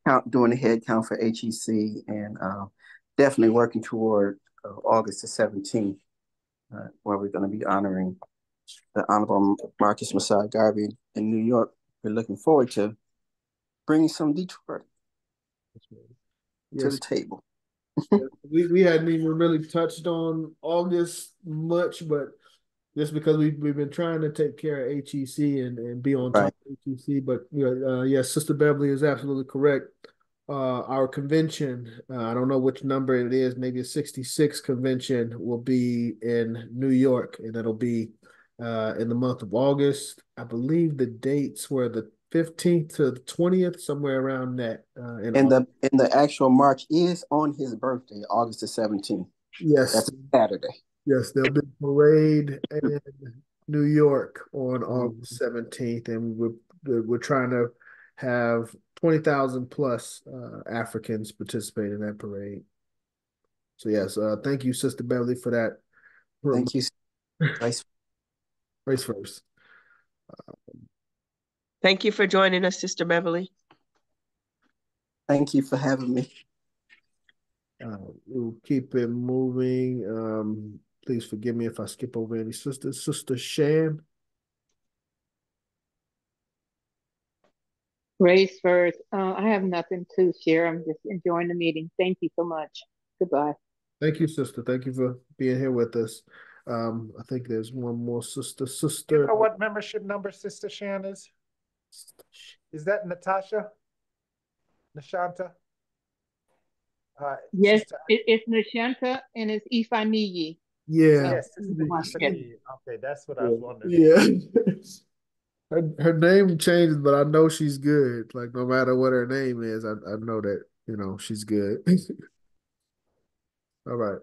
the head count for HEC, and definitely working toward August the 17th, where we're going to be honoring the Honorable Marcus Messiah Garvey in New York. We're looking forward to bringing some Detroit to the table. we hadn't even really touched on August much, but just because we've been trying to take care of HEC and be on top of HEC. But yes, Sister Beverly is absolutely correct. Our convention, I don't know which number it is, maybe a 66 convention, will be in New York, and it'll be in the month of August. I believe the dates were the 15th to the 20th, somewhere around that. And the actual march is on his birthday, August the 17th. Yes. That's Saturday. Yes, there'll be a parade in New York on August 17th, and we're trying to have 20,000 plus Africans participate in that parade. So yes, thank you, Sister Beverly, for that. Thank you. Race First. Thank you for joining us, Sister Beverly. Thank you for having me. We'll keep it moving. Please forgive me if I skip over any sisters. Sister Shan. Race First. I have nothing to share. I'm just enjoying the meeting. Thank you so much. Goodbye. Thank you, sister. Thank you for being here with us. I think there's one more sister. Do you know what membership number Sister Shan is? Is that Natasha? Nashanta? Yes, it's Nashanta and it's Ifaniyi. Yeah. Okay, that's what I was wondering. Yeah. Her name changes, but I know she's good. Like no matter what her name is, I know that, she's good. All right.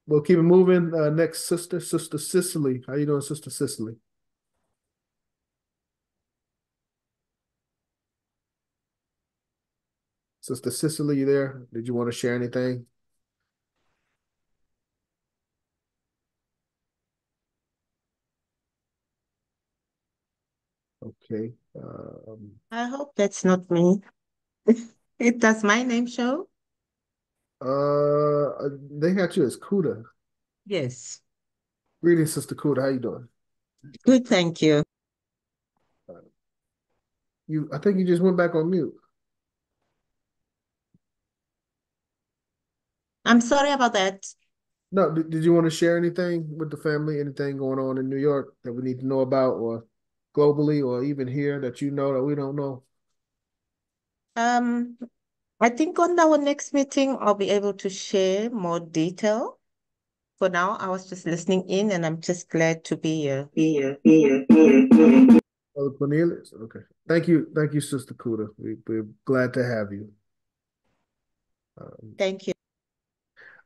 We'll keep it moving. Next Sister Cicely. How you doing, Sister Cicely? Sister Cicely, you there? Did you want to share anything? Okay. I hope that's not me. Does my name show? They got you as Kuda. Yes. Greetings, Sister Kuda. How you doing? Good, thank you. I think you just went back on mute. I'm sorry about that. No, did you want to share anything with the family? Anything going on in New York that we need to know about, or globally, or even here that you know that we don't know? I think on our next meeting, I'll be able to share more detail. For now, I was just listening in, and I'm just glad to be here. Oh, Cornelius. Okay. Thank you, Sister Kuda. We're glad to have you. Thank you.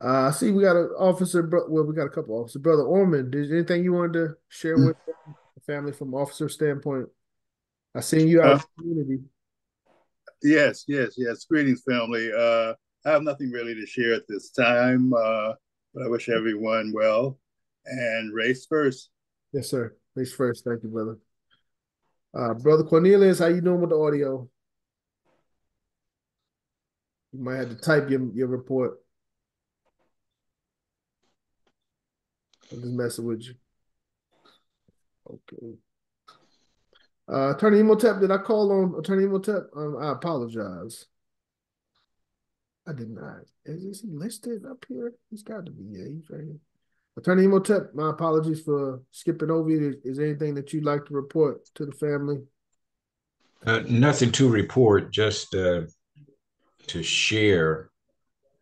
I see we got an officer. Well, we got a couple officers. Brother Orman, did anything you wanted to share with the family from officer standpoint? I seen you out in the community. Yes. Greetings, family. I have nothing really to share at this time, but I wish everyone well. And race first. Yes, sir. Race first. Thank you, brother. Brother Cornelius, how you doing with the audio? You might have to type your report. I'm just messing with you. Okay. Attorney Imhotep, did I call on Attorney Imhotep? I apologize. I did not. Is he listed up here? He's got to be. Yeah, he's right here. Attorney Imhotep, my apologies for skipping over you. Is there anything that you'd like to report to the family? Nothing to report, just to share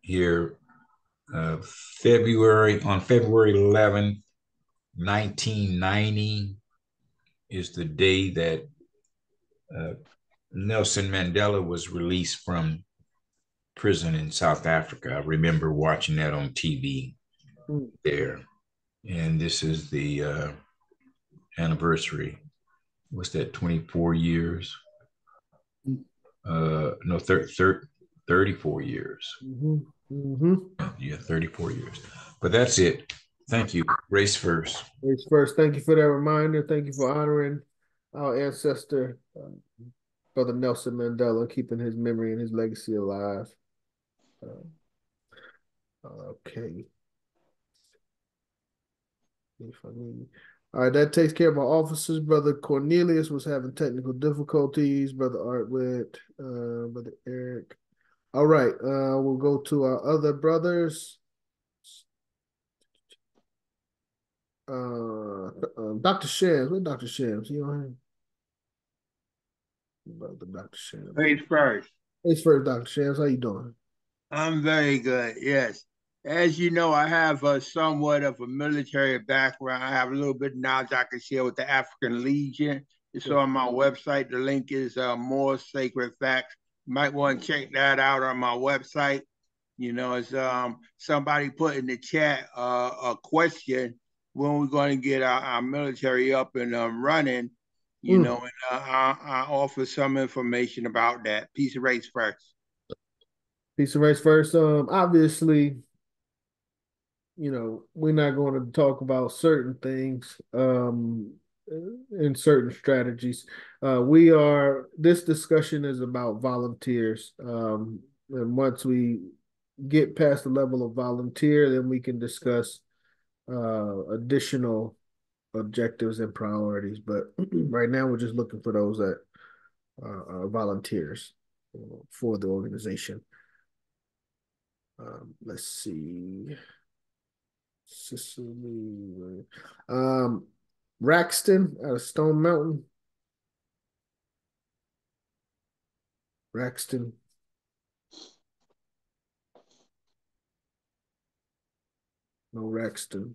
here. On February 11th, 1990 is the day that Nelson Mandela was released from prison in South Africa. I remember watching that on TV there. And this is the anniversary. What's that, 24 years? No, 34 years. Yeah, 34 years. But that's it. Thank you. Race first. Race first. Thank you for that reminder. Thank you for honoring our ancestor, Brother Nelson Mandela, keeping his memory and his legacy alive. Okay. All right, that takes care of our officers. Brother Cornelius was having technical difficulties. Brother Artwood, Brother Eric. All right, we'll go to our other brothers. Dr. Shams. Where's Dr. Shams? You know him? Brother Dr. Shams. Face first. Face first, Dr. Shams. How you doing? I'm very good, yes. As you know, I have somewhat of a military background. I have a little bit of knowledge I can share with the African Legion. It's on my website. The link is More Sacred Facts. You might want to check that out on my website. You know, it's somebody put in the chat a question when we're going to get our military up and running. You know, and I offer some information about that. Piece of race first. Piece of race first. Obviously, you know, we're not going to talk about certain things in certain strategies. This discussion is about volunteers. And once we get past the level of volunteer, then we can discuss additional objectives and priorities. But right now, we're just looking for those that are volunteers for the organization. Let's see. Sicily. Raxton out of Stone Mountain. Raxton. No Raxton.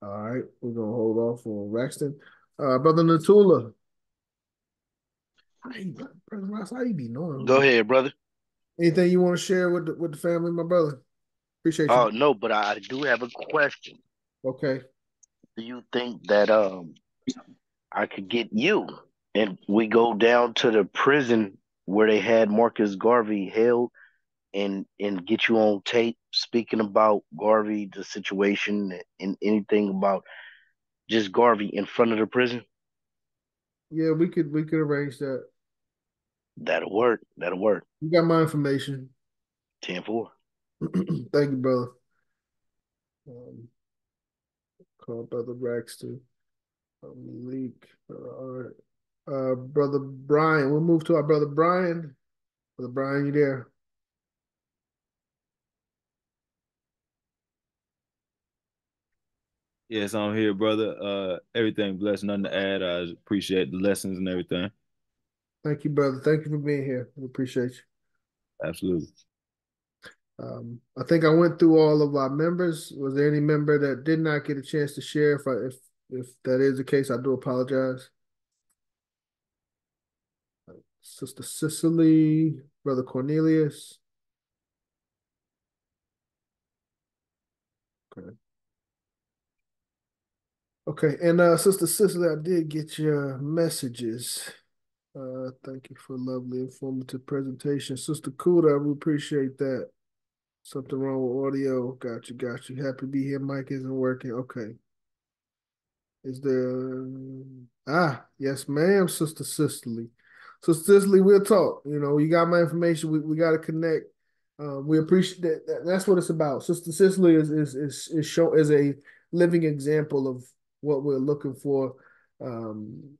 All right, we're gonna hold off on Raxton. Brother Natula. Brother Ross, how you be knowing? Go ahead, brother. Anything you want to share with the family, my brother? Appreciate you. Oh no, but I do have a question. Okay. Do you think that I could get you and we go down to the prison where they had Marcus Garvey held and get you on tape speaking about Garvey, the situation, and anything about just Garvey in front of the prison? Yeah, we could arrange that. That'll work. That'll work. You got my information. 10-4. Thank you, brother. Call Brother Braxton. Malik. All right. Brother Brian. We'll move to our brother Brian. Brother Brian, you there? Yes, I'm here, brother. Everything blessed, nothing to add. I appreciate the lessons and everything. Thank you, brother. Thank you for being here. We appreciate you. Absolutely. I think I went through all of our members. Was there any member that did not get a chance to share? If that is the case, I do apologize. Sister Cicely, Brother Cornelius. Okay. Okay, and Sister Cicely, I did get your messages. Thank you for a lovely, informative presentation. Sister Kuda, we appreciate that. Something wrong with audio. Got you, got you. Happy to be here. Mic isn't working. Okay. Is there yes, ma'am, Sister Cicely. Sister Cicely, we'll talk. You know, you got my information. We gotta connect. We appreciate that. That's what it's about. Sister Cicely is a living example of what we're looking for. You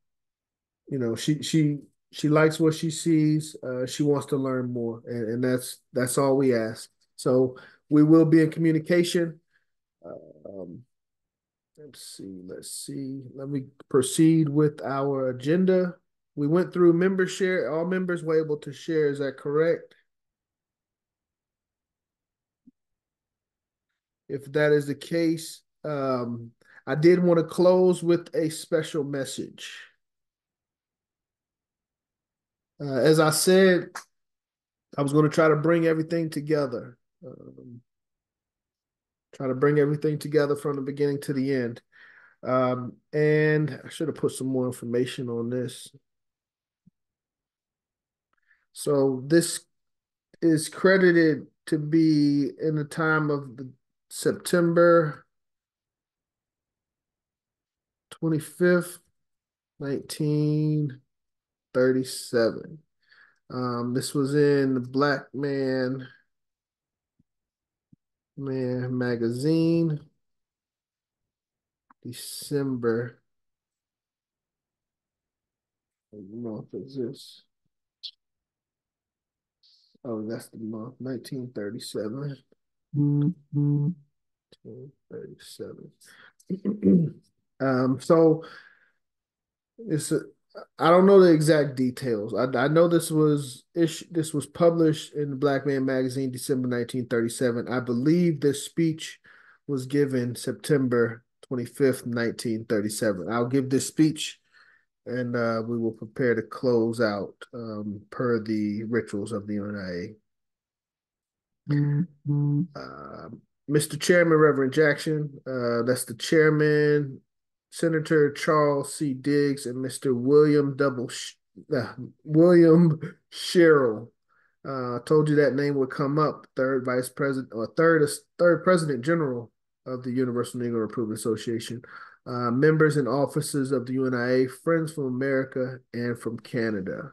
know, she likes what she sees. She wants to learn more, and that's all we ask. So we will be in communication. Um, let's see. Let me proceed with our agenda. We went through member share. All members were able to share. Is that correct? If that is the case, I did want to close with a special message. As I said, I was going to try to bring everything together. Try to bring everything together from the beginning to the end. And I should have put some more information on this. So this is credited to be in the time of September 25th, 1937. This was in the Black Man magazine, December. What month is this? Oh, that's the month, 1937. 1937. So it's I don't know the exact details. I know this was published in the Black Man magazine, December 1937. I believe this speech was given September 25th, 1937. I'll give this speech and we will prepare to close out per the rituals of the UNIA. Mr. Chairman, Reverend Jackson, that's the chairman, Senator Charles C. Diggs, and Mr. William Sherrill. Told you that name would come up. Third Vice President or third President General of the Universal Negro Improvement Association. Members and officers of the UNIA, friends from America and from Canada.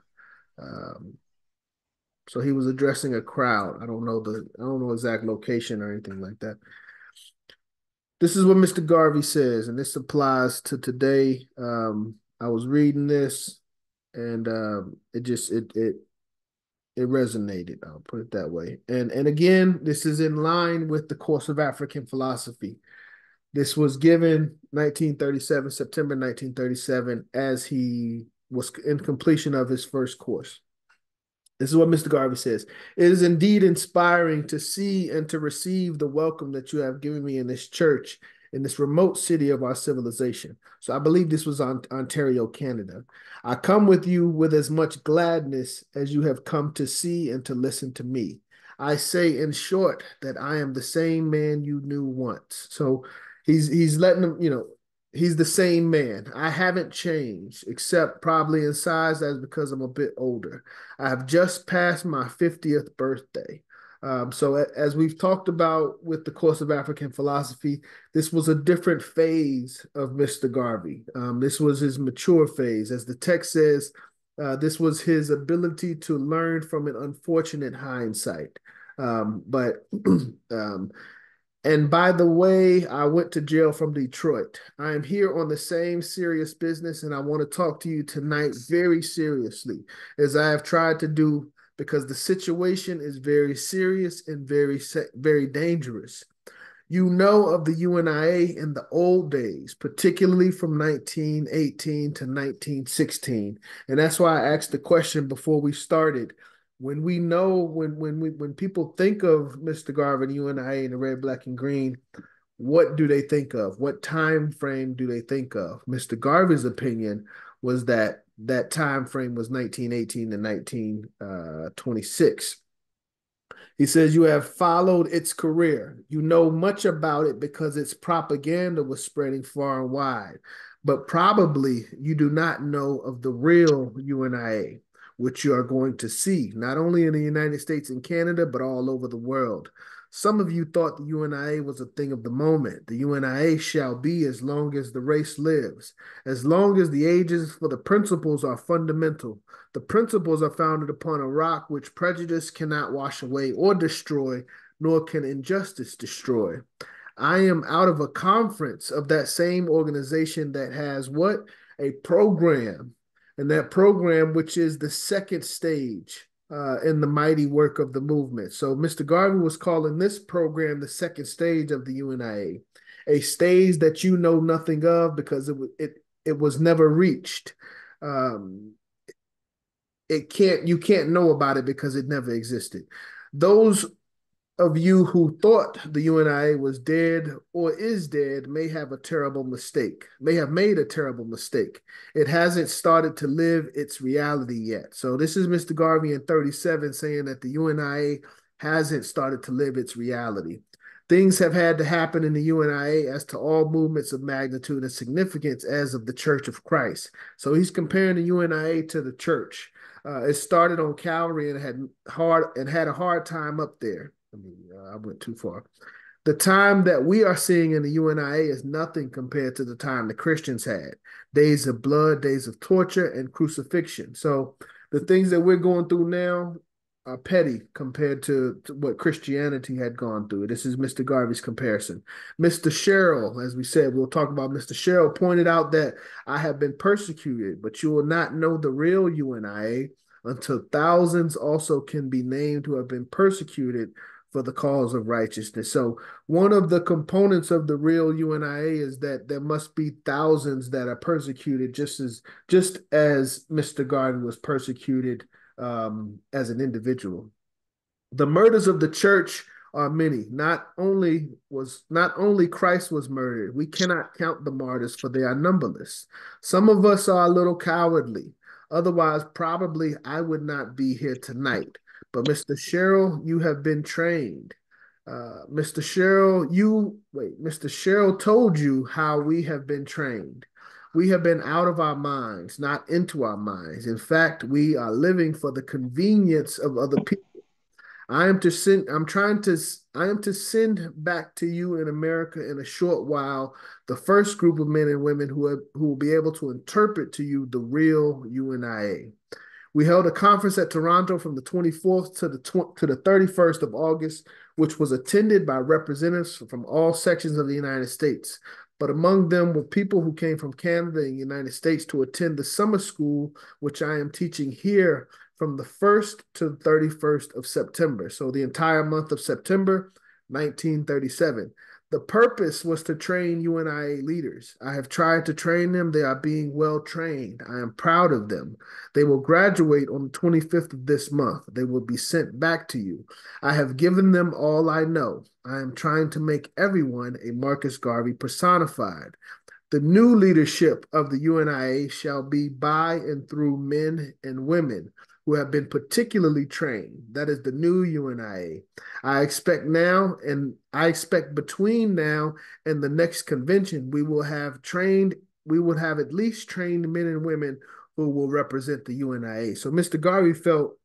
So he was addressing a crowd. I don't know exact location or anything like that. This is what Mr. Garvey says, and this applies to today. I was reading this, and it resonated. I'll put it that way. And again, this is in line with the course of African philosophy. This was given 1937, September 1937, as he was in completion of his first course. This is what Mr. Garvey says. It is indeed inspiring to see and to receive the welcome that you have given me in this church, in this remote city of our civilization. So I believe this was Ontario, Canada. I come with you with as much gladness as you have come to see and to listen to me. I say in short that I am the same man you knew once. So he's letting them, he's the same man. I haven't changed, except probably in size. That's because I'm a bit older. I have just passed my 50th birthday. So as we've talked about with the course of African philosophy, this was a different phase of Mr. Garvey. This was his mature phase. As the text says, this was his ability to learn from an unfortunate hindsight. And by the way, I went to jail from Detroit. I am here on the same serious business, and I want to talk to you tonight very seriously, as I have tried to do, because the situation is very serious and very dangerous. You know of the UNIA in the old days, particularly from 1918 to 1916. And that's why I asked the question before we started. When we know, when people think of Mr. Garvey, UNIA, and the red, black, and green, what do they think of? What time frame do they think of? Mr. Garvey's opinion was that that time frame was 1918 to 1926. He says, you have followed its career. You know much about it because its propaganda was spreading far and wide. But probably you do not know of the real UNIA, which you are going to see, not only in the United States and Canada, but all over the world. Some of you thought the UNIA was a thing of the moment. The UNIA shall be as long as the race lives, as long as the ages, for the principles are fundamental. The principles are founded upon a rock which prejudice cannot wash away or destroy, nor can injustice destroy. I am out of a conference of that same organization that has what? A program. And that program, which is the second stage in the mighty work of the movement. So Mr. Garvey was calling this program the second stage of the UNIA, a stage that you know nothing of because it was never reached. You can't know about it because it never existed. Those of you who thought the UNIA was dead or is dead may have made a terrible mistake. It hasn't started to live its reality yet. So this is Mr. Garvey in 37 saying that the UNIA hasn't started to live its reality. Things have had to happen in the UNIA as to all movements of magnitude and significance as of the Church of Christ. So he's comparing the UNIA to the church. It started on Calvary and had a hard time up there. I went too far. The time that we are seeing in the UNIA is nothing compared to the time the Christians had. Days of blood, days of torture, and crucifixion. So the things that we're going through now are petty compared to what Christianity had gone through. This is Mr. Garvey's comparison. Mr. Sherrill, as we said, we'll talk about Mr. Sherrill, pointed out that I have been persecuted, but you will not know the real UNIA until thousands also can be named who have been persecuted for the cause of righteousness. So one of the components of the real UNIA is that there must be thousands that are persecuted, just as Mr. Garvey was persecuted as an individual. The murders of the church are many. Not only Christ was murdered, we cannot count the martyrs, for they are numberless. Some of us are a little cowardly. Otherwise, probably I would not be here tonight. But Mr. Sherrill, you have been trained. Mr. Sherrill told you how we have been trained. We have been out of our minds, not into our minds. In fact, we are living for the convenience of other people. I am to send back to you in America in a short while the first group of men and women who will be able to interpret to you the real UNIA. We held a conference at Toronto from the 24th to the 31st of August, which was attended by representatives from all sections of the United States. But among them were people who came from Canada and the United States to attend the summer school, which I am teaching here from the 1st to the 31st of September. So the entire month of September, 1937. The purpose was to train UNIA leaders. I have tried to train them. They are being well trained. I am proud of them. They will graduate on the 25th of this month. They will be sent back to you. I have given them all I know. I am trying to make everyone a Marcus Garvey personified. The new leadership of the UNIA shall be by and through men and women who have been particularly trained. That is the new UNIA. I expect between now and the next convention, we will have at least trained men and women who will represent the UNIA. So Mr. Garvey felt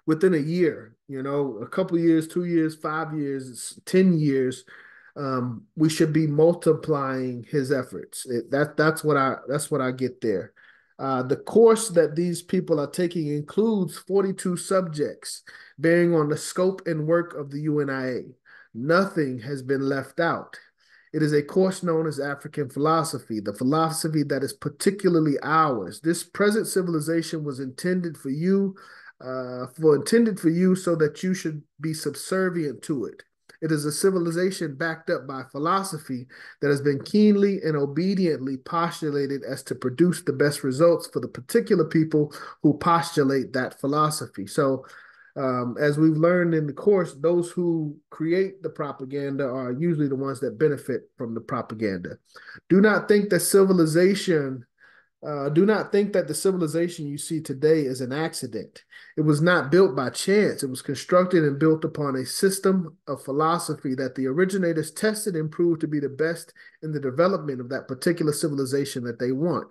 within a year, a couple years, 2 years, 5 years, 10 years, we should be multiplying his efforts. That's what I get there. The course that these people are taking includes 42 subjects bearing on the scope and work of the UNIA. Nothing has been left out. It is a course known as African philosophy, the philosophy that is particularly ours. This present civilization was intended for you so that you should be subservient to it. It is a civilization backed up by philosophy that has been keenly and obediently postulated as to produce the best results for the particular people who postulate that philosophy. So, as we've learned in the course, those who create the propaganda are usually the ones that benefit from the propaganda. Do not think that the civilization you see today is an accident. It was not built by chance. It was constructed and built upon a system of philosophy that the originators tested and proved to be the best in the development of that particular civilization that they want.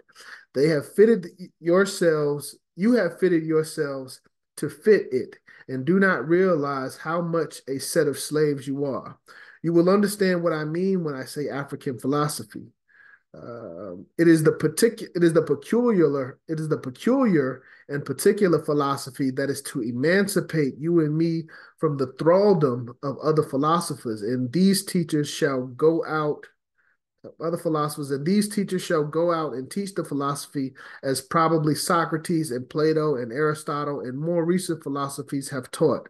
They have fitted yourselves, you have fitted yourselves to fit it, and do not realize how much a set of slaves you are. You will understand what I mean when I say African philosophy. It is the peculiar and particular philosophy that is to emancipate you and me from the thraldom of other philosophers, and these teachers shall go out and teach the philosophy as probably Socrates and Plato and Aristotle and more recent philosophies have taught.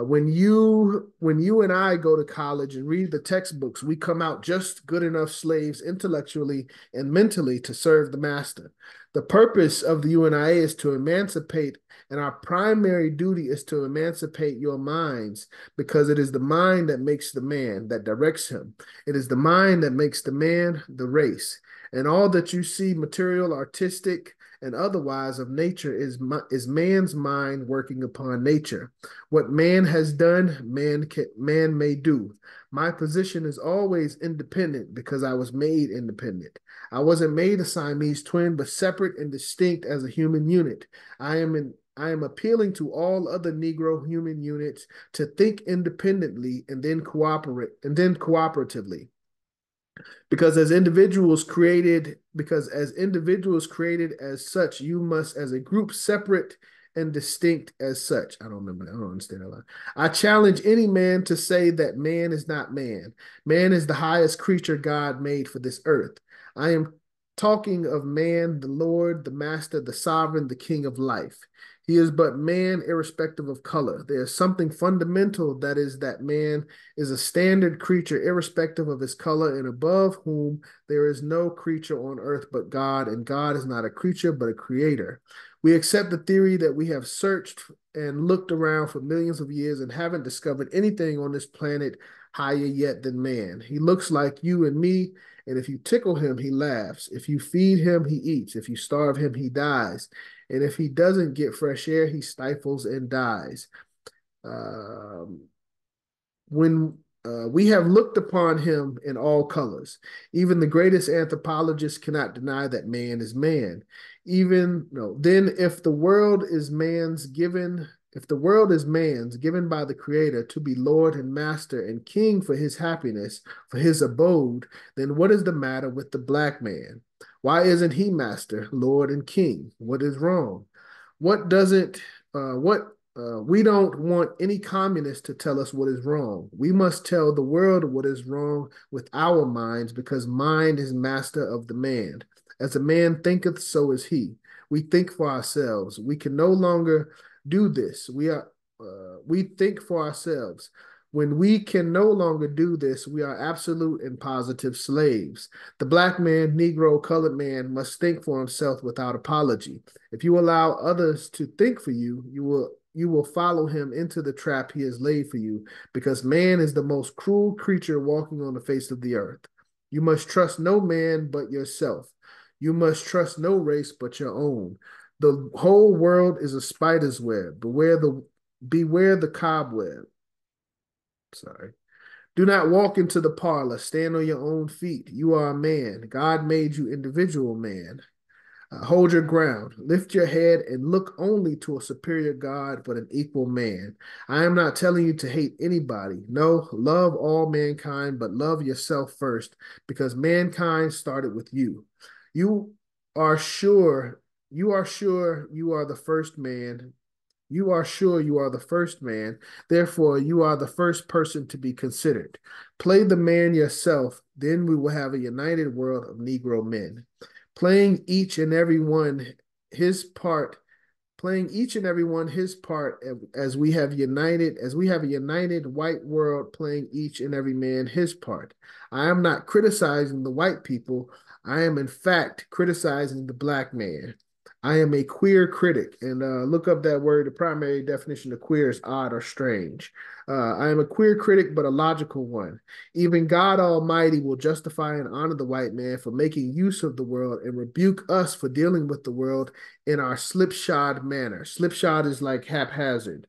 When you and I go to college and read the textbooks, we come out just good enough slaves intellectually and mentally to serve the master. The purpose of the UNIA is to emancipate, and our primary duty is to emancipate your minds, because it is the mind that makes the man, that directs him. It is the mind that makes the man, the race. And all that you see, material, artistic, and otherwise of nature is man's mind working upon nature. What man has done, man may do. My position is always independent because I was made independent. I wasn't made a Siamese twin, but separate and distinct as a human unit. I am appealing to all other Negro human units to think independently and then cooperatively. Because as individuals created as such, you must, as a group, separate and distinct as such. I don't remember that. I don't understand that line. I challenge any man to say that man is not man. Man is the highest creature God made for this earth. I am talking of man, the Lord, the Master, the Sovereign, the King of life. He is but man, irrespective of color. There is something fundamental, that is that man is a standard creature, irrespective of his color, and above whom there is no creature on earth but God, and God is not a creature but a creator. We accept the theory that we have searched and looked around for millions of years and haven't discovered anything on this planet higher yet than man. He looks like you and me, and if you tickle him, he laughs. If you feed him, he eats. If you starve him, he dies. And if he doesn't get fresh air, he stifles and dies. We have looked upon him in all colors. Even the greatest anthropologists cannot deny that man is man. Then if the world is man's, given by the Creator to be Lord and Master and King for his happiness, for his abode, then what is the matter with the black man? Why isn't he Master, Lord, and King? What is wrong? We don't want any communist to tell us what is wrong. We must tell the world what is wrong with our minds, because mind is master of the man. As a man thinketh, so is he. We think for ourselves. We can no longer do this. We think for ourselves. When we can no longer do this, we are absolute and positive slaves. The black man, Negro, colored man must think for himself without apology. If you allow others to think for you, you will follow him into the trap he has laid for you, because man is the most cruel creature walking on the face of the earth. You must trust no man but yourself. You must trust no race but your own. The whole world is a spider's web. Beware the cobweb. Sorry. Do not walk into the parlor. Stand on your own feet. You are a man. God made you individual man. Hold your ground. Lift your head and look only to a superior God, but an equal man. I am not telling you to hate anybody. No, love all mankind, but love yourself first, because mankind started with you. You are sure you are the first man. You are sure you are the first man. Therefore, you are the first person to be considered. Play the man yourself. Then we will have a united world of Negro men. Playing each and every one his part playing each and every one his part as we have a united white world playing each and every man his part. I am not criticizing the white people. I am in fact criticizing the black man. I am a queer critic, and look up that word. The primary definition of queer is odd or strange. I am a queer critic, but a logical one. Even God Almighty will justify and honor the white man for making use of the world and rebuke us for dealing with the world in our slipshod manner. Slipshod is like haphazard.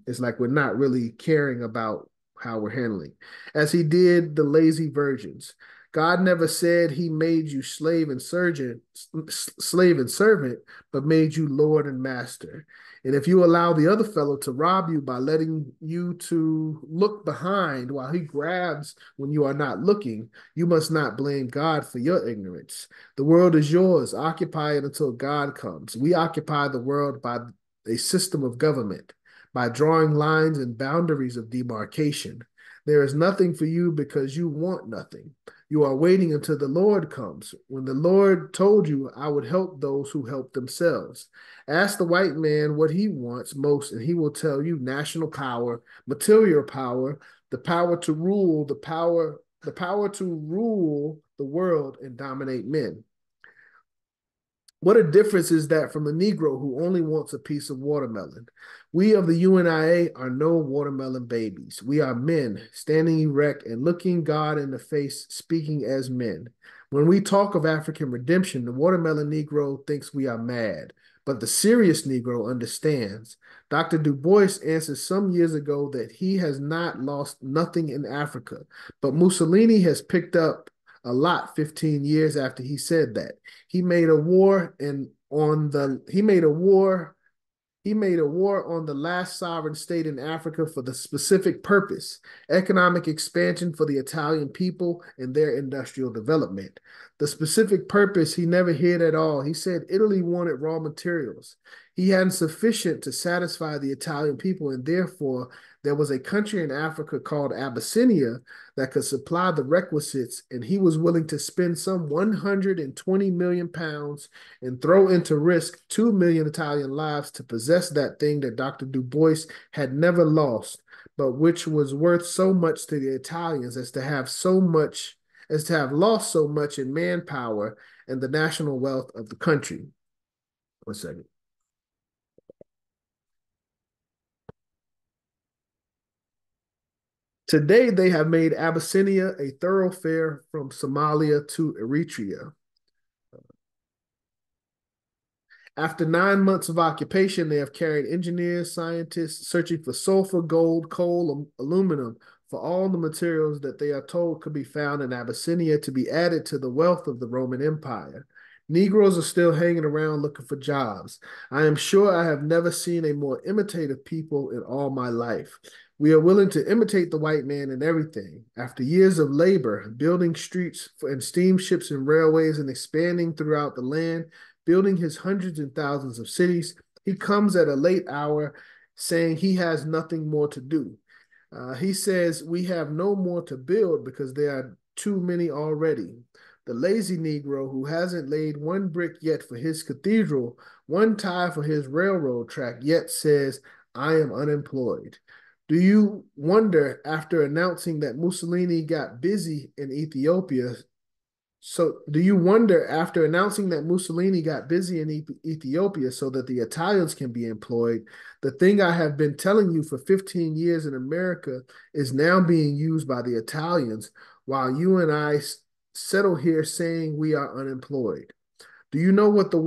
It's like we're not really caring about how we're handling. As he did the lazy virgins. God never said he made you slave and servant, but made you Lord and master. And if you allow the other fellow to rob you by letting you to look behind while he grabs when you are not looking, you must not blame God for your ignorance. The world is yours. Occupy it until God comes. We occupy the world by a system of government, by drawing lines and boundaries of demarcation. There is nothing for you because you want nothing. You are waiting until the Lord comes. When the Lord told you, I would help those who help themselves. Ask the white man what he wants most, and he will tell you national power, material power, the power to rule, the power to rule the world and dominate men. What a difference is that from the Negro who only wants a piece of watermelon. We of the UNIA are no watermelon babies. We are men, standing erect and looking God in the face, speaking as men. When we talk of African redemption, the watermelon Negro thinks we are mad, but the serious Negro understands. Dr. Du Bois answered some years ago that he has not lost nothing in Africa, but Mussolini has picked up a lot 15 years after he said that. He made a war on the last sovereign state in Africa for the specific purpose, economic expansion for the Italian people and their industrial development. The specific purpose he never hid at all. He said Italy wanted raw materials. He hadn't sufficient to satisfy the Italian people, and therefore there was a country in Africa called Abyssinia that could supply the requisites, and he was willing to spend some 120 million pounds and throw into risk 2 million Italian lives to possess that thing that Dr. Du Bois had never lost, but which was worth so much to the Italians as to have lost so much in manpower and the national wealth of the country. One second. Today, they have made Abyssinia a thoroughfare from Somalia to Eritrea. After 9 months of occupation, they have carried engineers, scientists searching for sulfur, gold, coal, aluminum, for all the materials that they are told could be found in Abyssinia to be added to the wealth of the Roman Empire. Negroes are still hanging around looking for jobs. I am sure I have never seen a more imitative people in all my life. We are willing to imitate the white man in everything. After years of labor, building streets and steamships and railways and expanding throughout the land, building his hundreds and thousands of cities, he comes at a late hour saying he has nothing more to do. He says we have no more to build because there are too many already. The lazy Negro who hasn't laid one brick yet for his cathedral, one tie for his railroad track, yet says, I am unemployed. Do you wonder after announcing that Mussolini got busy in Ethiopia so that the Italians can be employed, the thing I have been telling you for 15 years in America is now being used by the Italians while you and I settle here saying we are unemployed. Do you know how the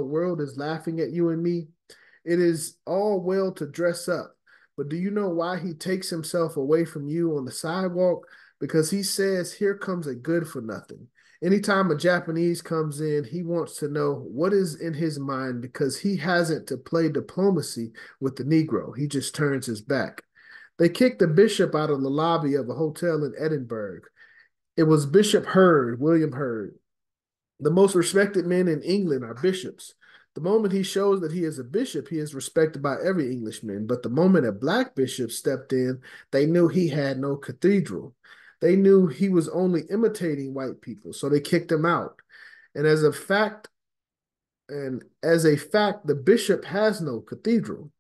world is laughing at you and me? It is all well to dress up, but do you know why he takes himself away from you on the sidewalk? Because he says, here comes a good for nothing. Anytime a Japanese comes in, he wants to know what is in his mind because he hasn't to play diplomacy with the Negro. He just turns his back. They kicked the bishop out of the lobby of a hotel in Edinburgh. It was Bishop Hurd, William Hurd. The most respected men in England are bishops. The moment he shows that he is a bishop, he is respected by every Englishman. But the moment a black bishop stepped in, they knew he had no cathedral. They knew he was only imitating white people, so they kicked him out. And as a fact And as a fact, the bishop has no cathedral.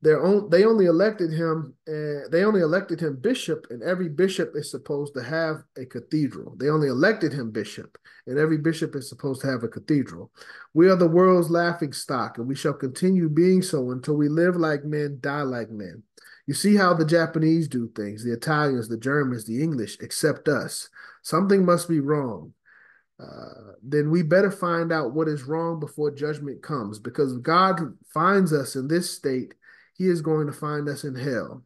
They only elected him. They only elected him bishop, and every bishop is supposed to have a cathedral. They only elected him bishop, and every bishop is supposed to have a cathedral. We are the world's laughing stock, and we shall continue being so until we live like men, die like men. You see how the Japanese do things, the Italians, the Germans, the English, except us. Something must be wrong. Then we better find out what is wrong before judgment comes, because if God finds us in this state, he is going to find us in hell.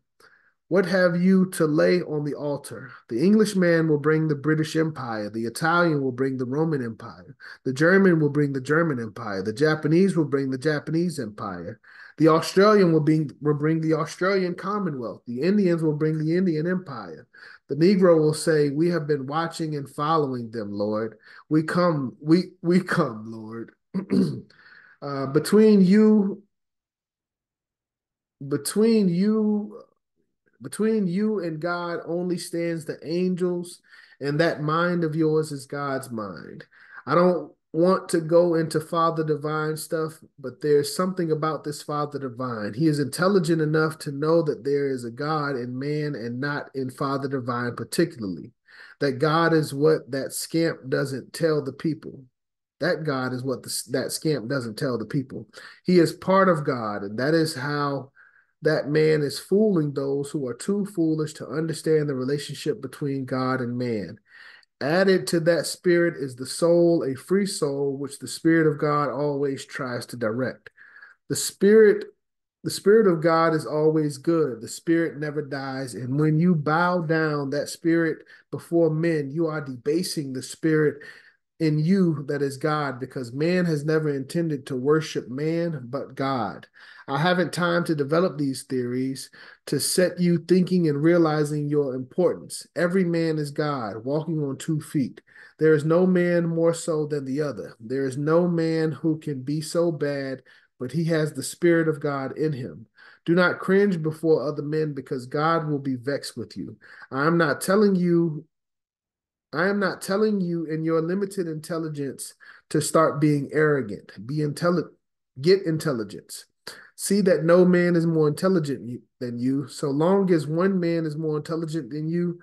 What have you to lay on the altar? The Englishman will bring the British Empire. The Italian will bring the Roman Empire. The German will bring the German Empire. The Japanese will bring the Japanese Empire. The Australian will bring the Australian Commonwealth. The Indians will bring the Indian Empire. The Negro will say, "We have been watching and following them, Lord. We come, Lord." Between you and God only stands the angels, and that mind of yours is God's mind. I don't want to go into Father Divine stuff, but there's something about this Father Divine. He is intelligent enough to know that there is a God in man and not in Father Divine particularly. That God is what that scamp doesn't tell the people. That God is what that scamp doesn't tell the people. He is part of God, and that is how that man is fooling those who are too foolish to understand the relationship between God and man. Added to that spirit is the soul, a free soul, which the Spirit of God always tries to direct. The Spirit of God is always good. The Spirit never dies. And when you bow down that Spirit before men, you are debasing the Spirit in you that is God, because man has never intended to worship man but God. I haven't time to develop these theories to set you thinking and realizing your importance. Every man is God, walking on 2 feet. There is no man more so than the other. There is no man who can be so bad, but he has the Spirit of God in him. Do not cringe before other men, because God will be vexed with you. I am not telling you in your limited intelligence to start being arrogant. Get intelligence. See that no man is more intelligent than you. So long as one man is more intelligent than you,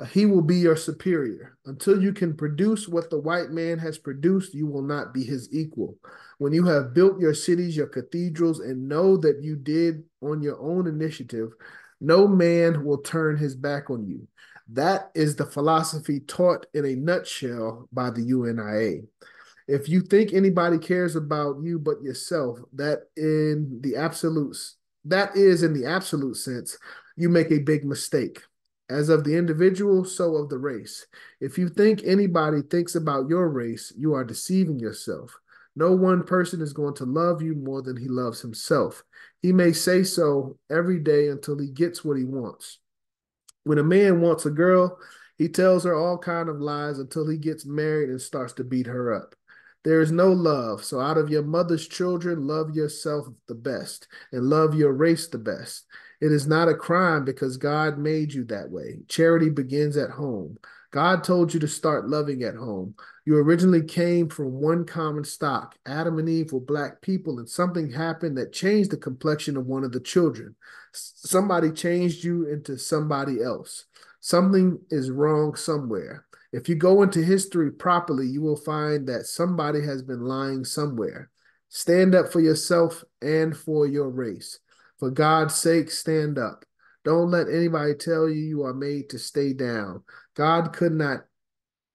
he will be your superior. Until you can produce what the white man has produced, you will not be his equal. When you have built your cities, your cathedrals, and know that you did on your own initiative, no man will turn his back on you. That is the philosophy taught in a nutshell by the UNIA. If you think anybody cares about you but yourself, that is in the absolute sense, you make a big mistake. As of the individual, so of the race. If you think anybody thinks about your race, you are deceiving yourself. No one person is going to love you more than he loves himself. He may say so every day until he gets what he wants. When a man wants a girl, he tells her all kind of lies until he gets married and starts to beat her up. There is no love, so out of your mother's children, love yourself the best and love your race the best. It is not a crime because God made you that way. Charity begins at home. God told you to start loving at home. You originally came from one common stock. Adam and Eve were black people, and something happened that changed the complexion of one of the children. Somebody changed you into somebody else. Something is wrong somewhere. If you go into history properly, you will find that somebody has been lying somewhere. Stand up for yourself and for your race. For God's sake, stand up. Don't let anybody tell you you are made to stay down. God could not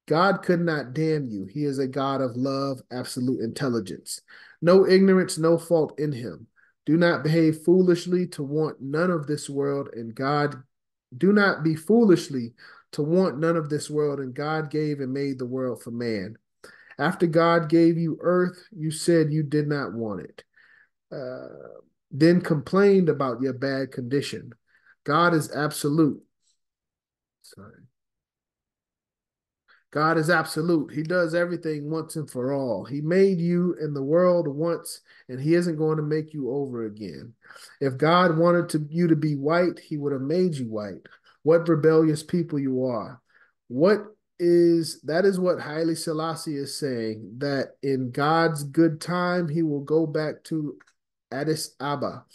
damn you. He is a God of love, absolute intelligence. No ignorance, no fault in him. Do not behave foolishly to want none of this world, and God do not be foolishly to want none of this world, and God gave and made the world for man. After God gave you earth, you said you did not want it. Then complained about your bad condition. God is absolute. Sorry. God is absolute. He does everything once and for all. He made you in the world once, and he isn't going to make you over again. If God wanted you to be white, he would have made you white. What rebellious people you are. What is what Haile Selassie is saying, that in God's good time, he will go back to Addis Ababa.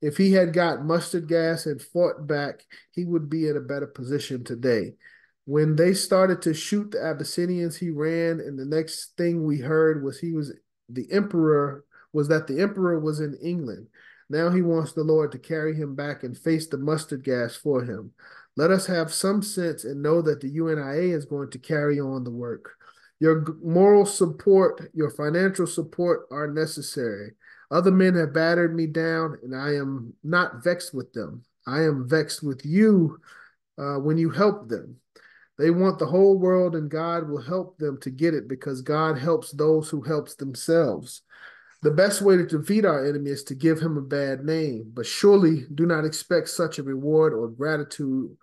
If he had got mustard gas and fought back, he would be in a better position today. When they started to shoot the Abyssinians, he ran, and the next thing we heard was the emperor that the emperor was in England. Now he wants the Lord to carry him back and face the mustard gas for him. Let us have some sense and know that the UNIA is going to carry on the work. Your moral support, your financial support are necessary. Other men have battered me down, and I am not vexed with them. I am vexed with you when you help them. They want the whole world, and God will help them to get it because God helps those who helps themselves. The best way to defeat our enemy is to give him a bad name, but surely do not expect such a reward or gratitude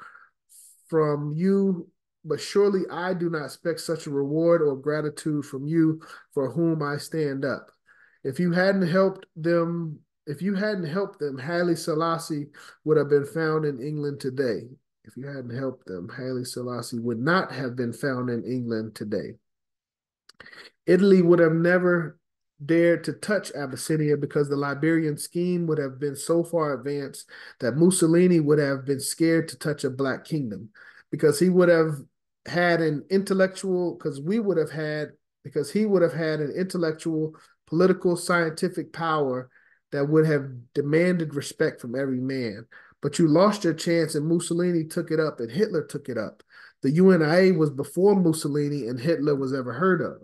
from you. But surely I do not expect such a reward or gratitude from you for whom I stand up. If you hadn't helped them, Haile Selassie would have been found in England today. If you hadn't helped them, Haile Selassie would not have been found in England today. Italy would have never dared to touch Abyssinia because the Liberian scheme would have been so far advanced that Mussolini would have been scared to touch a black kingdom because he would have had an intellectual, because he would have had an intellectual, political, scientific power that would have demanded respect from every man. But you lost your chance and Mussolini took it up and Hitler took it up. The UNIA was before Mussolini and Hitler was ever heard of.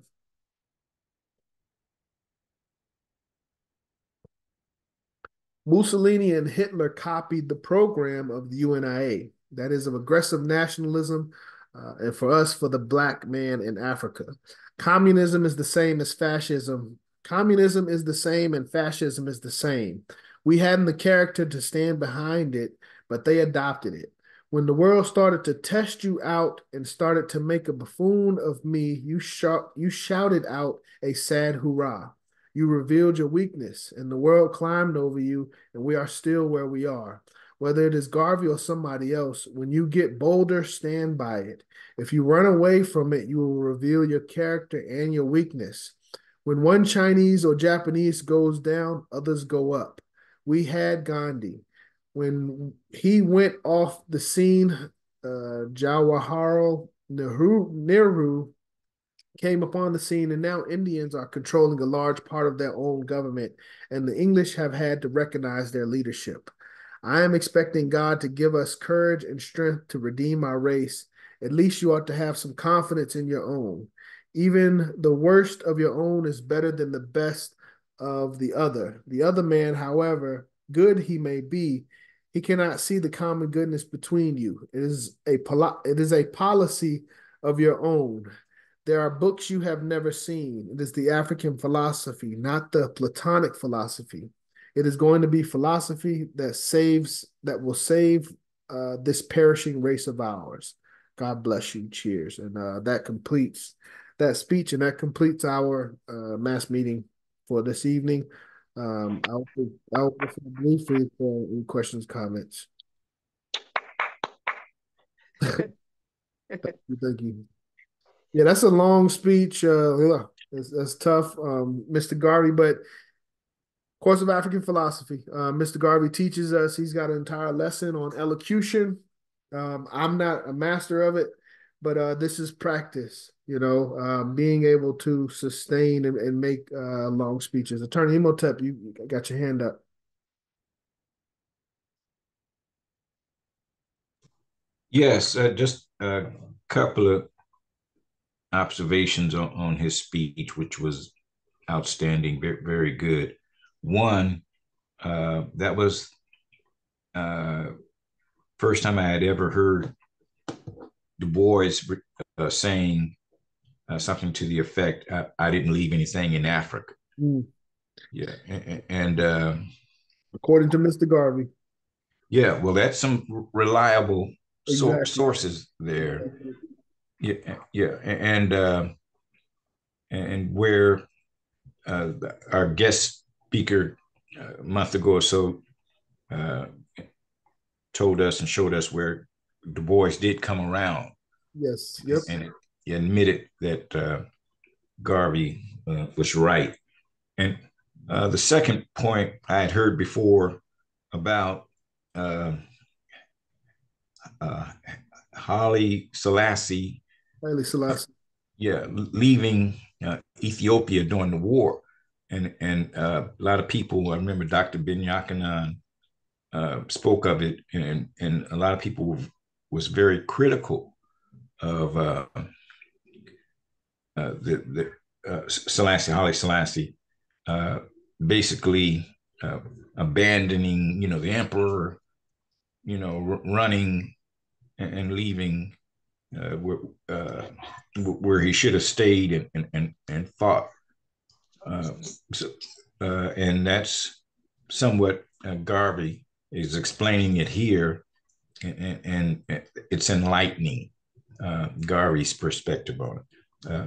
Mussolini and Hitler copied the program of the UNIA, that is of aggressive nationalism, and for us, for the black man in Africa. Communism is the same as fascism. Communism is the same and fascism is the same. We hadn't the character to stand behind it, but they adopted it. When the world started to test you out and started to make a buffoon of me, you shouted out a sad hurrah. You revealed your weakness, and the world climbed over you, and we are still where we are. Whether it is Garvey or somebody else, when you get bolder, stand by it. If you run away from it, you will reveal your character and your weakness. When one Chinese or Japanese goes down, others go up. We had Gandhi. When he went off the scene, Jawaharlal Nehru came upon the scene, and now Indians are controlling a large part of their own government, and the English have had to recognize their leadership. I am expecting God to give us courage and strength to redeem our race. At least you ought to have some confidence in your own. Even the worst of your own is better than the best of the other. The other man, however good he may be, he cannot see the common goodness between you. It is a policy of your own. There are books you have never seen. It is the African philosophy, not the Platonic philosophy. It is going to be philosophy that will save this perishing race of ours. God bless you. Cheers. And that completes that speech, and that completes our mass meeting for this evening. I'll briefly for any questions, comments. Thank you. Yeah, that's a long speech. That's tough, Mr. Garvey, but Course of African Philosophy. Mr. Garvey teaches us, he's got an entire lesson on elocution. I'm not a master of it, but this is practice, being able to sustain and make long speeches. Attorney Imhotep, you got your hand up. Yes, just a couple of observations on his speech, which was outstanding, very, very good. One, that was first time I had ever heard Du Bois saying something to the effect, I didn't leave anything in Africa. Mm. Yeah, and according to Mr. Garvey. Yeah, well, that's some reliable sources there. Yeah, and where our guest speaker a month ago or so told us and showed us where Du Bois did come around. Yes. Yep. And admitted that Garvey was right. And the second point I had heard before about Haile Selassie. Haile Selassie. Yeah, leaving Ethiopia during the war. And a lot of people, I remember Dr. Ben Yakanan spoke of it, and a lot of people was very critical of the Selassie, Haile Selassie, basically abandoning, the emperor, running and leaving where he should have stayed and fought. And that's somewhat Garvey is explaining it here, and it's enlightening Garvey's perspective on it.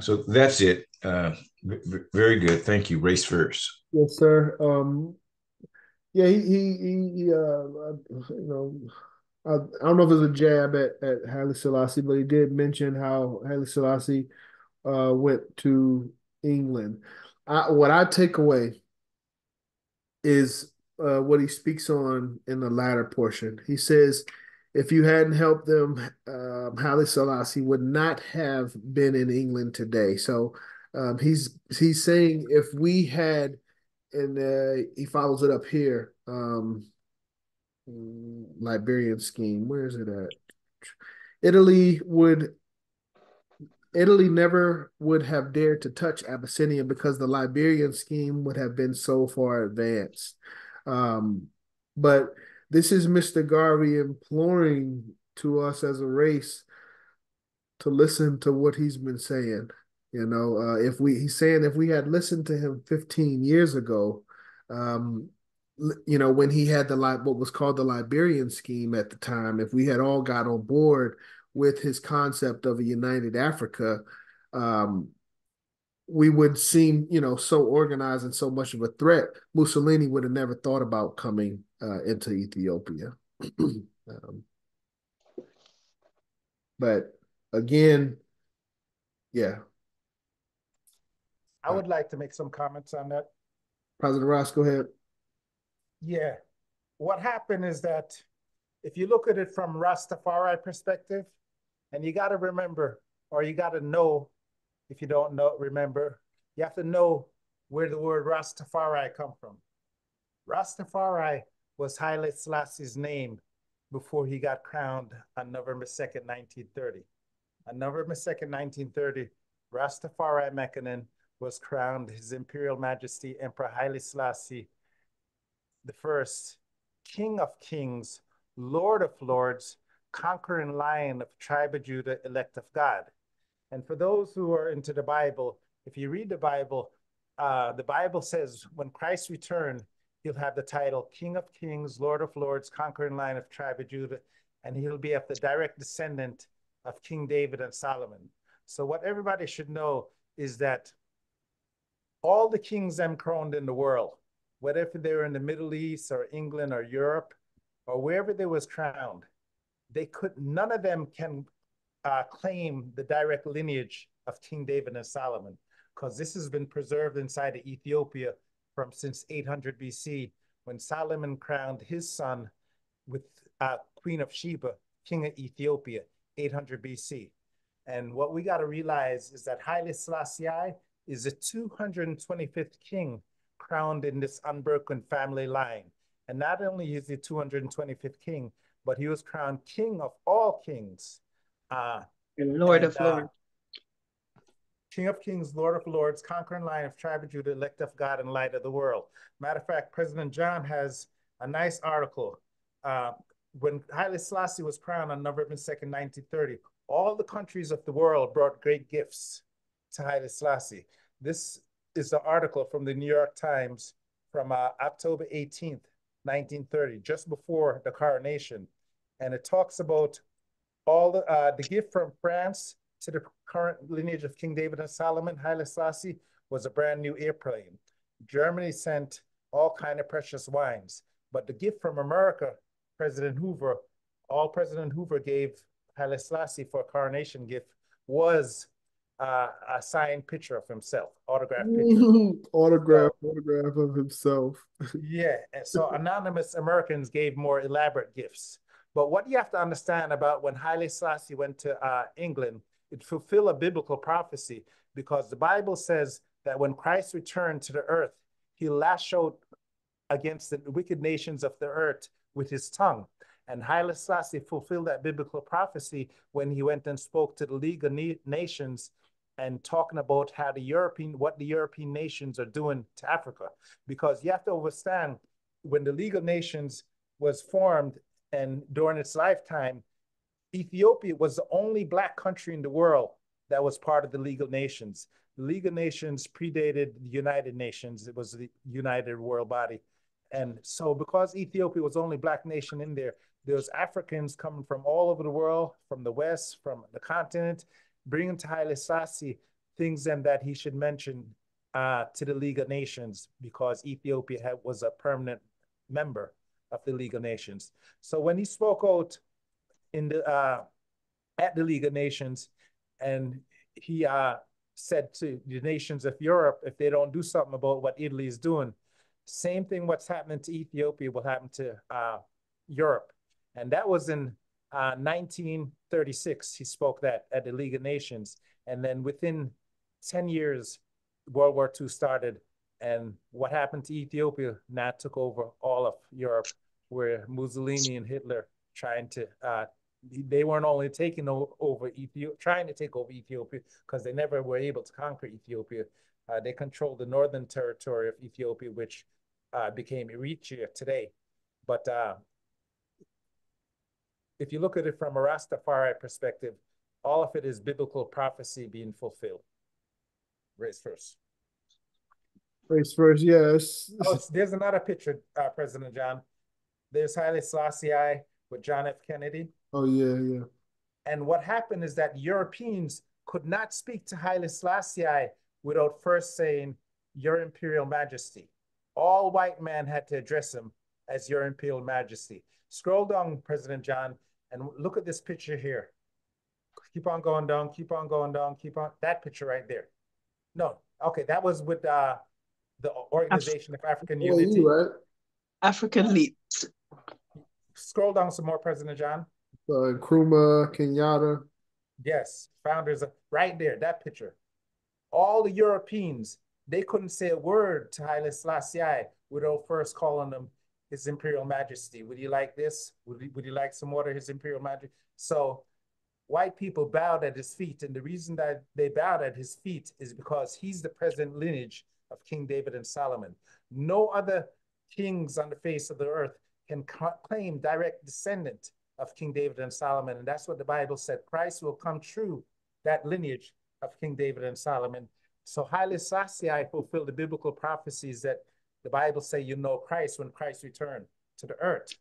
So that's it. Very good. Thank you. Race first. Yes, sir. Yeah, I don't know if it's a jab at Haile Selassie, but he did mention how Haile Selassie went to England. What I take away is what he speaks on in the latter portion. He says, if you hadn't helped them, Haile Selassie would not have been in England today. So he's saying if we had, and he follows it up here, Liberian scheme. Where is it at? Italy never would have dared to touch Abyssinia because the Liberian scheme would have been so far advanced. But this is Mr. Garvey imploring to us as a race to listen to what he's been saying. He's saying if we had listened to him 15 years ago, when he had what was called the Liberian scheme at the time, if we had all got on board with his concept of a united Africa, we would seem, so organized and so much of a threat. Mussolini would have never thought about coming into Ethiopia. But again, yeah. I would like to make some comments on that. President Ross, go ahead. Yeah. What happened is that if you look at it from Rastafari perspective, and you got to remember, or you got to know, if you don't remember, you have to know where the word Rastafari come from. Rastafari was Haile Selassie's name before he got crowned on November 2nd, 1930. On November 2nd, 1930, Rastafari Mekanen was crowned His Imperial Majesty Emperor Haile Selassie I, King of Kings, Lord of Lords, conquering Lion of tribe of Judah, elect of God. And for those who are into the Bible, if you read the Bible says when Christ returned, he'll have the title King of Kings, Lord of Lords, conquering Lion of tribe of Judah, and he'll be of the direct descendant of King David and Solomon. So what everybody should know is that all the kings them crowned in the world, whether they were in the Middle East or England or Europe or wherever they was crowned, none of them can claim the direct lineage of King David and Solomon, because this has been preserved inside of Ethiopia since 800 BC, when Solomon crowned his son with Queen of Sheba, King of Ethiopia, 800 BC. And what we got to realize is that Haile Selassie is the 225th king crowned in this unbroken family line. And not only is he 225th king, but he was crowned king of all kings. And Lord of Lords. King of Kings, Lord of Lords, conquering Lion of tribe of Judah, elect of God and light of the world. Matter of fact, President John has a nice article. When Haile Selassie was crowned on November 2nd, 1930, all the countries of the world brought great gifts to Haile Selassie. This is the article from the New York Times from October 18th, 1930, just before the coronation. And it talks about all the gift from France to the current lineage of King David and Solomon. Haile Selassie was a brand new airplane. Germany sent all kind of precious wines. But the gift from America, President Hoover gave Haile Selassie for a coronation gift was a signed picture of himself, autographed picture. Autograph of himself. Yeah, and so anonymous Americans gave more elaborate gifts. But what you have to understand about when Haile Selassie went to England, it fulfilled a biblical prophecy because the Bible says that when Christ returned to the earth, he lashed out against the wicked nations of the earth with his tongue. And Haile Selassie fulfilled that biblical prophecy when he went and spoke to the League of Nations and talking about how what the European nations are doing to Africa. Because you have to understand, when the League of Nations was formed and during its lifetime, Ethiopia was the only Black country in the world that was part of the League of Nations. The League of Nations predated the United Nations. It was the United World Body. And so because Ethiopia was the only Black nation in there, there was Africans coming from all over the world, from the West, from the continent, bringing to Haile Selassie things that he should mention to the League of Nations because Ethiopia was a permanent member of the League of Nations. So when he spoke out in the at the League of Nations, and he said to the nations of Europe, if they don't do something about what Italy is doing, same thing what's happening to Ethiopia will happen to Europe. And that was in 1936. He spoke that at the League of Nations. And then within 10 years, World War II started. And what happened to Ethiopia now took over all of Europe, where Mussolini and Hitler they weren't only taking over Ethiopia, trying to take over Ethiopia, because they never were able to conquer Ethiopia. They controlled the northern territory of Ethiopia, which became Eritrea today. But if you look at it from a Rastafari perspective, all of it is biblical prophecy being fulfilled. Race first. Race first, yes. Oh, there's another picture, President John. There's Haile Selassie with John F. Kennedy. Oh, yeah. And what happened is that Europeans could not speak to Haile Selassie without first saying, Your Imperial Majesty. All white men had to address him as Your Imperial Majesty. Scroll down, President John, and look at this picture here. Keep on going down, keep on going down, keep on. That picture right there. No, okay, that was with the Organization of African Unity. Right? African Leads. Scroll down some more, President John. Nkrumah, Kenyatta. Yes, founders, right there, that picture. All the Europeans, they couldn't say a word to Haile Selassie without first calling him His Imperial Majesty. Would you like this? Would you like some water, His Imperial Majesty? So white people bowed at his feet. And the reason that they bowed at his feet is because he's the present lineage of King David and Solomon. No other kings on the face of the earth can claim direct descendant of King David and Solomon. And that's what the Bible said. Christ will come true, that lineage of King David and Solomon. So Haile Selassie fulfilled the biblical prophecies that the Bible say you know Christ when Christ returned to the earth.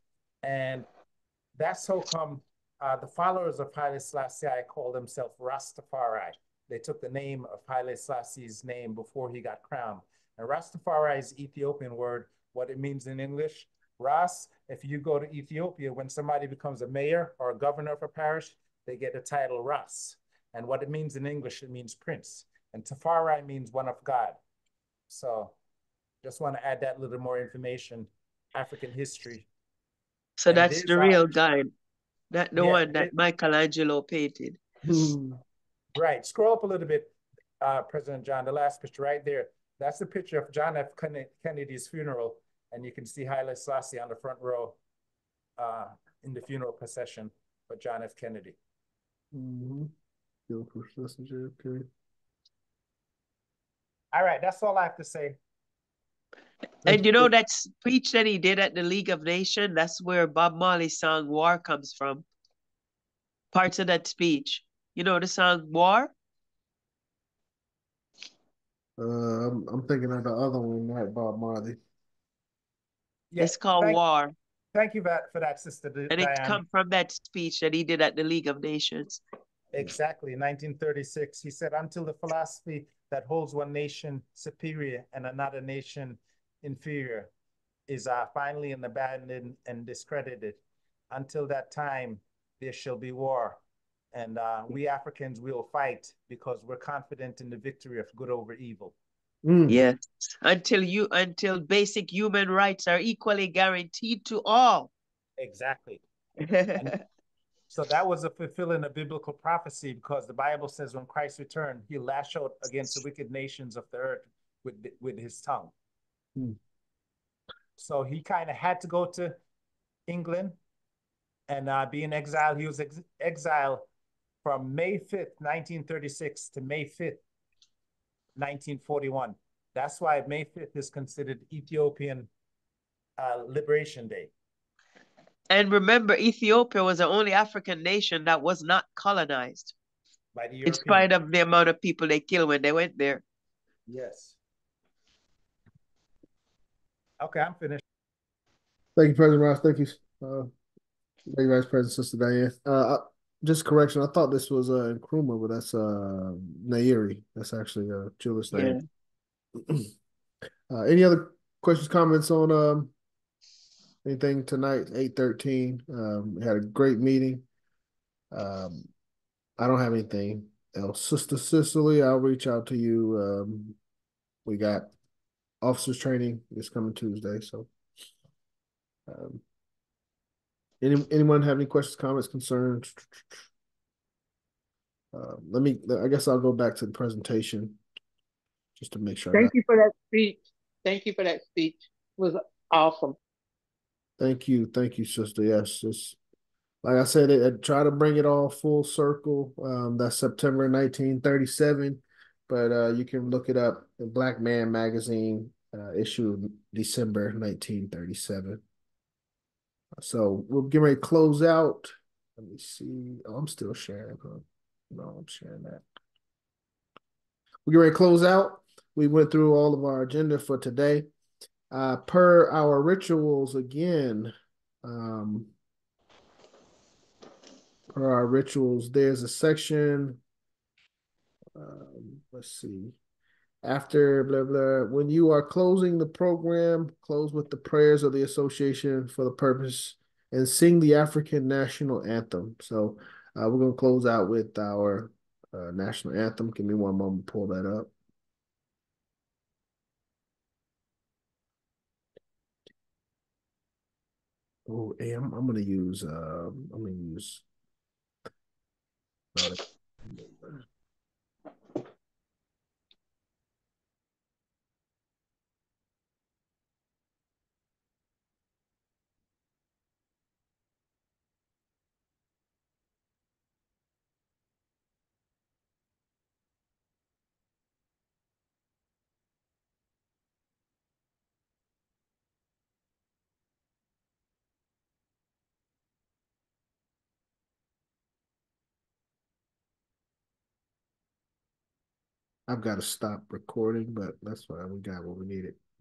And that's how come the followers of Haile Selassie call themselves Rastafari. They took the name of Haile Selassie's name before he got crowned. And Rastafari is Ethiopian word. What it means in English, Ras, if you go to Ethiopia, when somebody becomes a mayor or a governor of a parish, they get the title Ras. And what it means in English, it means prince. And Tafari means one of God. So just want to add that little more information, African history. So and that's the real guide. That the one that Michelangelo painted. Right. Scroll up a little bit, President John, the last picture right there. That's the picture of John F. Kennedy's funeral. And you can see Haile Selassie on the front row in the funeral procession for John F. Kennedy. Okay. All right, that's all I have to say. And you know that speech that he did at the League of Nations, that's where Bob Marley's song War comes from. Parts of that speech. You know the song War? I'm thinking of the other one, not Bob Marley. Yeah, it's called War. Thank you for that, Sister Diane. And it comes from that speech that he did at the League of Nations. Exactly, 1936. He said, until the philosophy that holds one nation superior and another nation inferior is finally abandoned and discredited. Until that time, there shall be war. And we Africans will fight because we're confident in the victory of good over evil. Yes, until basic human rights are equally guaranteed to all. Exactly. And so that was a fulfilling a biblical prophecy, because the Bible says when Christ returned, he'll lash out against the wicked nations of the earth with his tongue. So he kind of had to go to England and be in exile. He was exiled from May 5th, 1936 to May 5th, 1941. That's why May 5th is considered Ethiopian Liberation Day. And remember, Ethiopia was the only African nation that was not colonized. By the In spite of the amount of people they killed when they went there. Yes. Okay, I'm finished. Thank you, President Ross. Thank you. Thank you, Vice President Sister Diane. Just correction, I thought this was Nkrumah, but that's Nairi. That's actually Julius name. Any other questions, comments on anything tonight? 8:13. We had a great meeting. I don't have anything else. Sister Cicely, I'll reach out to you. We got officers training this coming Tuesday, so anyone have any questions, comments, concerns? I guess I'll go back to the presentation just to make sure. Thank you for that speech. Thank you for that speech. It was awesome. Thank you, sister. Yes, just like I said, I try to bring it all full circle. That's September 1937, but you can look it up in Black Man magazine, issue December 1937. So we'll get ready to close out. Let me see. Oh, I'm still sharing. Huh? No, I'm sharing that. We're ready to close out. We went through all of our agenda for today. Per our rituals again, per our rituals, there's a section, let's see, after blah, blah, when you are closing the program, close with the prayers of the association for the purpose and sing the African national anthem. So we're going to close out with our national anthem. Give me one moment to pull that up. Oh, and I'm gonna use I've got to stop recording, but that's fine. We got what we needed.